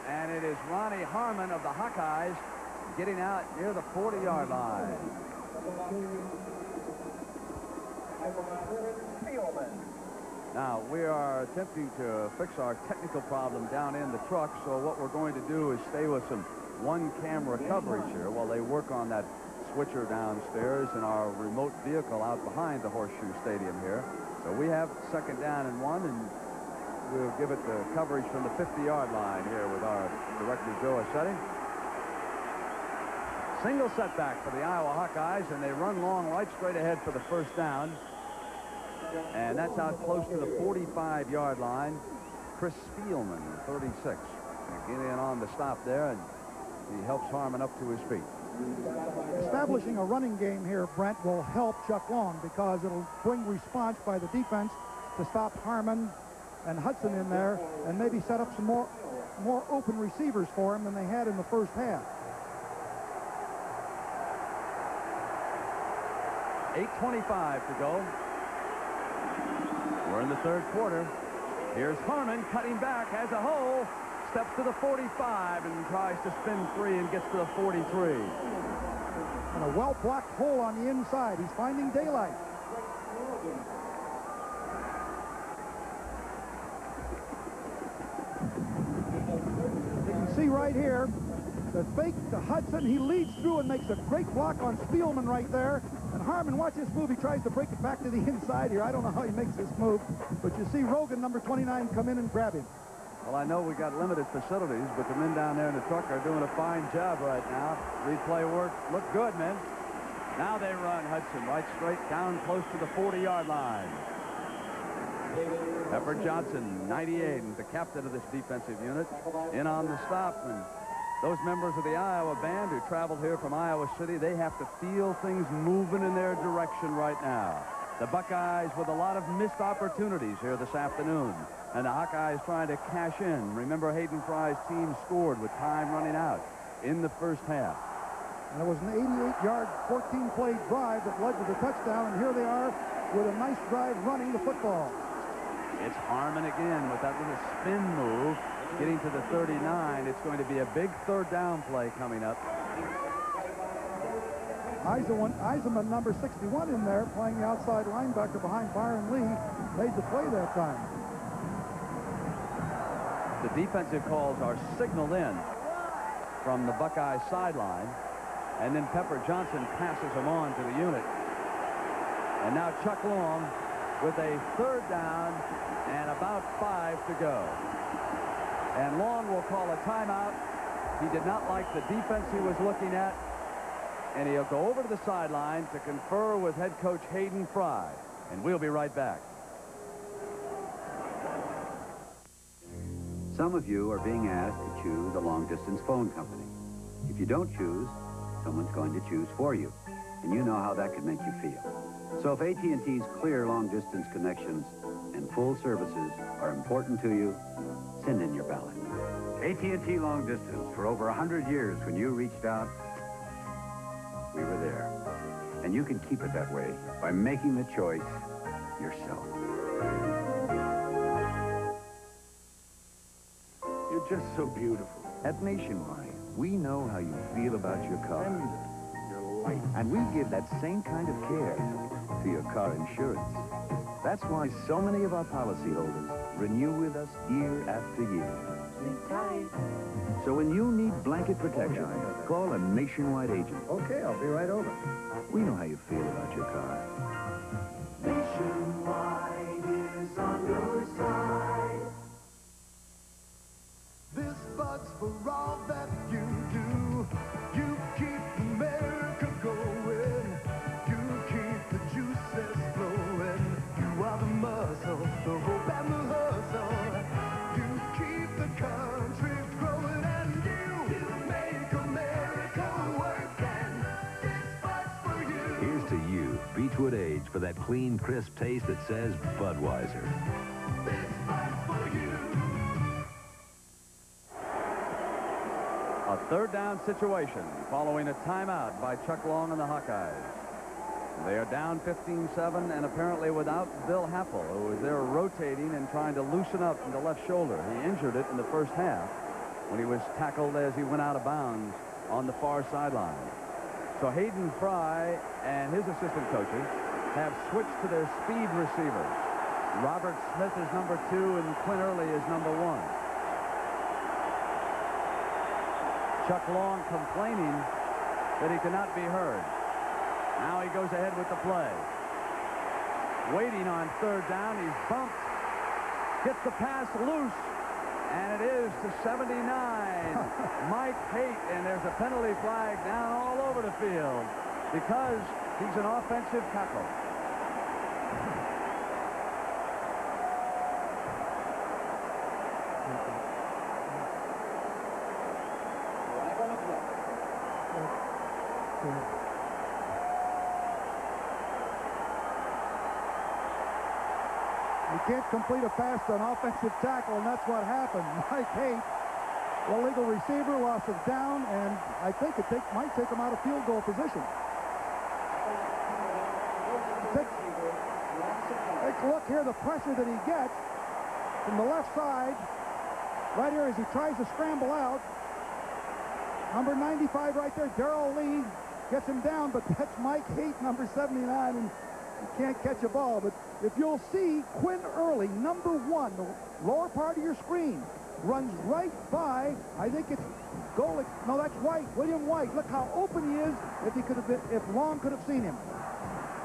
and it is Ronnie Harmon of the Hawkeyes getting out near the 40-yard line. Now, we are attempting to fix our technical problem down in the truck, so what we're going to do is stay with some one-camera coverage here while they work on that switcher downstairs in our remote vehicle out behind the Horseshoe Stadium here. So we have second down and 1, and we'll give it the coverage from the 50-yard line here with our director, Joe Assetti. Single setback for the Iowa Hawkeyes, and they run long right straight ahead for the first down. And that's out close to the 45-yard line. Chris Spielman, 36. Getting in on the stop there, and he helps Harmon up to his feet. Establishing a running game here, Brent, will help Chuck Long because it'll bring response by the defense to stop Harmon and Hudson in there and maybe set up some more open receivers for him than they had in the first half. 8:25 to go. We're in the third quarter. Here's Harmon cutting back, has a hole, steps to the 45 and tries to spin free and gets to the 43. And a well-blocked hole on the inside. He's finding daylight. You can see right here the fake to Hudson. He leads through and makes a great block on Spielman right there. And Harmon, watch this move. He tries to break it back to the inside here. I don't know how he makes this move, but you see Rogan, number 29, come in and grab him. Well, I know we got limited facilities, but the men down there in the truck are doing a fine job right now. Replay work looked good, men. Now they run Hudson right straight down close to the 40-yard line. Pepper Johnson, 98, and the captain of this defensive unit, in on the stop. And those members of the Iowa band who traveled here from Iowa City, they have to feel things moving in their direction right now. The Buckeyes with a lot of missed opportunities here this afternoon. And the Hawkeyes trying to cash in. Remember, Hayden Fry's team scored with time running out in the first half. And it was an 88-yard, 14-play drive that led to the touchdown. And here they are with a nice drive running the football. It's Harmon again with that little spin move. Getting to the 39, it's going to be a big third down play coming up. Eisenman, number 61 in there, playing the outside linebacker behind Byron Lee, made the play that time. The defensive calls are signaled in from the Buckeye sideline, and then Pepper Johnson passes them on to the unit. And now Chuck Long with a 3rd down and about 5 to go. And Long will call a timeout. He did not like the defense he was looking at, and he'll go over to the sideline to confer with head coach Hayden Fry. And we'll be right back. Some of you are being asked to choose a long-distance phone company. If you don't choose, someone's going to choose for you, and you know how that could make you feel. So if AT&T's clear long-distance connections and full services are important to you, send in your ballot. AT&T Long Distance, for over 100 years. When you reached out, we were there. And you can keep it that way by making the choice yourself. You're just so beautiful. At Nationwide, we know how you feel about your car. Your life. And we give that same kind of care to your car insurance. That's why so many of our policyholders renew with us year after year. So when you need blanket protection, call a Nationwide agent. Okay, I'll be right over. We know how you feel about your car. Nationwide is on your side. This bud's for all that you do. You keep America going. You keep the juices flowing. You are the muscle, the hope and the hustle. You keep the country growing, and you make America work, and this bud's for you. Here's to you, Beechwood Age, for that clean, crisp taste that says Budweiser. This bud's for you. A 3rd down situation following a timeout by Chuck Long and the Hawkeyes. They are down 15-7 and apparently without Bill Happel, who was there rotating and trying to loosen up from the left shoulder. He injured it in the first half when he was tackled as he went out of bounds on the far sideline. So Hayden Fry and his assistant coaches have switched to their speed receivers. Robert Smith is number 2 and Quinn Early is number 1. Chuck Long complaining that he cannot be heard. Now he goes ahead with the play. Waiting on 3rd down, he's bumped. Gets the pass loose, and it is to 79. Mike Haight, and there's a penalty flag down all over the field because he's an offensive tackle. You can't complete a pass to an offensive tackle, and that's what happened. Mike Haight, illegal receiver, loss of down, and I think it might take him out of field goal position. Take a look here, the pressure that he gets from the left side, right here as he tries to scramble out. Number 95 right there, Darrell Lee, gets him down, but that's Mike Haight, number 79, and he can't catch a ball. But if you'll see, Quinn Early, number 1, the lower part of your screen, runs right by, I think it's Golick. No, that's White, William White. Look how open he is if Long could have seen him.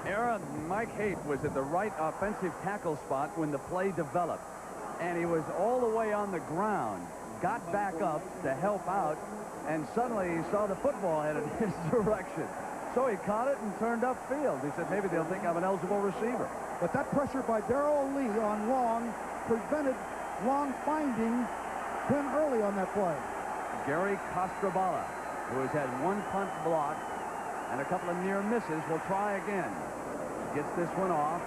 Aaron, Mike Haight was at the right offensive tackle spot when the play developed, and he was all the way on the ground, got back up to help out, and suddenly he saw the football headed in his direction. So he caught it and turned upfield. He said, maybe they'll think I'm an eligible receiver. But that pressure by Darrell Lee on Long prevented Long finding Quinn Early on that play. Gary Costrabala, who has had 1 punt block and a couple of near misses, will try again. Gets this one off.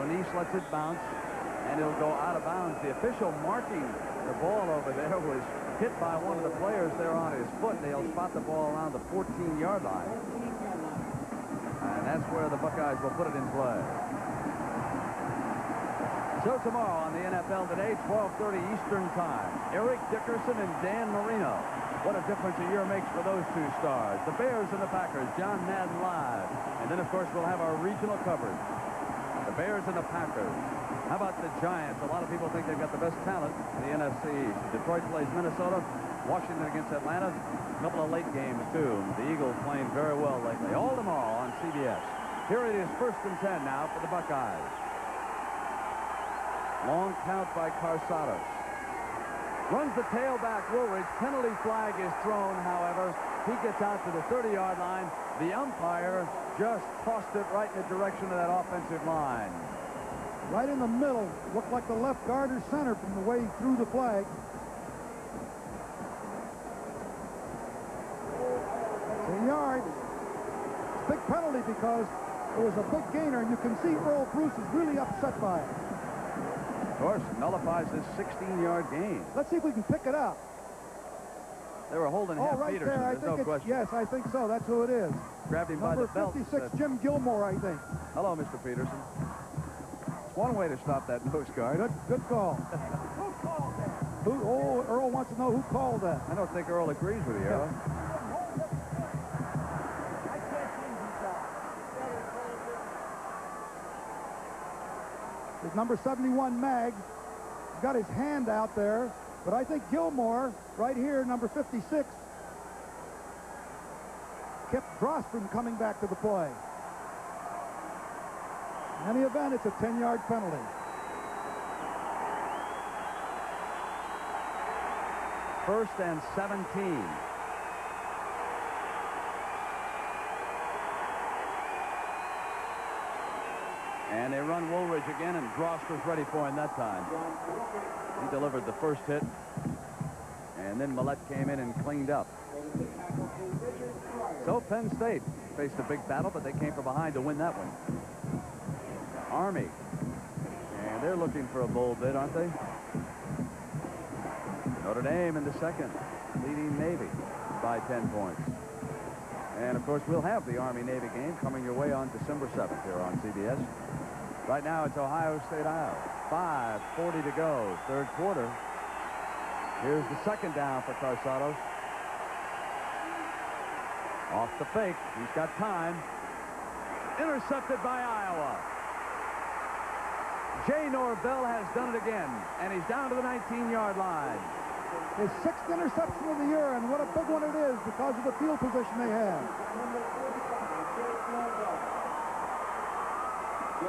Lanice lets it bounce, and it'll go out of bounds. The official marking the ball over there was hit by one of the players there on his foot. They'll spot the ball around the 14-yard line. And that's where the Buckeyes will put it in play. So tomorrow on the NFL Today, 12:30 Eastern Time, Eric Dickerson and Dan Marino. What a difference a year makes for those 2 stars. The Bears and the Packers, John Madden live. And then, of course, we'll have our regional coverage. The Bears and the Packers. How about the Giants? A lot of people think they've got the best talent in the NFC East. Detroit plays Minnesota. Washington against Atlanta. A couple of late games, too. The Eagles playing very well lately. All tomorrow on CBS. Here it is 1st and 10 now for the Buckeyes. Long count by Carsados. Runs the tailback Woolridge. Penalty flag is thrown, however. He gets out to the 30-yard line. The umpire just tossed it right in the direction of that offensive line. Right in the middle. Looked like the left guard or center from the way he threw the flag. 10 yards. Big penalty because it was a big gainer, and you can see Earl Bruce is really upset by it. Of course, nullifies this 16-yard gain. Let's see if we can pick it up. They were holding Oh, Hef right Peterson. there. I There's think no it's, question. yes, I think so. That's who it is. Grabbed him by the Number belt. 56, Jim Gilmore, I think. Hello, Mr. Peterson. It's one way to stop that nose guard. Good call. Who called that? Earl wants to know who called that. I don't think Earl agrees with you, Earl. There's number 71, Mag. He's got his hand out there, but I think Gilmore, right here, number 56, kept Drost from coming back to the play. In any event, it's a 10-yard penalty. First and 17. And they run Woolridge again, and Drost was ready for him that time. He delivered the first hit, and then Millette came in and cleaned up. So Penn State faced a big battle, but they came from behind to win that one. Army. And they're looking for a bold bid, aren't they? Notre Dame in the second, leading Navy by 10 points. And, of course, we'll have the Army-Navy game coming your way on December 7th here on CBS. Right now, it's Ohio State, Iowa. 5:40 to go, third quarter. Here's the second down for Carsados. Off the fake. He's got time. Intercepted by Iowa. Jay Norvell has done it again, and he's down to the 19-yard line. His 6th interception of the year, and what a big one it is because of the field position they have.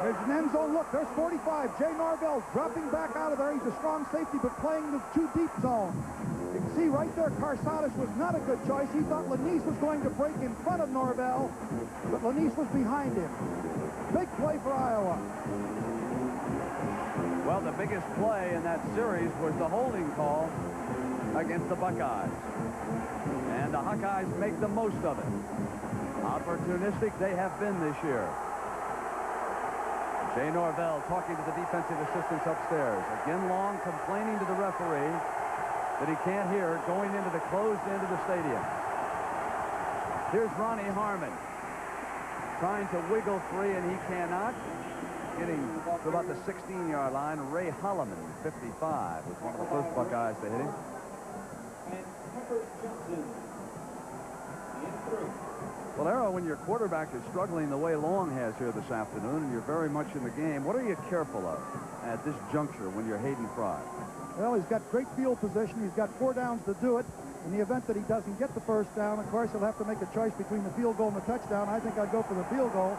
There's an end zone look. There's 45. Jay Norvell dropping back out of there. He's a strong safety, but playing the too deep zone. You can see right there, Carsados was not a good choice. He thought Lanise was going to break in front of Norvell, but Lanise was behind him. Big play for Iowa. Well, the biggest play in that series was the holding call against the Buckeyes. And the Hawkeyes make the most of it. Opportunistic they have been this year. Jay Norvell talking to the defensive assistants upstairs. Again, Long complaining to the referee that he can't hear going into the closed end of the stadium. Here's Ronnie Harmon trying to wiggle free, and he cannot. Getting to about the 16-yard line. Ray Holloman, 55, was one of the first Buckeyes to hit him. Well, Arrow, when your quarterback is struggling the way Long has here this afternoon, and you're very much in the game, what are you careful of at this juncture when you're Hayden Fry? Well, he's got great field position. He's got 4 downs to do it. In the event that he doesn't get the first down, of course, he'll have to make a choice between the field goal and the touchdown. I think I'd go for the field goal.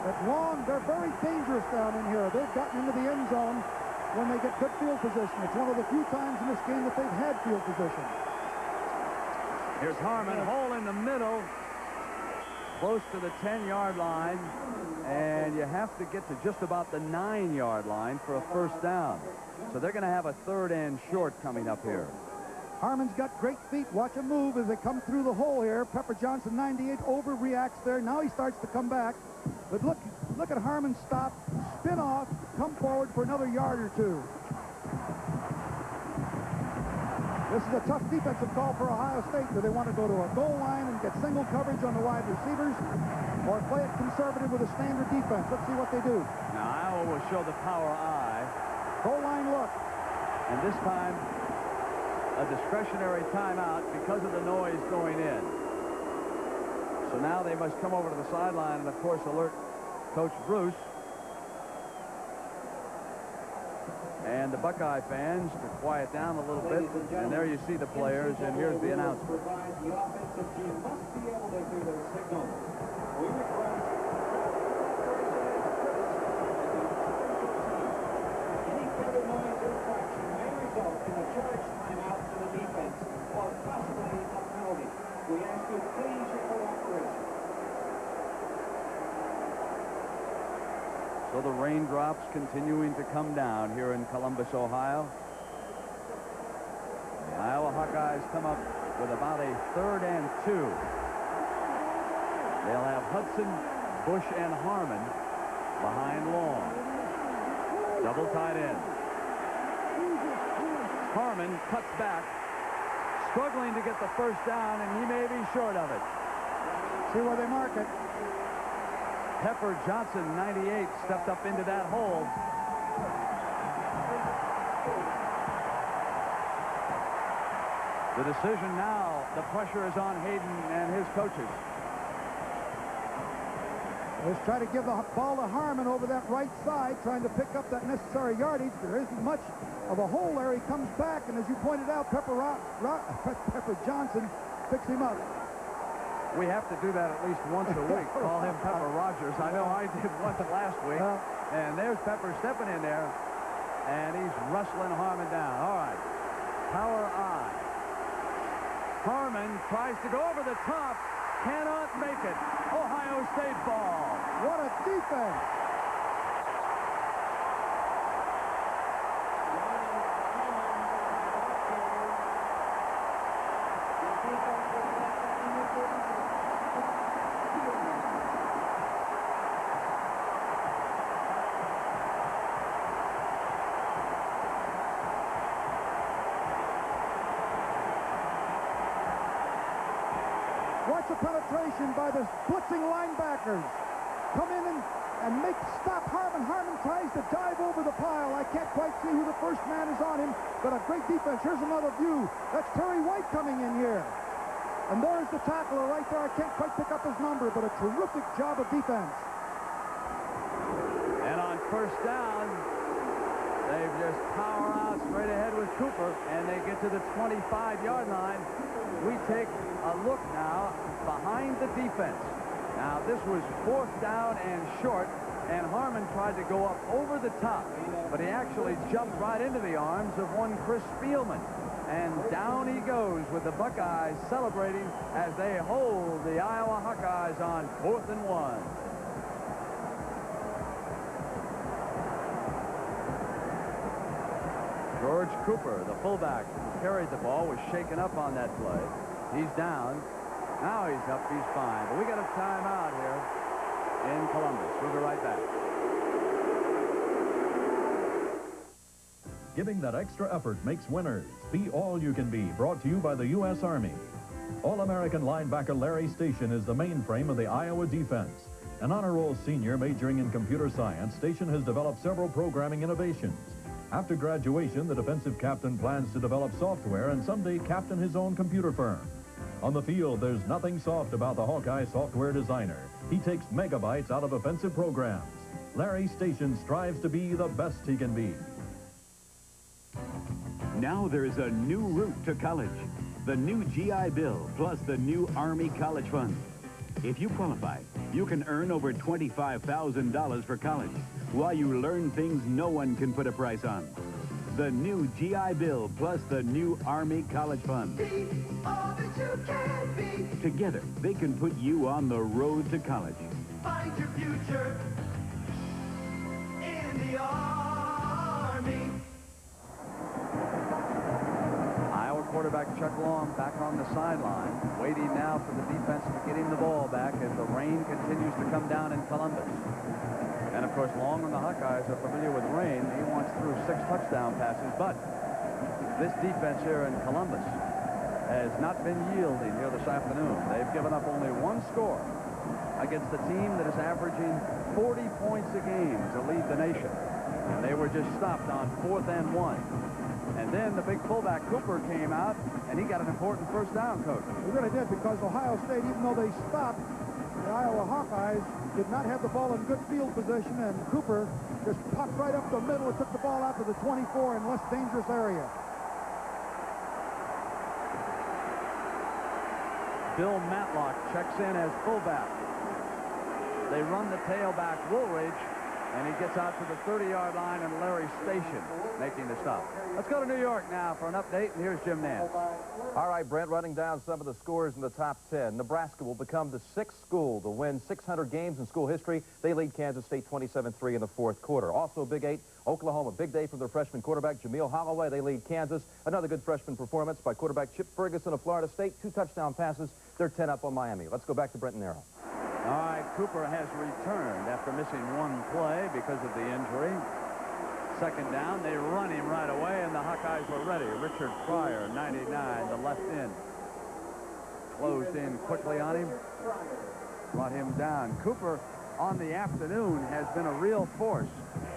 But Long, they're very dangerous down in here. They've gotten into the end zone when they get good field position. It's one of the few times in this game that they've had field position. Here's Harmon, hole in the middle, close to the 10-yard line, and you have to get to just about the 9-yard line for a first down. So they're going to have a third and short coming up here. Harmon's got great feet. Watch him move as they come through the hole here. Pepper Johnson, 98, overreacts there. Now he starts to come back. But look at Harmon stop, spin off, come forward for another yard or two. This is a tough defensive call for Ohio State. Do they want to go to a goal line and get single coverage on the wide receivers, or play it conservative with a standard defense? Let's see what they do. Now Iowa will show the power eye. Goal line look. And this time, a discretionary timeout because of the noise going in. So now they must come over to the sideline and, of course, alert Coach Bruce and the Buckeye fans to quiet down a little bit. And there you see the players, and here's the announcement. The offensive team must be able to do their signal. We request any kind of So the raindrops continuing to come down here in Columbus, Ohio. The Iowa Hawkeyes come up with about a 3rd and 2. They'll have Hudson, Bush, and Harmon behind Long. Double tight end. Harmon cuts back, struggling to get the first down, and he may be short of it. See where they mark it. Pepper Johnson, 98, stepped up into that hole. The decision now, the pressure is on Hayden and his coaches. Let's try to give the ball to Harmon over that right side, trying to pick up that necessary yardage. There isn't much of a hole there. He comes back, and as you pointed out, Pepper Johnson picks him up. We have to do that at least once a week. Call him Pepper Rogers. I know I did once last week. And there's Pepper stepping in there, and he's wrestling Harmon down. All right. Power I. Harmon tries to go over the top. Cannot make it. Ohio State ball. What a defense. Watch the penetration by the blitzing linebackers. Come in and make stop Harmon. Harmon tries to dive over the pile. I can't quite see who the first man is on him, but a great defense. Here's another view. That's Terry White coming in here. And there's the tackler right there. I can't quite pick up his number, but a terrific job of defense. And on first down, they just power out straight ahead with Cooper, and they get to the 25-yard line. We take a look now behind the defense. Now, this was 4th down and short, and Harmon tried to go up over the top, but he actually jumped right into the arms of one Chris Spielman. And down he goes with the Buckeyes celebrating as they hold the Iowa Hawkeyes on 4th and 1. George Cooper, the fullback who carried the ball, was shaken up on that play. He's down. Now he's up. He's fine. But we got a timeout here in Columbus. We'll be right back. Giving that extra effort makes winners. Be all you can be. Brought to you by the U.S. Army. All-American linebacker Larry Station is the mainframe of the Iowa defense. An honor roll senior majoring in computer science, Station has developed several programming innovations. After graduation, the defensive captain plans to develop software and someday captain his own computer firm. On the field, there's nothing soft about the Hawkeye software designer. He takes megabytes out of offensive programs. Larry Station strives to be the best he can be. Now there's a new route to college. The new GI Bill plus the new Army College Fund. If you qualify, you can earn over $25,000 for college while you learn things no one can put a price on. The new GI Bill plus the new Army College Fund. Be all that you can be. Together, they can put you on the road to college. Find your future in the Army. Iowa quarterback Chuck Long back on the sideline, waiting now for the defense to get him the ball back as the rain continues to come down in Columbus. And, of course, Long and the Hawkeyes are familiar with rain. He wants through 6 touchdown passes. But this defense here in Columbus has not been yielding here this afternoon. They've given up only 1 score against the team that is averaging 40 points a game to lead the nation. And they were just stopped on 4th and 1. And then the big fullback Cooper came out, and he got an important first down, Coach. He really did, because Ohio State, even though they stopped, the Iowa Hawkeyes did not have the ball in good field position, and Cooper just popped right up the middle and took the ball out to the 24 in less dangerous area. Bill Matlock checks in as fullback. They run the tailback Woolridge, And he gets out to the 30-yard line, and Larry Station making the stop. Let's go to New York now for an update, and here's Jim Nance. All right, Brent, running down some of the scores in the top 10. Nebraska will become the 6th school to win 600 games in school history. They lead Kansas State 27-3 in the 4th quarter. Also, Big 8, Oklahoma. Big day from their freshman quarterback, Jameel Holloway. They lead Kansas. Another good freshman performance by quarterback Chip Ferguson of Florida State. 2 touchdown passes. They're 10 up on Miami. Let's go back to Brent Nero. All right, Cooper has returned after missing one play because of the injury. Second down, they run him right away, and the Hawkeyes were ready. Richard Pryor, 99, the left end. Closed in quickly on him. Brought him down. Cooper, on the afternoon, has been a real force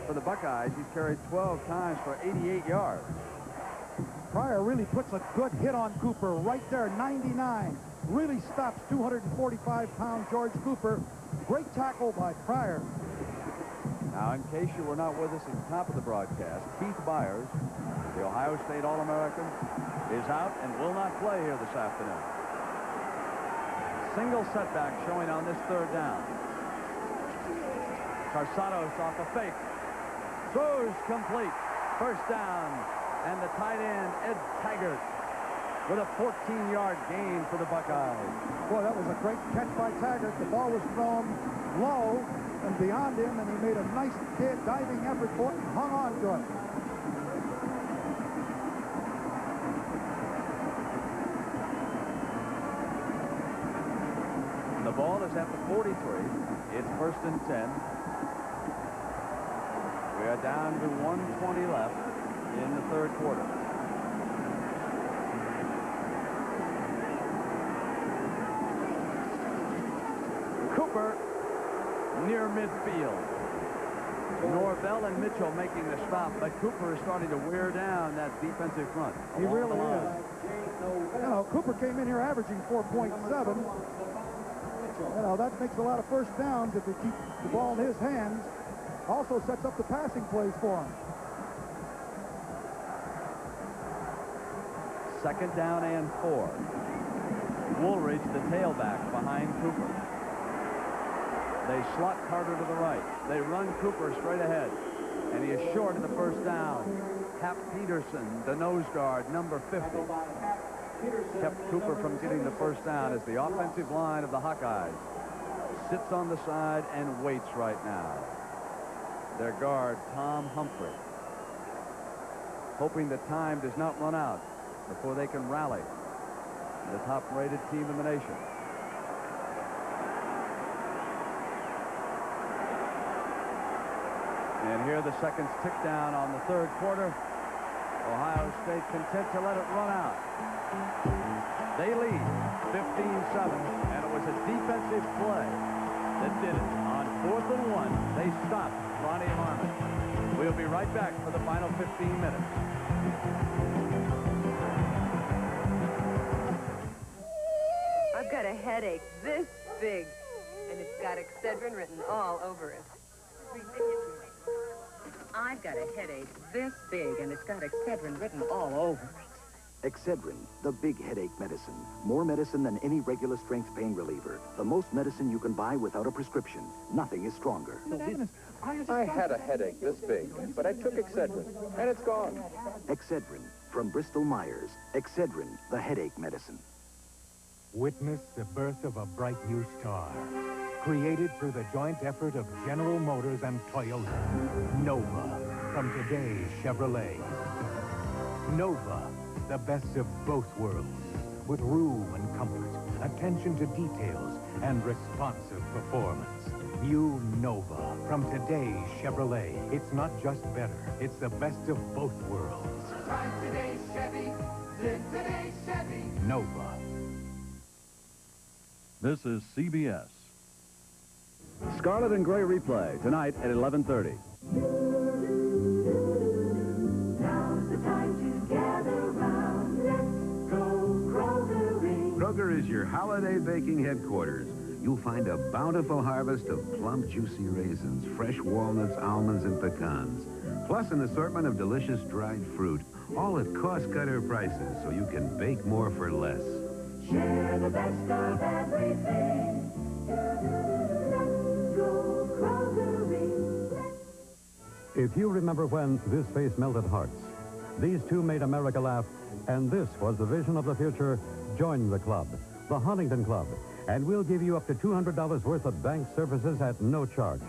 for the Buckeyes. He's carried 12 times for 88 yards. Pryor really puts a good hit on Cooper right there, 99. Really stops 245-pound George Cooper. Great tackle by Pryor. Now, in case you were not with us at the top of the broadcast, Keith Byers, the Ohio State All-American, is out and will not play here this afternoon. Single setback showing on this third down. Carsados off a fake. Throws complete. First down. And the tight end, Ed Taggart, with a 14-yard gain for the Buckeyes. Boy, that was a great catch by Taggart. The ball was thrown low and beyond him, and he made a nice diving effort for it and hung on to it. The ball is at the 43. It's 1st and 10. We are down to 1:20 left in the third quarter. Cooper near midfield. Norvell and Mitchell making the stop, but Cooper is starting to wear down that defensive front. He really is. You know, Cooper came in here averaging 4.7. You know, that makes a lot of first downs if they keep the ball in his hands. Also sets up the passing plays for him. 2nd down and 4. Woolridge, the tailback, behind Cooper. They slot Carter to the right. They run Cooper straight ahead. And he is short of the first down. Hap Peterson, the nose guard, number 50. Kept Cooper from getting the first down as the offensive line of the Hawkeyes sits on the side and waits right now. Their guard, Tom Humphrey, hoping that time does not run out before they can rally the top-rated team in the nation. And here the seconds tick down on the third quarter. Ohio State content to let it run out. They lead 15-7, and it was a defensive play that did it. On 4th and 1, they stopped Ronnie Harmon. We'll be right back for the final 15 minutes. I've got a headache this big, and it's got Excedrin written all over it. I've got a headache this big, and it's got Excedrin written all over it. Excedrin, the big headache medicine. More medicine than any regular strength pain reliever. The most medicine you can buy without a prescription. Nothing is stronger. I had a headache this big, but I took Excedrin, and it's gone. Excedrin, from Bristol Myers. Excedrin, the headache medicine. Witness the birth of a bright new star. Created through the joint effort of General Motors and Toyota. Nova, from today's Chevrolet. Nova, the best of both worlds. With room and comfort, attention to details, and responsive performance. New Nova, from today's Chevrolet. It's not just better, it's the best of both worlds. Drive today's Chevy, live today's Chevy. Nova. This is CBS. Scarlet and Gray replay tonight at 11:30. Now's the time to gather round. Let's go Kroger. Kroger is your holiday baking headquarters. You'll find a bountiful harvest of plump, juicy raisins, fresh walnuts, almonds, and pecans. Plus an assortment of delicious dried fruit, all at cost-cutter prices so you can bake more for less. Share the best of everything. Let's go Kroger. If you remember when this face melted hearts, these two made America laugh, and this was the vision of the future, join the club, the Huntington Club, and we'll give you up to $200 worth of bank services at no charge,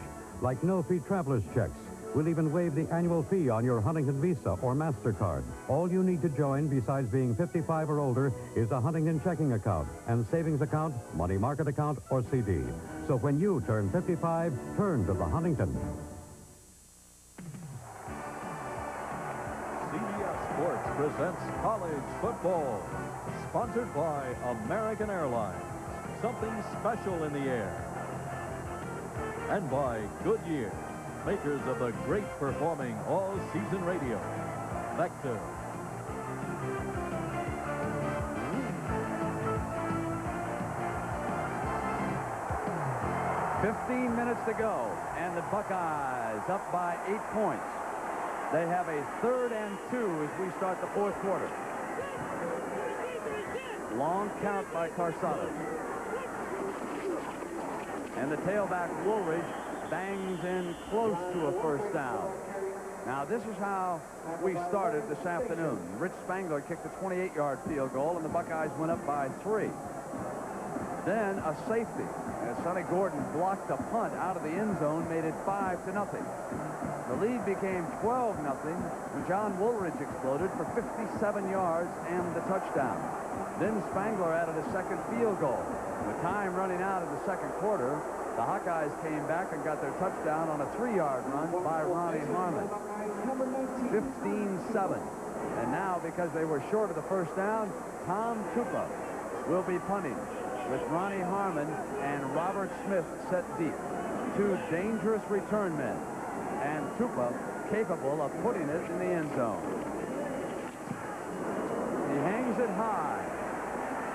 like no-fee traveler's checks. We'll even waive the annual fee on your Huntington Visa or MasterCard. All you need to join, besides being 55 or older, is a Huntington checking account and savings account, money market account, or CD. So when you turn 55, turn to the Huntington. CBS Sports presents college football, sponsored by American Airlines. Something special in the air. And by Goodyear, makers of the great performing all-season radio, Vector. "15 minutes to go, and the Buckeyes up by 8 points. They have a 3rd and 2 as we start the 4th quarter. Long count by Carsadas. And the tailback, Woolridge, bangs in close to a 1st down. Now, this is how we started this afternoon. Rich Spangler kicked a 28-yard field goal, and the Buckeyes went up by 3. Then a safety, as Sonny Gordon blocked a punt out of the end zone, made it 5-0. The lead became 12-0 when John Woolridge exploded for 57 yards and the touchdown. Then Spangler added a 2nd field goal. With time running out of the 2nd quarter, the Hawkeyes came back and got their touchdown on a 3-yard run by Ronnie Harmon. 15-7. And now, because they were short of the 1st down, Tom Tupa will be punting with Ronnie Harmon and Robert Smith set deep. 2 dangerous return men. And Tupa capable of putting it in the end zone. He hangs it high.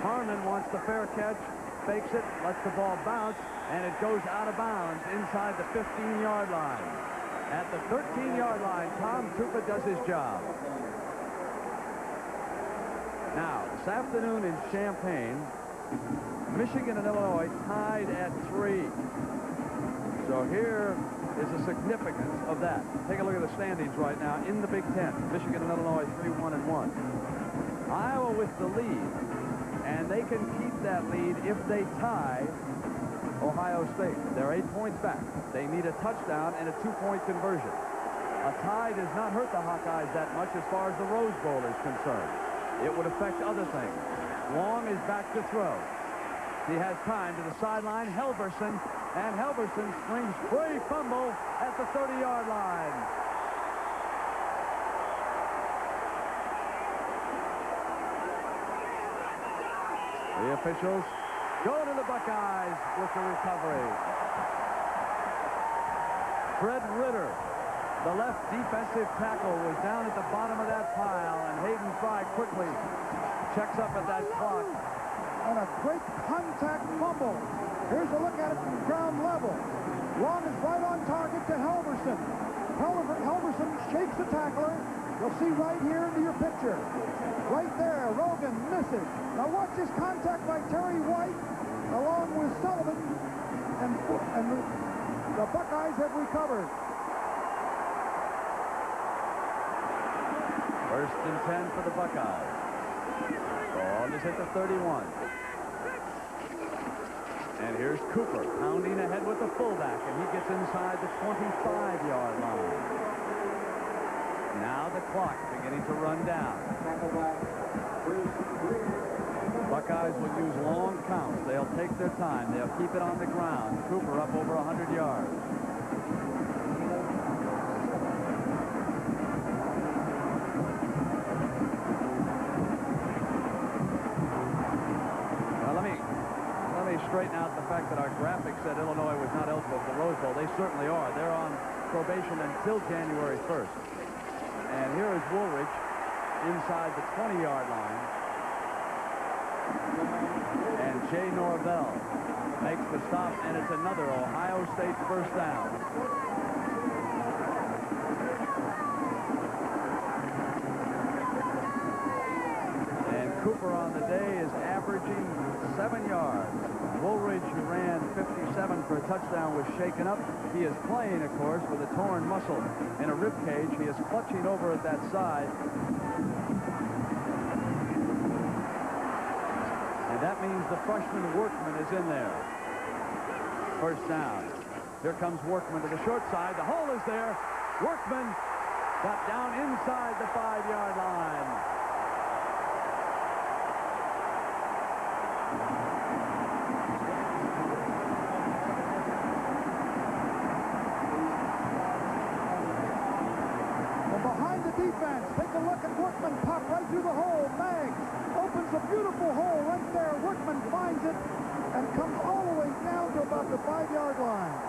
Harmon wants the fair catch, fakes it, lets the ball bounce, and it goes out of bounds inside the 15-yard line. At the 13-yard line, Tom Tupa does his job. Now, this afternoon in Champaign, Michigan and Illinois tied at 3. So here is the significance of that. Take a look at the standings right now in the Big Ten. Michigan and Illinois 3-1-1. Iowa with the lead, and they can keep that lead if they tie Ohio State. They're 8 points back. They need a touchdown and a 2-point conversion. A tie does not hurt the Hawkeyes that much as far as the Rose Bowl is concerned. It would affect other things. Long is back to throw. He has time to the sideline. Helverson, and Helverson springs free fumble at the 30-yard line. The officials go to the Buckeyes with the recovery. Fred Ritter, the left defensive tackle, was down at the bottom of that pile, and Hayden Fry quickly checks up at that clock. And a great contact fumble. Here's a look at it from ground level. Long is right on target to Helverson. Helverson shakes the tackler. You'll see right here into your picture. Right there, Rogan misses. Now watch this contact by Terry White along with Sullivan, and the Buckeyes have recovered. 1st and 10 for the Buckeyes. Ball is at the 31. And here's Cooper pounding ahead with the fullback, and he gets inside the 25-yard line. Now the clock beginning to run down. Buckeyes will use long counts. They'll take their time. They'll keep it on the ground. Cooper up over 100 yards. Straighten out the fact that our graphics said Illinois was not eligible for the Rose Bowl. They certainly are. They're on probation until January 1st. And here is Woolridge inside the 20-yard line. And Jay Norvell makes the stop, and it's another Ohio State 1st down. And Cooper on the day is averaging 7 yards. Woolridge, who ran 57 for a touchdown, was shaken up. He is playing, of course, with a torn muscle in a rib cage. He is clutching over at that side. And that means the freshman Workman is in there. First down. Here comes Workman to the short side. The hole is there. Workman got down inside the 5-yard line. From behind the defense, take a look at Workman pop right through the hole. Maggs opens a beautiful hole right there. Workman finds it and comes all the way down to about the 5-yard line.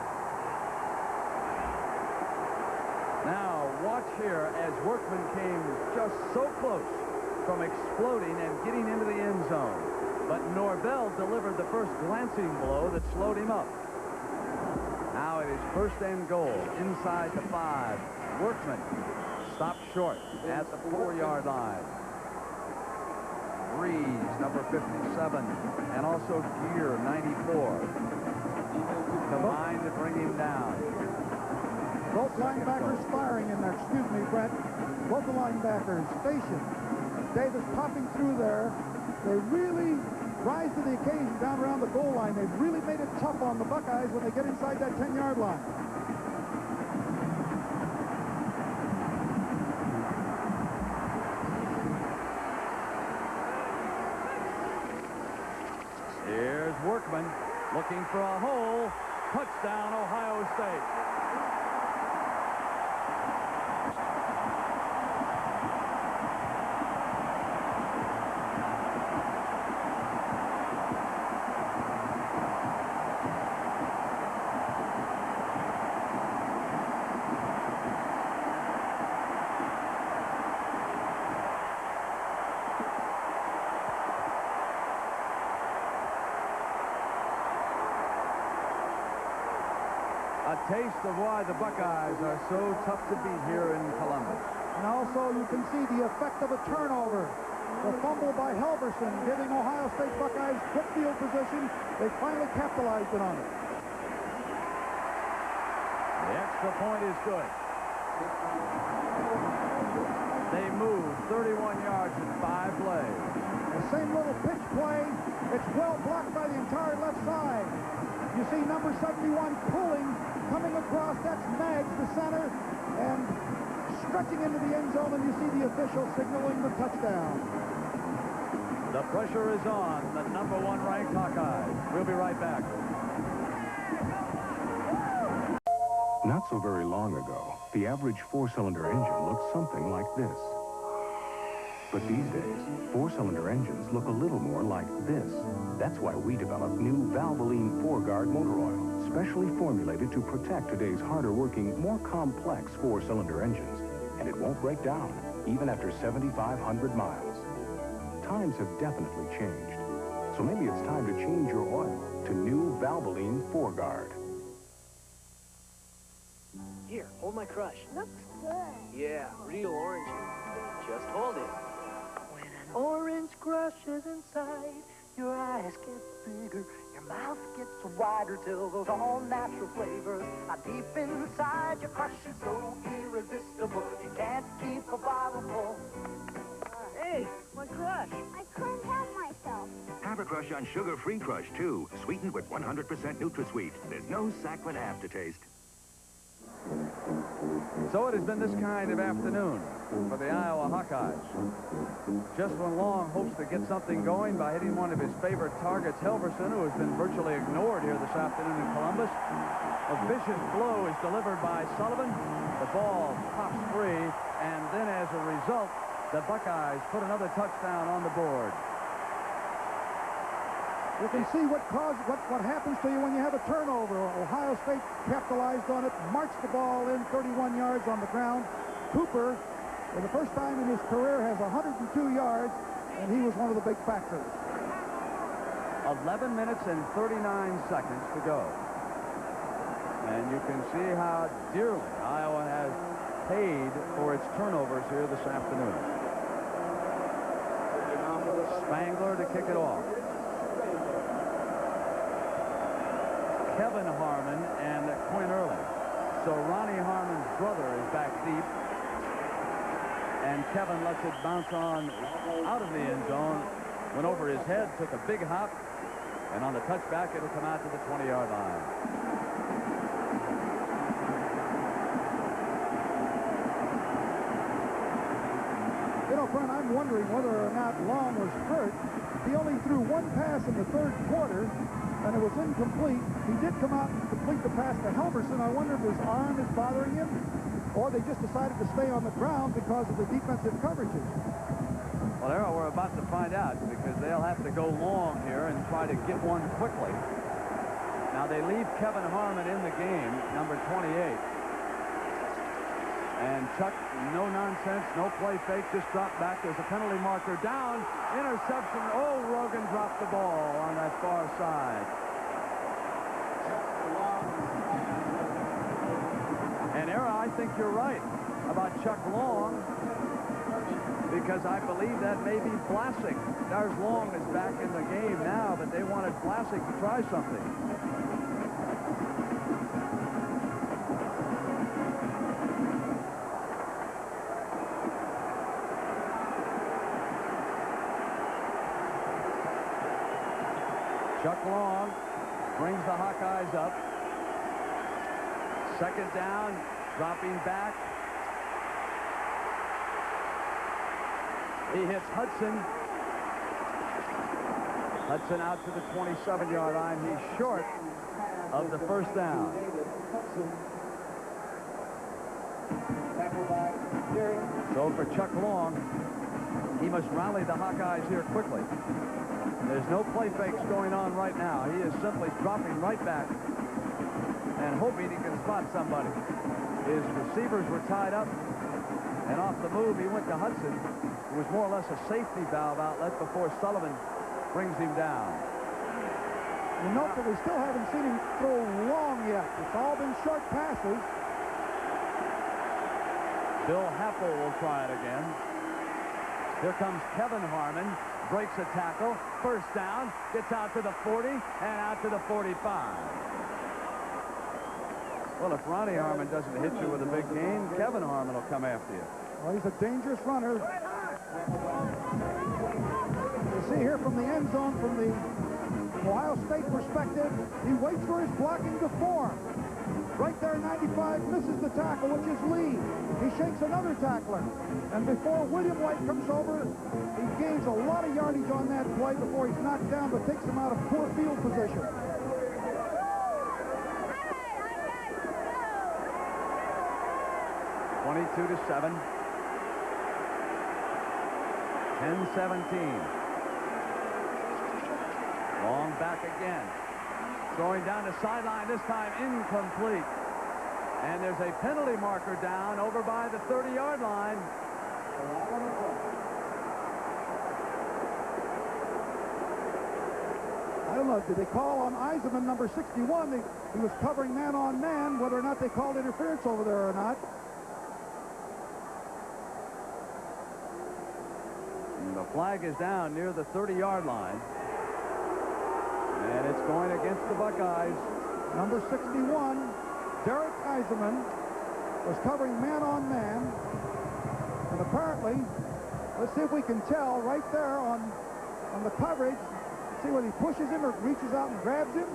Now, watch here as Workman came just so close from exploding and getting into the end zone. But Norvell delivered the first glancing blow that slowed him up. Now it is first and goal inside the 5. Workman stopped short at the 4-yard line. Breeze, number 57, and also Gear, 94. Combined to bring him down. Both linebackers firing in there. Excuse me, Brett. Both the linebackers stationed. Davis popping through there. They really rise to the occasion down around the goal line. They've really made it tough on the Buckeyes when they get inside that 10-yard line. Here's Workman looking for a hole. Touchdown, Ohio State. A taste of why the Buckeyes are so tough to beat here in Columbus. And also you can see the effect of a turnover. The fumble by Halverson giving Ohio State Buckeyes good field position. They finally capitalized it on it. The extra point is good. They move 31 yards in 5 plays. The same little pitch play. It's well blocked by the entire left side. You see number 71 pulling, coming across. That's Maggs, the center, and stretching into the end zone, and you see the official signaling the touchdown. The pressure is on the number 1 ranked Hawkeyes. We'll be right back. Not so very long ago, the average 4-cylinder engine looked something like this. But these days, 4-cylinder engines look a little more like this. That's why we developed new Valvoline 4-Guard motor oil, specially formulated to protect today's harder-working, more complex 4-cylinder engines. And it won't break down, even after 7,500 miles. Times have definitely changed. So maybe it's time to change your oil to new Valvoline 4-Guard. Here, hold my crush. Looks good. Yeah, real orangey. Just hold it. When an orange crushes inside, your eyes get bigger, your mouth gets wider till those all-natural flavors are deep inside. Your crush is so irresistible, you can't keep a bottle full. Hey, my crush. I couldn't help myself. Have a crush on sugar-free Crush, too. Sweetened with 100% NutraSweet. There's no saccharine aftertaste. So it has been this kind of afternoon for the Iowa Hawkeyes. Just when Long hopes to get something going by hitting one of his favorite targets, Halverson, who has been virtually ignored here this afternoon in Columbus. A vicious blow is delivered by Sullivan. The ball pops free, and then as a result, the Buckeyes put another touchdown on the board. You can see what happens to you when you have a turnover. Ohio State capitalized on it, marched the ball in 31 yards on the ground. Cooper, for the first time in his career, has 102 yards, and he was one of the big factors. 11 minutes and 39 seconds to go. And you can see how dearly Iowa has paid for its turnovers here this afternoon. Spangler to kick it off. Kevin Harmon and Quinn Early. So Ronnie Harmon's brother is back deep. And Kevin lets it bounce on out of the end zone. Went over his head, took a big hop. And on the touchback, it'll come out to the 20-yard line. You know, Brent, I'm wondering whether or not Long was hurt. He only threw one pass in the third quarter, and it was incomplete. He did come out and complete the pass to Halverson. I wonder if his arm is bothering him, or they just decided to stay on the ground because of the defensive coverages. Well, Errol, we're about to find out because they'll have to go long here and try to get one quickly. Now, they leave Kevin Harmon in the game, number 28. And Chuck, no nonsense, no play fake, just dropped back. There's a penalty marker down. Interception. Oh, Rogan dropped the ball on that far side. And Errol, I think you're right about Chuck Long, because I believe that may be Vlasic. Lars Long is back in the game now, but they wanted Vlasic to try something. Chuck Long brings the Hawkeyes up. Second down, dropping back. He hits Hudson. Hudson out to the 27-yard line. He's short of the first down. So for Chuck Long, he must rally the Hawkeyes here quickly. There's no play fakes going on right now. He is simply dropping right back and hoping he can spot somebody. His receivers were tied up, and off the move, he went to Hudson. It was more or less a safety valve outlet before Sullivan brings him down. You note that we still haven't seen him throw long yet. It's all been short passes. Bill Happel will try it again. Here comes Kevin Harmon. Breaks a tackle. First down. Gets out to the 40 and out to the 45. Well, if Ronnie Harmon doesn't hit you with a big gain, Kevin Harmon will come after you. Well, he's a dangerous runner. You see here from the end zone, from the Ohio State perspective, he waits for his blocking to form. Right there, 95 misses the tackle, which is Lee. He shakes another tackler. And before William White comes over, he gains a lot of yardage on that play before he's knocked down, but takes him out of poor field position. 22-7. 10-17. Long back again. Throwing down the sideline, this time incomplete. And there's a penalty marker down over by the 30-yard line. I don't know, did they call on Eisenman, number 61? He was covering man on man, whether or not they called interference over there or not. And the flag is down near the 30-yard line. And it's going against the Buckeyes. Number 61, Derek Eisenman, was covering man on man. And apparently, let's see if we can tell right there on the coverage, see whether he pushes him or reaches out and grabs him.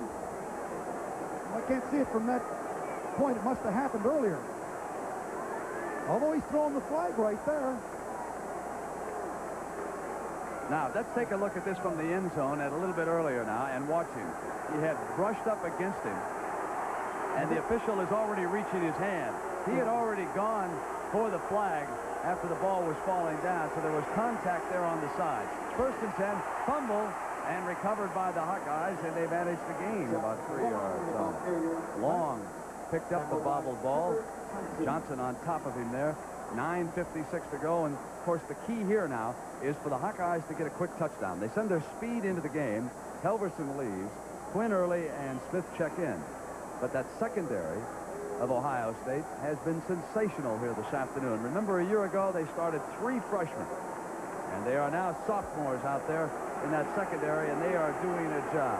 Well, I can't see it from that point. It must have happened earlier. Although he's throwing the flag right there. Now, let's take a look at this from the end zone at a little bit earlier now and watch him. He had brushed up against him, and the official is already reaching his hand. He had already gone for the flag after the ball was falling down, so there was contact there on the side. First and 10, fumble, and recovered by the Hawkeyes, and they managed to gain about 3 yards. So Long picked up the bobbled ball. Johnson on top of him there. 9:56 to go, and of course the key here now is for the Hawkeyes to get a quick touchdown. They send their speed into the game. Helverson leaves. Quinn Early and Smith check in. But that secondary of Ohio State has been sensational here this afternoon. Remember, a year ago they started 3 freshmen. And they are now sophomores out there in that secondary, and they are doing a job.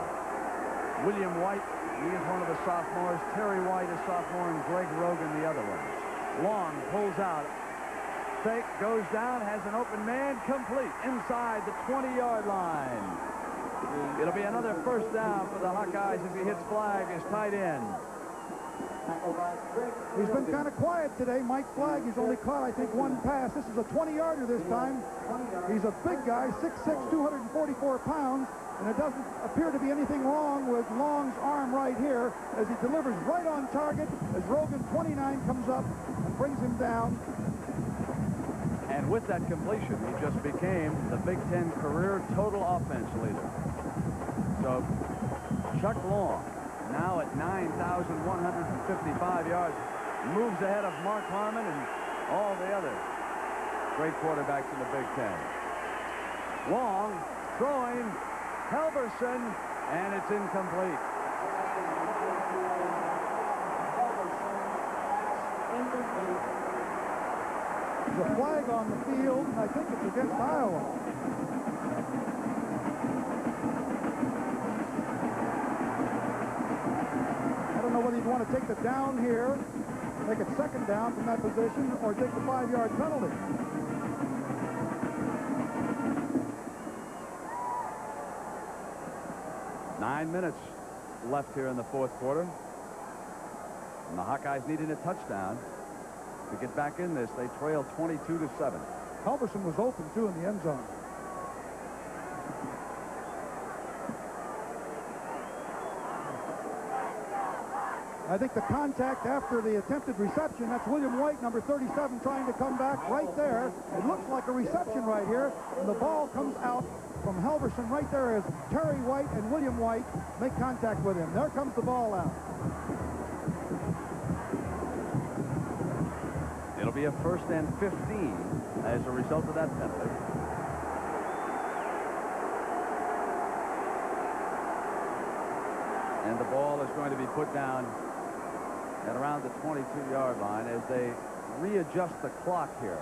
William White, he is one of the sophomores. Terry White is sophomore, and Greg Rogan the other one. Long pulls out. Fake, goes down, has an open man, complete inside the 20-yard line. It'll be another first down for the Hawkeyes as he hits Flagg, his tight end. He's been kind of quiet today. Mike Flagg, he's only caught, I think, one pass. This is a 20-yarder this time. He's a big guy, 6'6", 244 pounds, and it doesn't appear to be anything wrong with Long's arm right here as he delivers right on target as Rogan, 29, comes up and brings him down. And with that completion, he just became the Big Ten career total offense leader. So Chuck Long, now at 9,155 yards, moves ahead of Mark Harmon and all the other great quarterbacks in the Big Ten. Long throwing, Halverson, and it's incomplete. There's a flag on the field, and I think it's against Iowa. I don't know whether you'd want to take the down here, make it second down from that position, or take the 5-yard penalty. Nine minutes left here in the fourth quarter. And the Hawkeyes needing a touchdown to get back in this. They trail 22-7. Halverson was open, too, in the end zone. I think the contact after the attempted reception, that's William White, number 37, trying to come back right there. It looks like a reception right here, and the ball comes out from Halverson right there as Terry White and William White make contact with him. There comes the ball out. It'll be a 1st and 15 as a result of that penalty. And the ball is going to be put down at around the 22-yard line as they readjust the clock here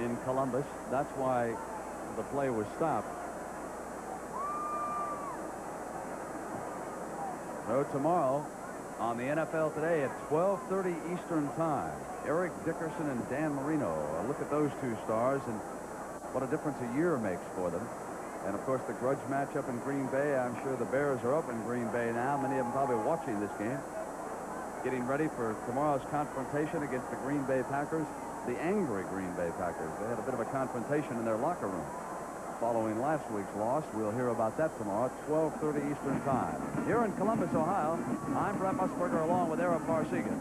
in Columbus. That's why the play was stopped. So tomorrow on the NFL Today at 12:30 Eastern Time, Eric Dickerson and Dan Marino. Look at those two stars and what a difference a year makes for them. And, of course, the grudge matchup in Green Bay. I'm sure the Bears are up in Green Bay now. Many of them probably watching this game, getting ready for tomorrow's confrontation against the Green Bay Packers, the angry Green Bay Packers. They had a bit of a confrontation in their locker room following last week's loss. We'll hear about that tomorrow at 12:30 Eastern Time. Here in Columbus, Ohio, I'm Brett Musburger along with Ara Parsigan.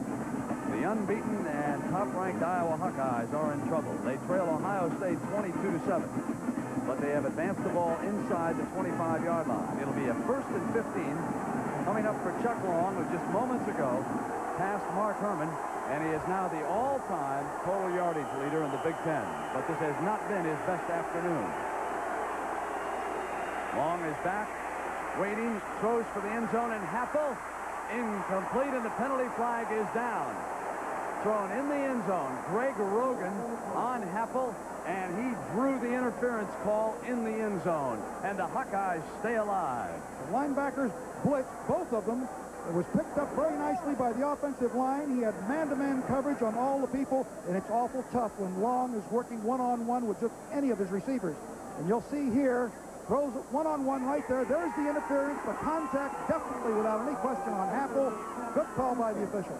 The unbeaten and top-ranked Iowa Hawkeyes are in trouble. They trail Ohio State 22-7. But they have advanced the ball inside the 25-yard line. It'll be a 1st and 15 coming up for Chuck Long, who just moments ago passed Mark Herman, and he is now the all-time total yardage leader in the Big Ten. But this has not been his best afternoon. Long is back, waiting, throws for the end zone, and Happel incomplete, and the penalty flag is down. Thrown in the end zone, Greg Rogan on Happel, and he drew the interference call in the end zone, and the Hawkeyes stay alive. The linebackers blitz, both of them. It was picked up very nicely by the offensive line. He had man-to-man coverage on all the people, and it's awful tough when Long is working one-on-one with just any of his receivers. And you'll see here, throws one-on-one right there. There's the interference, the contact definitely without any question on Happel. Good call by the official.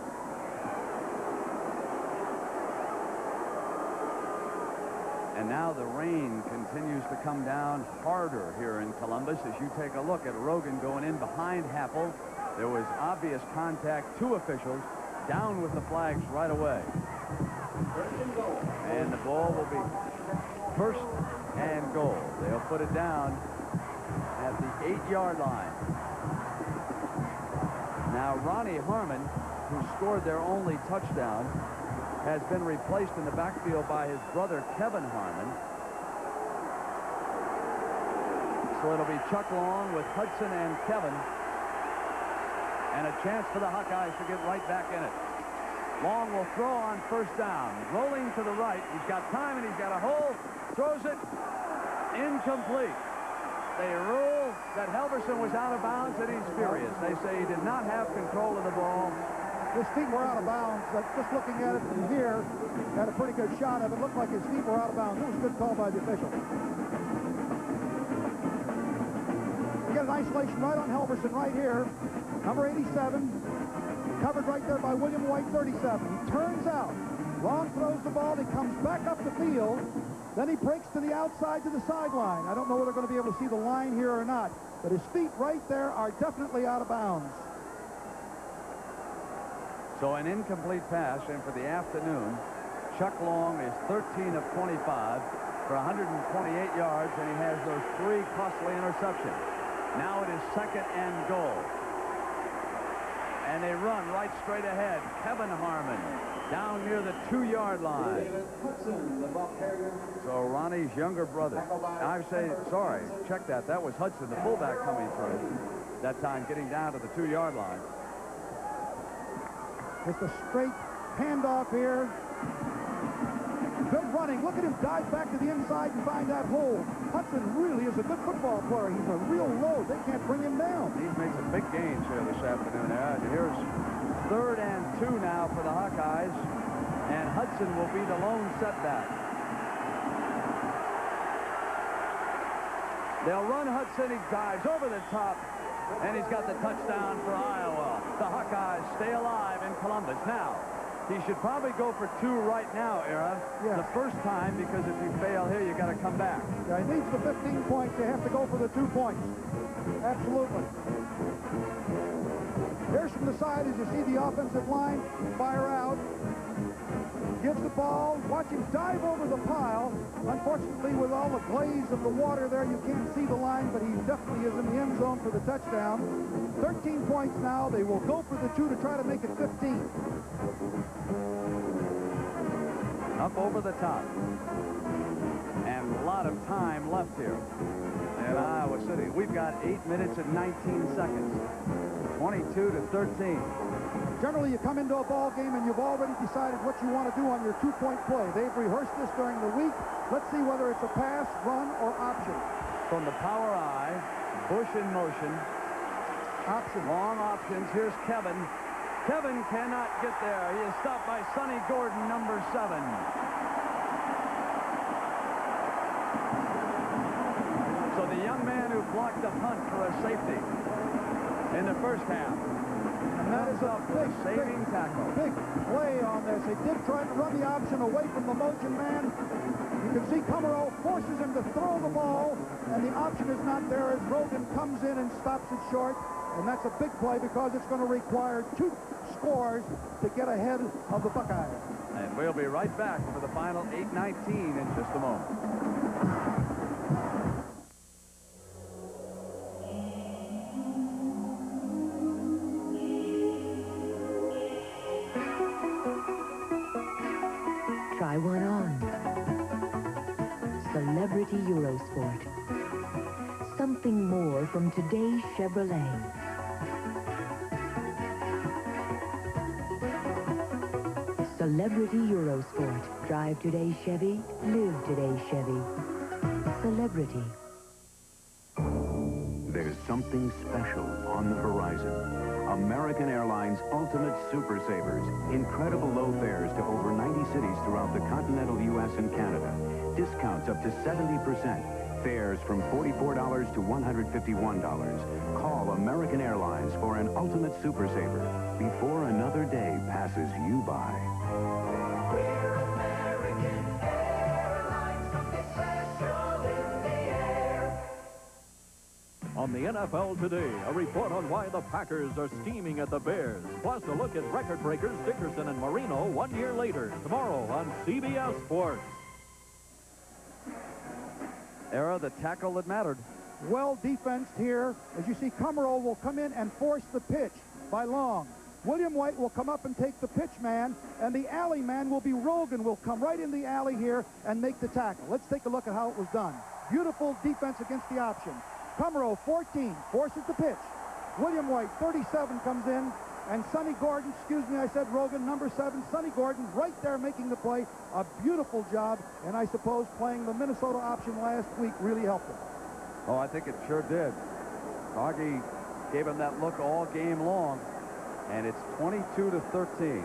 And now the rain continues to come down harder here in Columbus as you take a look at Rogan going in behind Happel. There was obvious contact. Two officials down with the flags right away. And the ball will be 1st and goal. They'll put it down at the 8-yard line. Now Ronnie Harmon, who scored their only touchdown, has been replaced in the backfield by his brother Kevin Harmon. So it'll be Chuck Long with Hudson and Kevin, and a chance for the Hawkeyes to get right back in it. Long will throw on 1st down, rolling to the right. He's got time and he's got a hole, throws it, incomplete. They rule that Halverson was out of bounds, and he's furious. They say he did not have control of the ball. His feet were out of bounds. Just looking at it from here, had a pretty good shot of it. Looked like his feet were out of bounds. It was a good call by the official. You get an isolation right on Halverson right here. Number 87. Covered right there by William White, 37. He turns out. Long throws the ball. He comes back up the field. Then he breaks to the outside to the sideline. I don't know whether they're going to be able to see the line here or not. But his feet right there are definitely out of bounds. So an incomplete pass, and for the afternoon, Chuck Long is 13 of 25 for 128 yards, and he has those 3 costly interceptions. Now it is 2nd and goal. And they run right straight ahead. Kevin Harmon down near the 2-yard line. So Ronnie's younger brother. I say, sorry, check that. That was Hudson, the fullback, coming through. That time getting down to the 2-yard line. It's a straight handoff here. Good running. Look at him dive back to the inside and find that hole. Hudson really is a good football player. He's a real load. They can't bring him down. He's made some big gains here this afternoon. Here's 3rd and 2 now for the Hawkeyes, and Hudson will be the lone setback. They'll run Hudson. He dives over the top, and he's got the touchdown for Iowa. The Hawkeyes stay alive in Columbus. Now, he should probably go for 2 right now, Era. Yes. The first time, because if you fail here, you got to come back. Yeah, he needs the 15 points. They have to go for the 2 points. Absolutely. Here's from the side as you see the offensive line fire out. Gives the ball. Watch him dive over the pile. Unfortunately, with all the glaze of the water there, you can't see the line, but he definitely is in the end zone for the touchdown. 13 points now. They will go for the 2 to try to make it 15. Up over the top. And a lot of time left here in Iowa City. We've got 8 minutes and 19 seconds. 22 to 13. Generally, you come into a ball game and you've already decided what you want to do on your 2-point play. They've rehearsed this during the week. Let's see whether it's a pass, run, or option. From the power eye, Bush in motion. Option. Long options. Here's Kevin. Kevin cannot get there. He is stopped by Sonny Gordon, number 7. So the young man who blocked the punt for a safety in the first half. And that is a big saving tackle. Big play on this. They did try to run the option away from the motion man. You can see Kummerow forces him to throw the ball, and the option is not there as Rogan comes in and stops it short. And that's a big play because it's going to require 2 scores to get ahead of the Buckeyes. And we'll be right back for the final 8:19 in just a moment. Try one on. Celebrity Eurosport. Something more from today's Chevrolet. Celebrity Eurosport. Drive today's Chevy, live today's Chevy. Celebrity. There's something special on the horizon. American Airlines Ultimate Super Savers. Incredible low fares to over 90 cities throughout the continental U.S. and Canada. Discounts up to 70%. Fares from $44 to $151. Call American Airlines for an Ultimate Super Saver before another day passes you by. We're American Airlines, something special in the air. On the NFL Today, a report on why the Packers are steaming at the Bears. Plus a look at record breakers Dickerson and Marino 1 year later. Tomorrow on CBS Sports. Era, the tackle that mattered. Well defensed here. As you see, Kummerow will come in and force the pitch by Long. William White will come up and take the pitch man, and the alley man will be Rogan, will come right in the alley here and make the tackle. Let's take a look at how it was done. Beautiful defense against the option. Kummerow, 14, forces the pitch. William White, 37, comes in, And Sonny Gordon, excuse me, I said Rogan, number 7, Sonny Gordon, right there making the play. A beautiful job, and I suppose playing the Minnesota option last week really helped him. Oh, I think it sure did. Augie gave him that look all game long, and it's 22-13.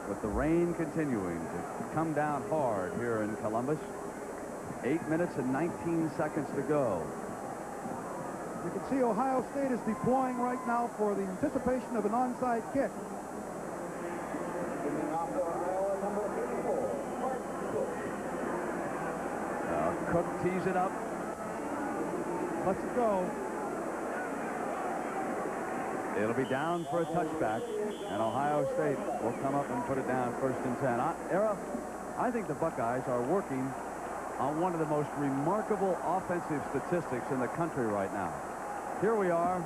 With the rain continuing to come down hard here in Columbus. 8 minutes and 19 seconds to go. You can see Ohio State is deploying right now for the anticipation of an onside kick. Cook tees it up. Let's go. It'll be down for a touchback, and Ohio State will come up and put it down 1st and 10. Era, I think the Buckeyes are working on one of the most remarkable offensive statistics in the country right now. Here we are,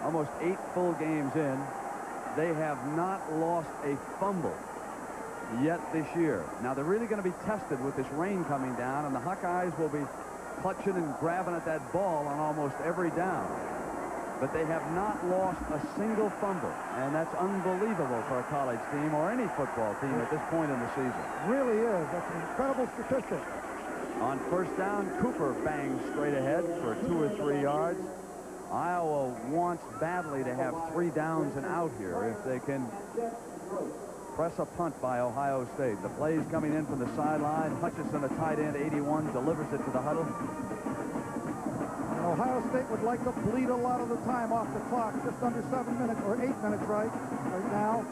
almost 8 full games in. They have not lost a fumble yet this year. Now, they're really going to be tested with this rain coming down, and the Hawkeyes will be clutching and grabbing at that ball on almost every down. But they have not lost a single fumble, and that's unbelievable for a college team or any football team at this point in the season. Really is. That's an incredible statistic. On 1st down, Cooper bangs straight ahead for 2 or 3 yards. Iowa wants badly to have 3 downs and out here if they can press a punt by Ohio State. The play's coming in from the sideline. Hutchison, a tight end, 81, delivers it to the huddle. Ohio State would like to bleed a lot of the time off the clock, just under 7 minutes, or 8 minutes right now.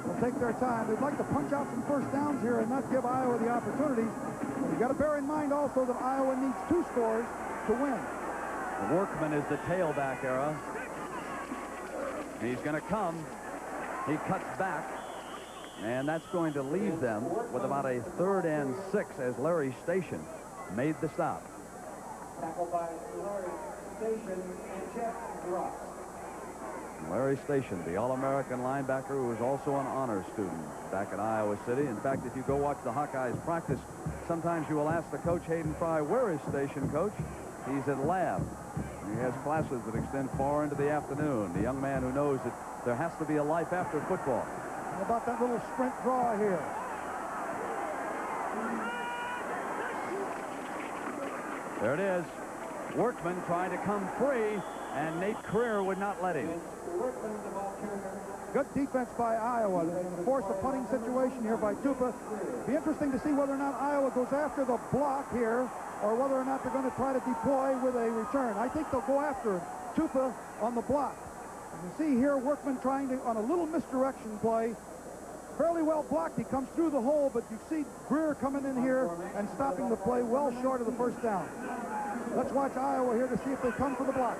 They'll take their time. They'd like to punch out some 1st downs here and not give Iowa the opportunities. But you've got to bear in mind also that Iowa needs 2 scores to win. Workman is the tailback, Era. He's going to come. He cuts back. And that's going to leave them with about a 3rd and 6 as Larry Station made the stop. Tackled by Larry Station and Jeff Ross. Larry Station, the All-American linebacker who was also an honor student back at Iowa City. In fact, if you go watch the Hawkeyes practice, sometimes you will ask the coach, Hayden Fry, where is Station, coach? He's at lab. He has classes that extend far into the afternoon. The young man who knows that there has to be a life after football. How about that little sprint draw here? There it is. Workman trying to come free, and Nate Creer would not let him. Good defense by Iowa. They're going to force a punting situation here by Tupa. Be interesting to see whether or not Iowa goes after the block here, or whether or not they're going to try to deploy with a return. I think they'll go after Tupa on the block. You see here Workman trying to, on a little misdirection play, fairly well blocked. He comes through the hole, but you see Greer coming in here and stopping the play well short of the 1st down. Let's watch Iowa here to see if they come for the block.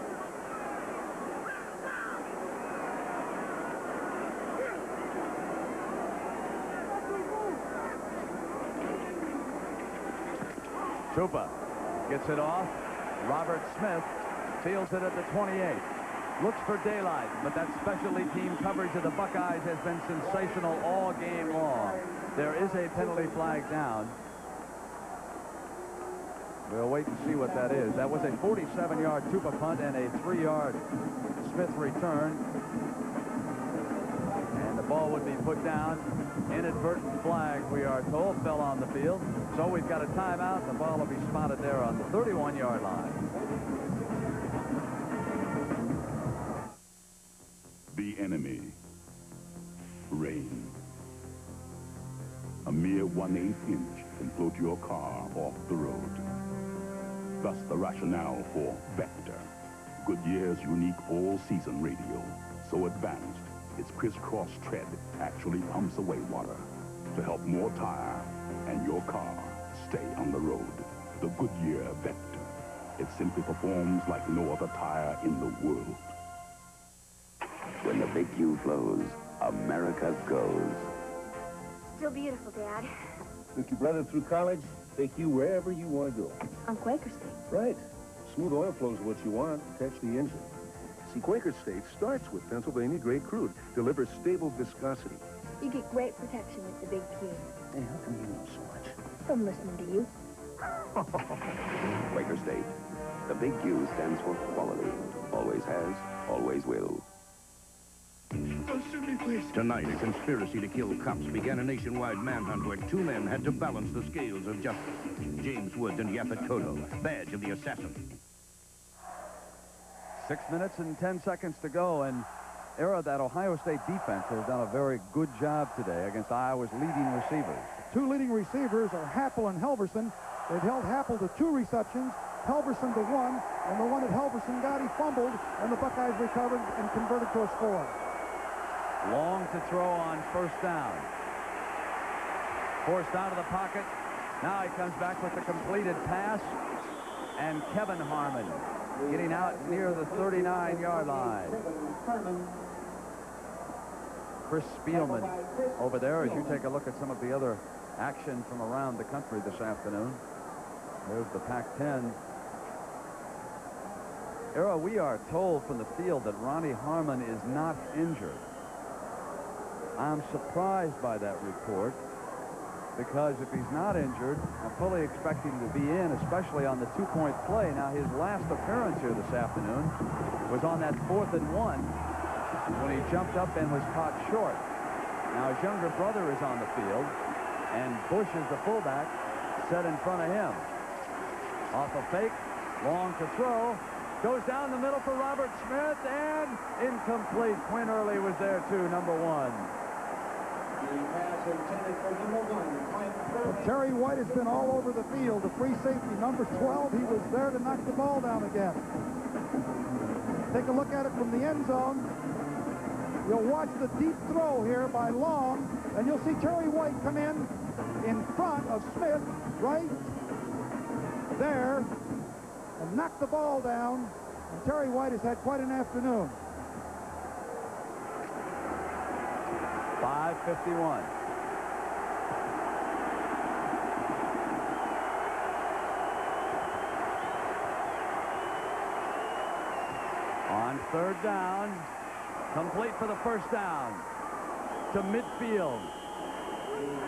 Tupa gets it off. Robert Smith fields it at the 28. Looks for daylight, but that specialty team coverage of the Buckeyes has been sensational all game long. There is a penalty flag down. We'll wait and see what that is. That was a 47-yard Tupa punt and a 3-yard Smith return. And the ball would be put down. Inadvertent flag, we are told, fell on the field. So we've got a timeout. The ball will be spotted there on the 31-yard line. The enemy. Rain. A mere 1/8 inch can float your car off the road. Thus the rationale for Vector, Goodyear's unique all-season radial. So advanced, its crisscross tread actually pumps away water to help more tire and your car stay on the road. The Goodyear Vector. It simply performs like no other tire in the world. When the big Q flows, America goes. Still beautiful, Dad. Took your brother through college, take you wherever you want to go. On Quaker State. Right. Smooth oil flow is what you want to catch the engine. See, Quaker State starts with Pennsylvania-grade crude, delivers stable viscosity. You get great protection with the big Q. Hey, how come you know so much? From listening to you. Quaker State. The big Q stands for quality. Always has, always will. Don't shoot me, please. Tonight, a conspiracy to kill cops began a nationwide manhunt where two men had to balance the scales of justice. James Woods and Yaphet Kotto, badge of the assassin. 6 minutes and 10 seconds to go, and Era, that Ohio State defense has done a very good job today against Iowa's leading receivers. Two leading receivers are Happel and Helverson. They've held Happel to 2 receptions, Helverson to 1, and the one that Helverson got, he fumbled, and the Buckeyes recovered and converted to a score. Long to throw on first down. Forced out of the pocket. Now he comes back with the completed pass, and Kevin Harmon getting out near the 39-yard line. Chris Spielman over there as you take a look at some of the other action from around the country this afternoon. There's the Pac-10. Era, we are told from the field that Ronnie Harmon is not injured. I'm surprised by that report, because if he's not injured, I'm fully expecting him to be in, especially on the 2-point play. Now, his last appearance here this afternoon was on that 4th and 1 when he jumped up and was caught short. Now, his younger brother is on the field, and Bush is the fullback, set in front of him. Off a fake, long to throw, goes down the middle for Robert Smith, and incomplete. Quinn Early was there too, number 1. But Terry White has been all over the field. The free safety, number 12, he was there to knock the ball down again. Take a look at it from the end zone. You'll watch the deep throw here by Long, and you'll see Terry White come in front of Smith, right there, and knock the ball down. And Terry White has had quite an afternoon. 5:51. On third down, complete for the first down to midfield.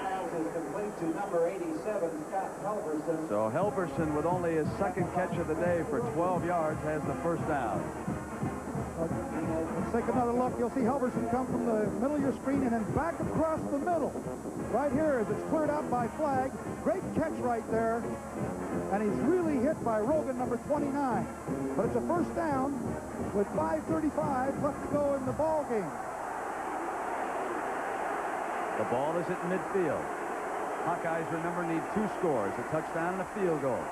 Pass is complete to number 87, Scott Helverson. So Helverson, with only his second catch of the day for 12 yards, has the first down. Let's take another look. You'll see Helverson come from the middle of your screen and then back across the middle. Right here as it's cleared out by Flag. Great catch right there. And he's really hit by Rogan, number 29. But it's a first down with 5:35 left to go in the ball game. The ball is at midfield. Hawkeyes, remember, need 2 scores, a touchdown and a field goal.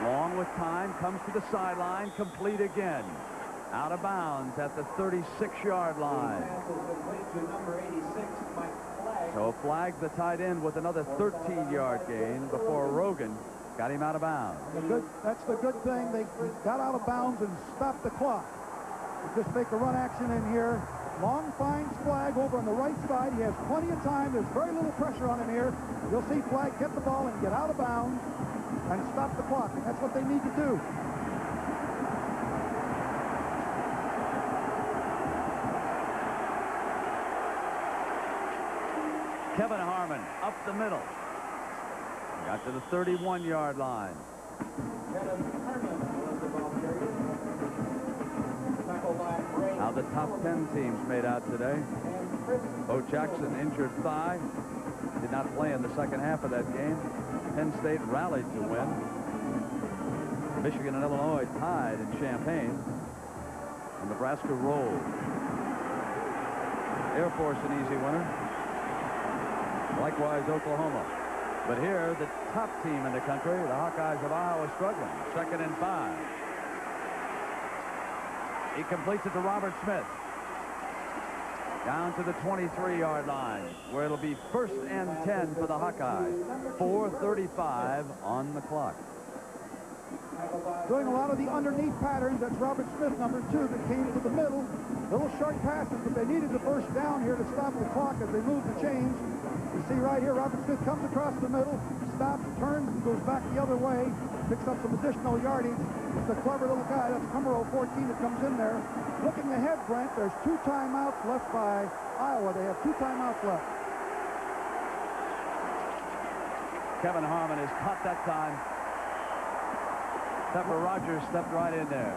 Long with time, comes to the sideline, complete again. Out of bounds at the 36-yard line. So Flag, the tight end, with another 13-yard gain before Rogan got him out of bounds. That's the good thing. They got out of bounds and stopped the clock. They just make a run action in here. Long finds Flag over on the right side. He has plenty of time. There's very little pressure on him here. You'll see Flag get the ball and get out of bounds and stop the clock, and that's what they need to do. Kevin Harmon up the middle. Got to the 31-yard line. Now the top 10 teams made out today. Bo Jackson, injured thigh, did not play in the second half of that game. Penn State rallied to win. Michigan and Illinois tied in Champaign. And Nebraska rolled. Air Force an easy winner. Likewise, Oklahoma. But here, the top team in the country, the Hawkeyes of Iowa, struggling. 2nd and 5. He completes it to Robert Smith. Down to the 23-yard line, where it'll be 1st and 10 for the Hawkeyes. 4:35 on the clock. Doing a lot of the underneath patterns. That's Robert Smith, number 2, that came to the middle. Little short passes, but they needed the first down here to stop the clock as they moved the chains. You see right here, Robert Smith comes across the middle, stops, turns, and goes back the other way, picks up some additional yardage. It's a clever little guy. That's number 14 that comes in there. Looking ahead, Brent, there's 2 timeouts left by Iowa. They have 2 timeouts left. Kevin Harmon is caught that time. Pepper Rogers stepped right in there.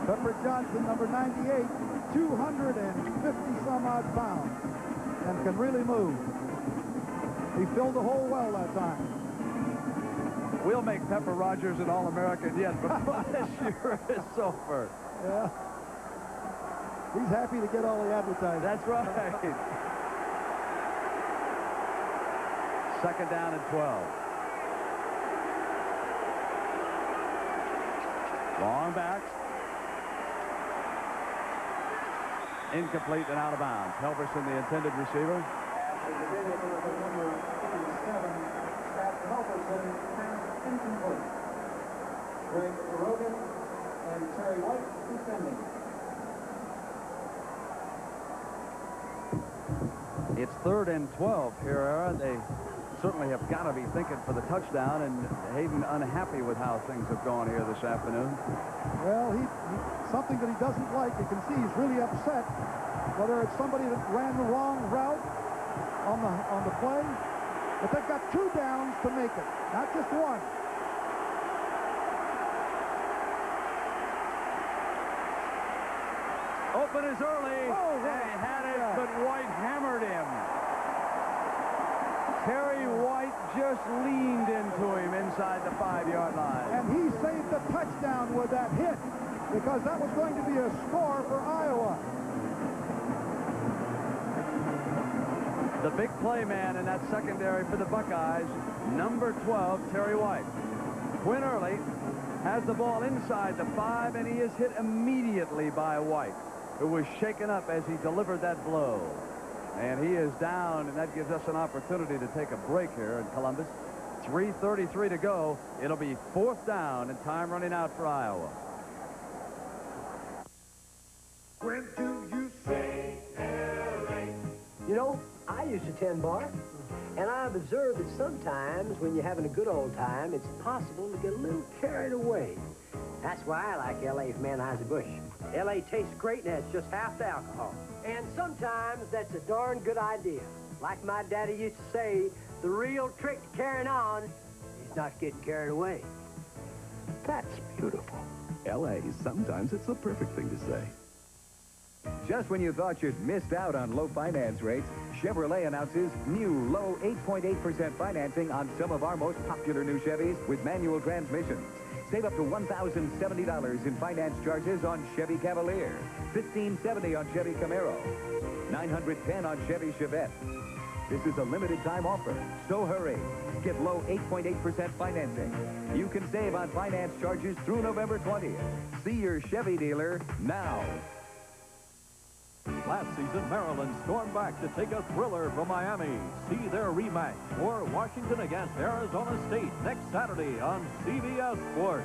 Pepper Johnson, number 98, 250 some odd pounds, and can really move. He filled the hole well that time. We'll make Pepper Rogers an All-American yet before this year is over. Yeah. He's happy to get all the advertising. That's right. Second down and 12. Long back. Incomplete and out of bounds. Helverson, the intended receiver. Greg Rogan and Terry White defending. It's 3rd and 12 here, Aaron. They certainly have got to be thinking for the touchdown, and Hayden unhappy with how things have gone here this afternoon. Well, he something that he doesn't like. You can see he's really upset, whether it's somebody that ran the wrong route on the play, but they've got 2 downs to make it, not just 1. Open is early. Oh, they had it, but White hammered him. Terry White just leaned into him inside the 5-yard line. And he saved the touchdown with that hit, because that was going to be a score for Iowa. The big play man in that secondary for the Buckeyes, number 12, Terry White. Quinn Early has the ball inside the 5, and he is hit immediately by White, who was shaken up as he delivered that blow. And he is down, and that gives us an opportunity to take a break here in Columbus. 3:33 to go. It'll be 4th down and time running out for Iowa. When do you say LA? You know, I use a 10 bar, and I've observed that sometimes when you're having a good old time, it's possible to get a little carried away. That's why I like LA from Anheuser-Busch. LA tastes great and has just half the alcohol. And sometimes that's a darn good idea. Like my daddy used to say, the real trick to carrying on is not getting carried away. That's beautiful. L.A., sometimes it's the perfect thing to say. Just when you thought you'd missed out on low finance rates, Chevrolet announces new low 8.8% financing on some of our most popular new Chevys with manual transmissions. Save up to $1,070 in finance charges on Chevy Cavalier, $1,570 on Chevy Camaro, $910 on Chevy Chevette. This is a limited time offer, so hurry. Get low 8.8% financing. You can save on finance charges through November 20th. See your Chevy dealer now. Last season, Maryland stormed back to take a thriller from Miami. See their rematch for Washington against Arizona State next Saturday on CBS Sports.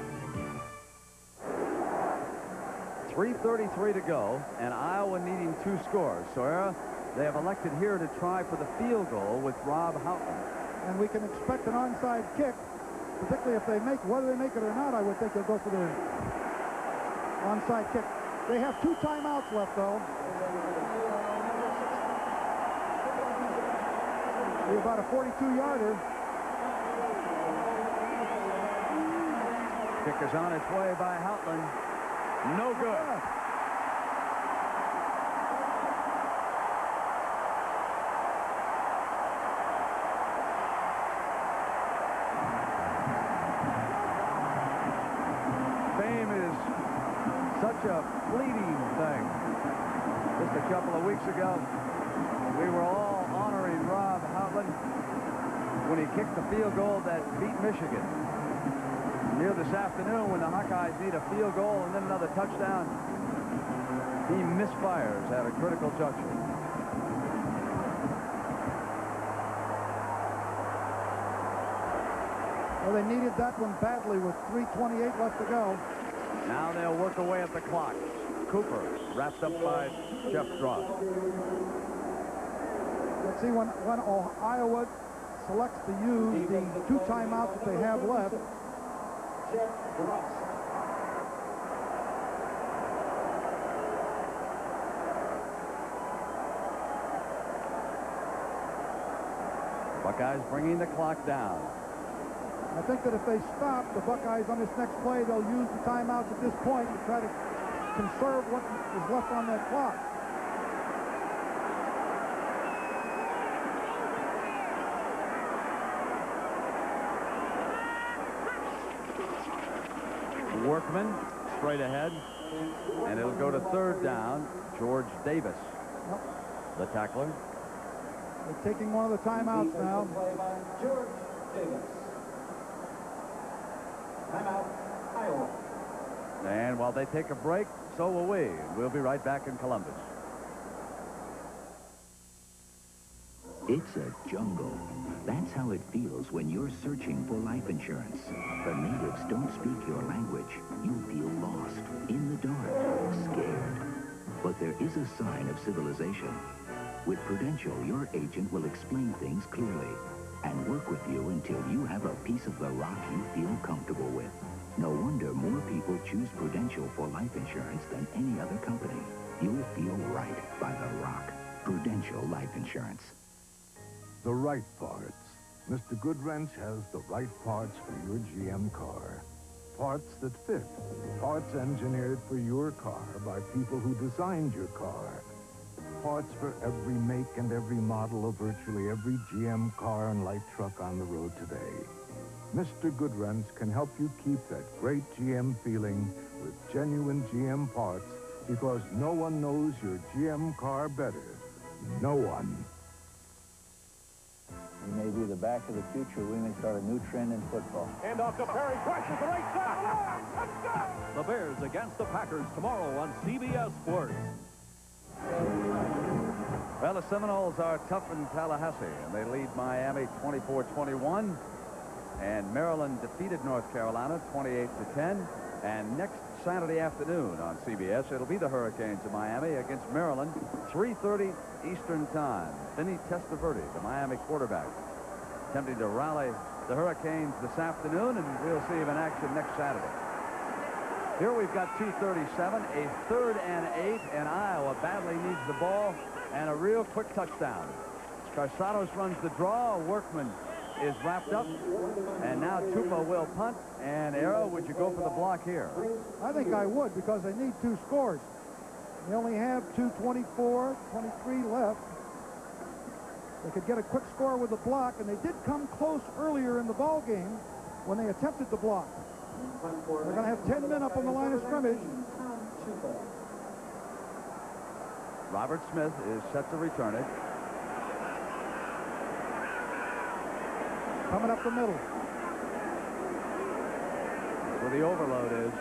3:33 to go, and Iowa needing 2 scores. So they have elected here to try for the field goal with Rob Houtman. And we can expect an onside kick, particularly if they make, whether they make it or not, I would think they'll go for the onside kick. They have 2 timeouts left, though. Be about a 42-yarder. Kick is on its way by Houtman. No good. Fame is such a fleeting thing. Just a couple of weeks ago, we were all honoring Rob Houtman when he kicked the field goal that beat Michigan. Here this afternoon, when the Hawkeyes need a field goal and then another touchdown, he misfires at a critical juncture. Well, they needed that one badly with 3:28 left to go. Now they'll work away at the clock. Cooper wrapped up by Jeff Drost. Let's see when Iowa selects to use the 2 timeouts that they have left. Buckeyes bringing the clock down. I think that if they stop the Buckeyes on this next play, they'll use the timeouts at this point to try to conserve what is left on that clock. Workman straight ahead, and it'll go to third down. George Davis, the tackler. They're taking one of the timeouts now. Play by George Davis. Timeout, Iowa. And while they take a break, so will we. We'll be right back in Columbus. It's a jungle. That's how it feels when you're searching for life insurance. The natives don't speak your language. You feel lost, in the dark, scared. But there is a sign of civilization. With Prudential, your agent will explain things clearly and work with you until you have a piece of the rock you feel comfortable with. No wonder more people choose Prudential for life insurance than any other company. You'll feel right by the rock. Prudential Life Insurance. The right parts. Mr. Goodwrench has the right parts for your GM car. Parts that fit. Parts engineered for your car by people who designed your car. Parts for every make and every model of virtually every GM car and light truck on the road today. Mr. Goodwrench can help you keep that great GM feeling with genuine GM parts, because no one knows your GM car better. No one. We may be the back of the future. We may start a new trend in football. Hand off to Perry. Crushes the right side. Touchdown! The Bears against the Packers tomorrow on CBS Sports. Well, the Seminoles are tough in Tallahassee, and they lead Miami 24-21. And Maryland defeated North Carolina 28-10. And next Saturday afternoon on CBS, it'll be the Hurricanes of Miami against Maryland, 3:30 Eastern Time. Vinny Testaverde, the Miami quarterback, attempting to rally the Hurricanes this afternoon, and we'll see him in action next Saturday. Here we've got 2:37, a 3rd and 8, and Iowa badly needs the ball and a real quick touchdown. Carsados runs the draw. Workman is wrapped up, and now Tupa will punt. And Arrow, would you go for the block here? I think I would, because they need 2 scores. They only have 2:24, 23 left. They could get a quick score with the block, and they did come close earlier in the ball game when they attempted the block. They're going to have 10 men up on the line of scrimmage. Robert Smith is set to return it. Coming up the middle. Where the overload is.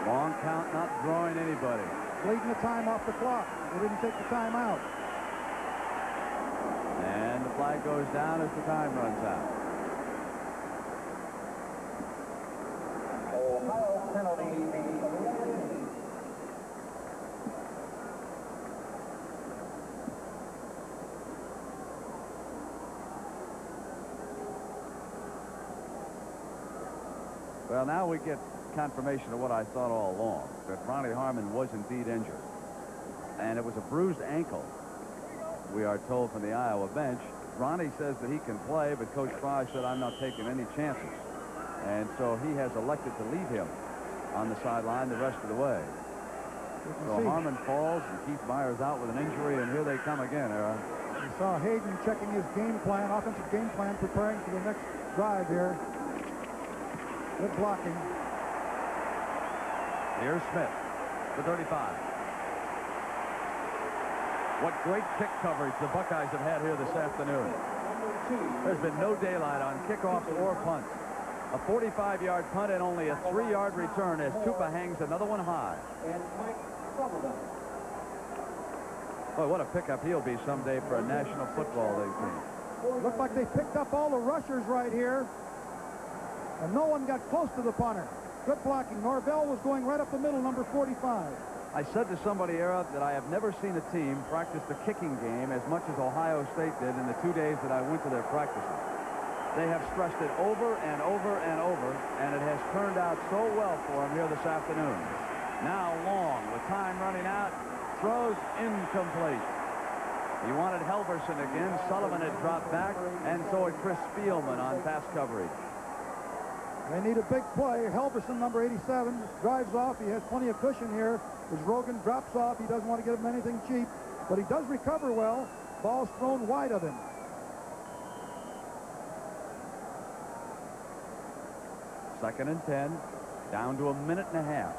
Long count, not drawing anybody. Bleeding the time off the clock. They didn't take the time out. And the flag goes down as the time runs out. Ohio penalty. Well, now we get confirmation of what I thought all along, that Ronnie Harmon was indeed injured. And it was a bruised ankle, we are told from the Iowa bench. Ronnie says that he can play, but Coach Fry said, I'm not taking any chances. And so he has elected to leave him on the sideline the rest of the way. So Harmon falls, and Keith Myers out with an injury, and here they come again, Aaron. You saw Hayden checking his game plan, offensive game plan, preparing for the next drive here. Good blocking. Here's Smith, the 35. What great kick coverage the Buckeyes have had here this afternoon. There's been no daylight on kickoffs or punts. A 45-yard punt and only a 3-yard return as Tupa hangs another one high. Boy, what a pickup he'll be someday for a National Football League team. Looked like they picked up all the rushers right here, and no one got close to the punter. Good blocking. Norvell was going right up the middle, number 45. I said to somebody, Era, that I have never seen a team practice the kicking game as much as Ohio State did in the 2 days that I went to their practices. They have stressed it over and over and over, and it has turned out so well for them here this afternoon. Now Long, with time running out, throws incomplete. He wanted Helverson again. Sullivan had dropped back, and so had Chris Spielman on pass coverage. They need a big play. Helverson, number 87, drives off. He has plenty of cushion here. As Rogan drops off, he doesn't want to give him anything cheap, but he does recover well. Ball's thrown wide of him. Second and 10, down to a minute and a half.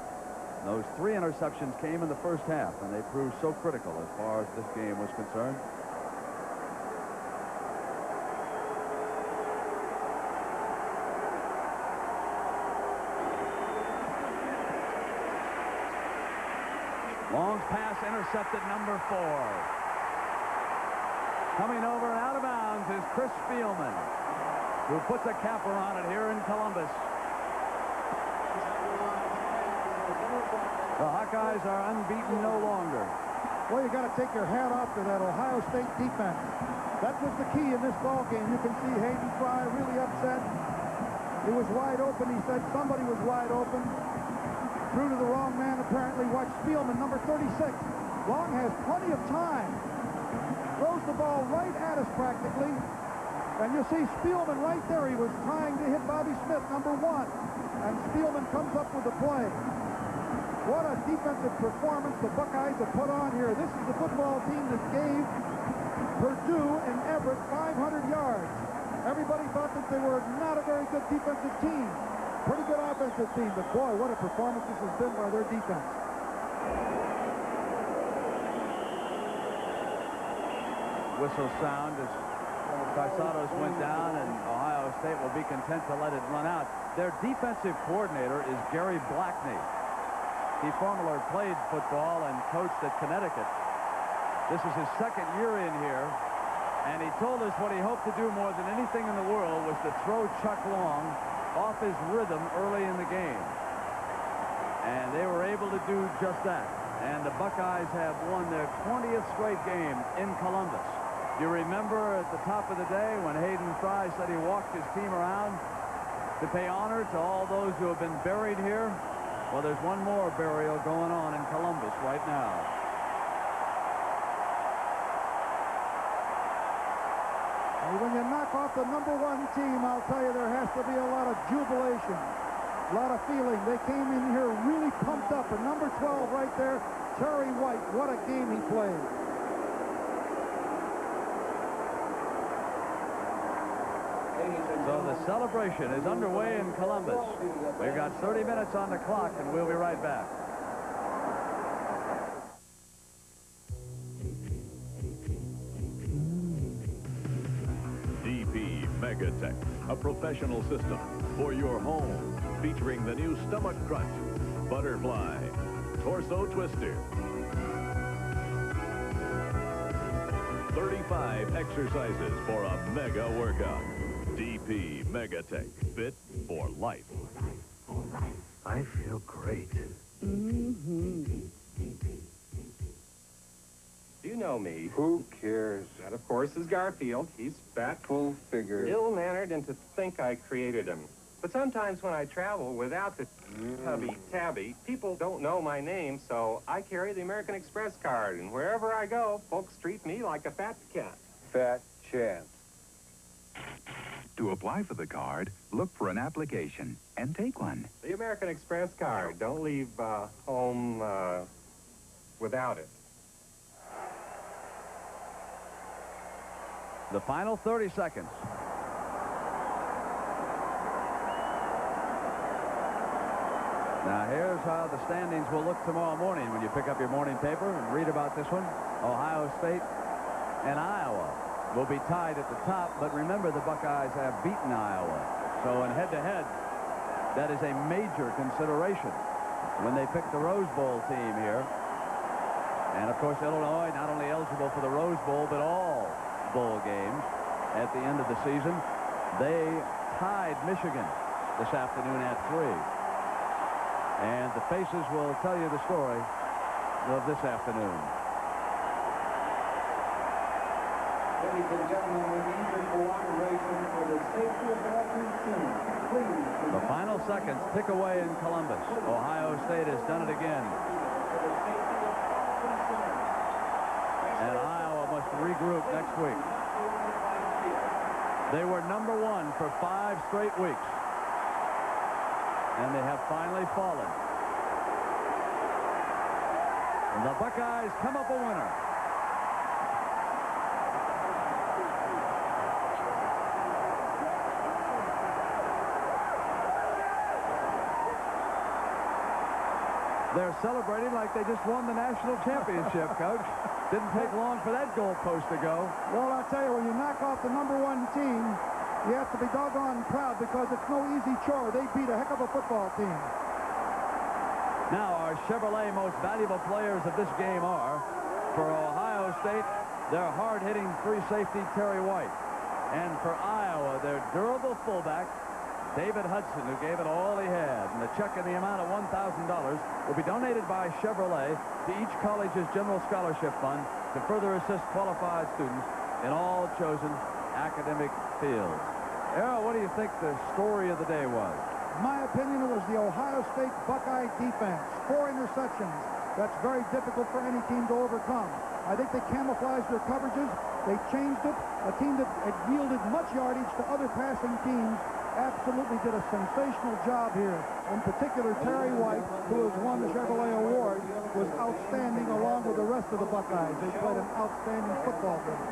Those 3 interceptions came in the first half, and they proved so critical as far as this game was concerned. Long's pass intercepted, number 4. Coming over and out of bounds is Chris Spielman, who puts a capper on it here in Columbus. The Hawkeyes are unbeaten no longer. Well, you got to take your hat off to that Ohio State defense. That was the key in this ball game. You can see Hayden Fry really upset. He was wide open. He said somebody was wide open. Threw to the wrong man, apparently. Watch Spielman, number 36. Long has plenty of time. Throws the ball right at us practically. And you see Spielman right there. He was trying to hit Bobby Smith, number 1. And Spielman comes up with the play. What a defensive performance the Buckeyes have put on here. This is the football team that gave Purdue and Everett 500 yards. Everybody thought that they were not a very good defensive team. Pretty good offensive team, but boy, what a performance this has been by their defense. Whistle sound as Caisados went down, and Ohio State will be content to let it run out. Their defensive coordinator is Gary Blackney. He formerly played football and coached at Connecticut. This is his second year in here, and he told us what he hoped to do more than anything in the world was to throw Chuck Long off his rhythm early in the game. And they were able to do just that. And the Buckeyes have won their 20th straight game in Columbus. You remember at the top of the day when Hayden Fry said he walked his team around to pay honor to all those who have been buried here? Well, there's one more burial going on in Columbus right now. And when you knock off the number 1 team, I'll tell you there has to be a lot of jubilation, a lot of feeling. They came in here really pumped up. And number 12 right there, Terry White, what a game he played. So the celebration is underway in Columbus. We've got 30 minutes on the clock, and we'll be right back. DP Megatech, a professional system for your home, featuring the new Stomach Crunch, Butterfly, Torso Twister, 35 exercises for a mega workout. DP Megatech, fit for life. I feel great. You know me. Who cares? That, of course, is Garfield. He's fat, full-figured, ill-mannered, and to think I created him. But sometimes when I travel without the tubby-tabby, people don't know my name, so I carry the American Express card, and wherever I go, folks treat me like a fat cat. Fat chance. To apply for the card, look for an application and take one. The American Express card. Don't leave home without it. The final 30 seconds. Now, here's how the standings will look tomorrow morning when you pick up your morning paper and read about this one. Ohio State and Iowa will be tied at the top, but remember the Buckeyes have beaten Iowa. So in head-to-head, that is a major consideration when they pick the Rose Bowl team here. And, of course, Illinois not only eligible for the Rose Bowl, but all bowl games at the end of the season. They tied Michigan this afternoon at 3. And the faces will tell you the story of this afternoon. Ladies and gentlemen, we need your cooperation for the safety of all consumers. Please. The final seconds tick away in Columbus. Ohio State has done it again. And Iowa must regroup next week. They were number 1 for 5 straight weeks. And they have finally fallen. And the Buckeyes come up a winner. They're celebrating like they just won the national championship, Coach. Didn't take long for that goalpost to go. Well, I'll tell you, when you knock off the #1 team, you have to be doggone proud because it's no easy chore. They beat a heck of a football team. Now, our Chevrolet most valuable players of this game are, for Ohio State, their hard-hitting free safety, Terry White. And for Iowa, their durable fullback, David Hudson, who gave it all he had. And the check in the amount of $1,000 will be donated by Chevrolet to each college's general scholarship fund to further assist qualified students in all chosen academic fields. Errol, what do you think the story of the day was? In my opinion, it was the Ohio State Buckeye defense. 4 interceptions. That's very difficult for any team to overcome. I think they camouflaged their coverages. They changed it. A team that had yielded much yardage to other passing teams absolutely did a sensational job here. In particular, Terry White, who has won the Chevrolet Award, was outstanding along with the rest of the Buckeyes. They played an outstanding football game.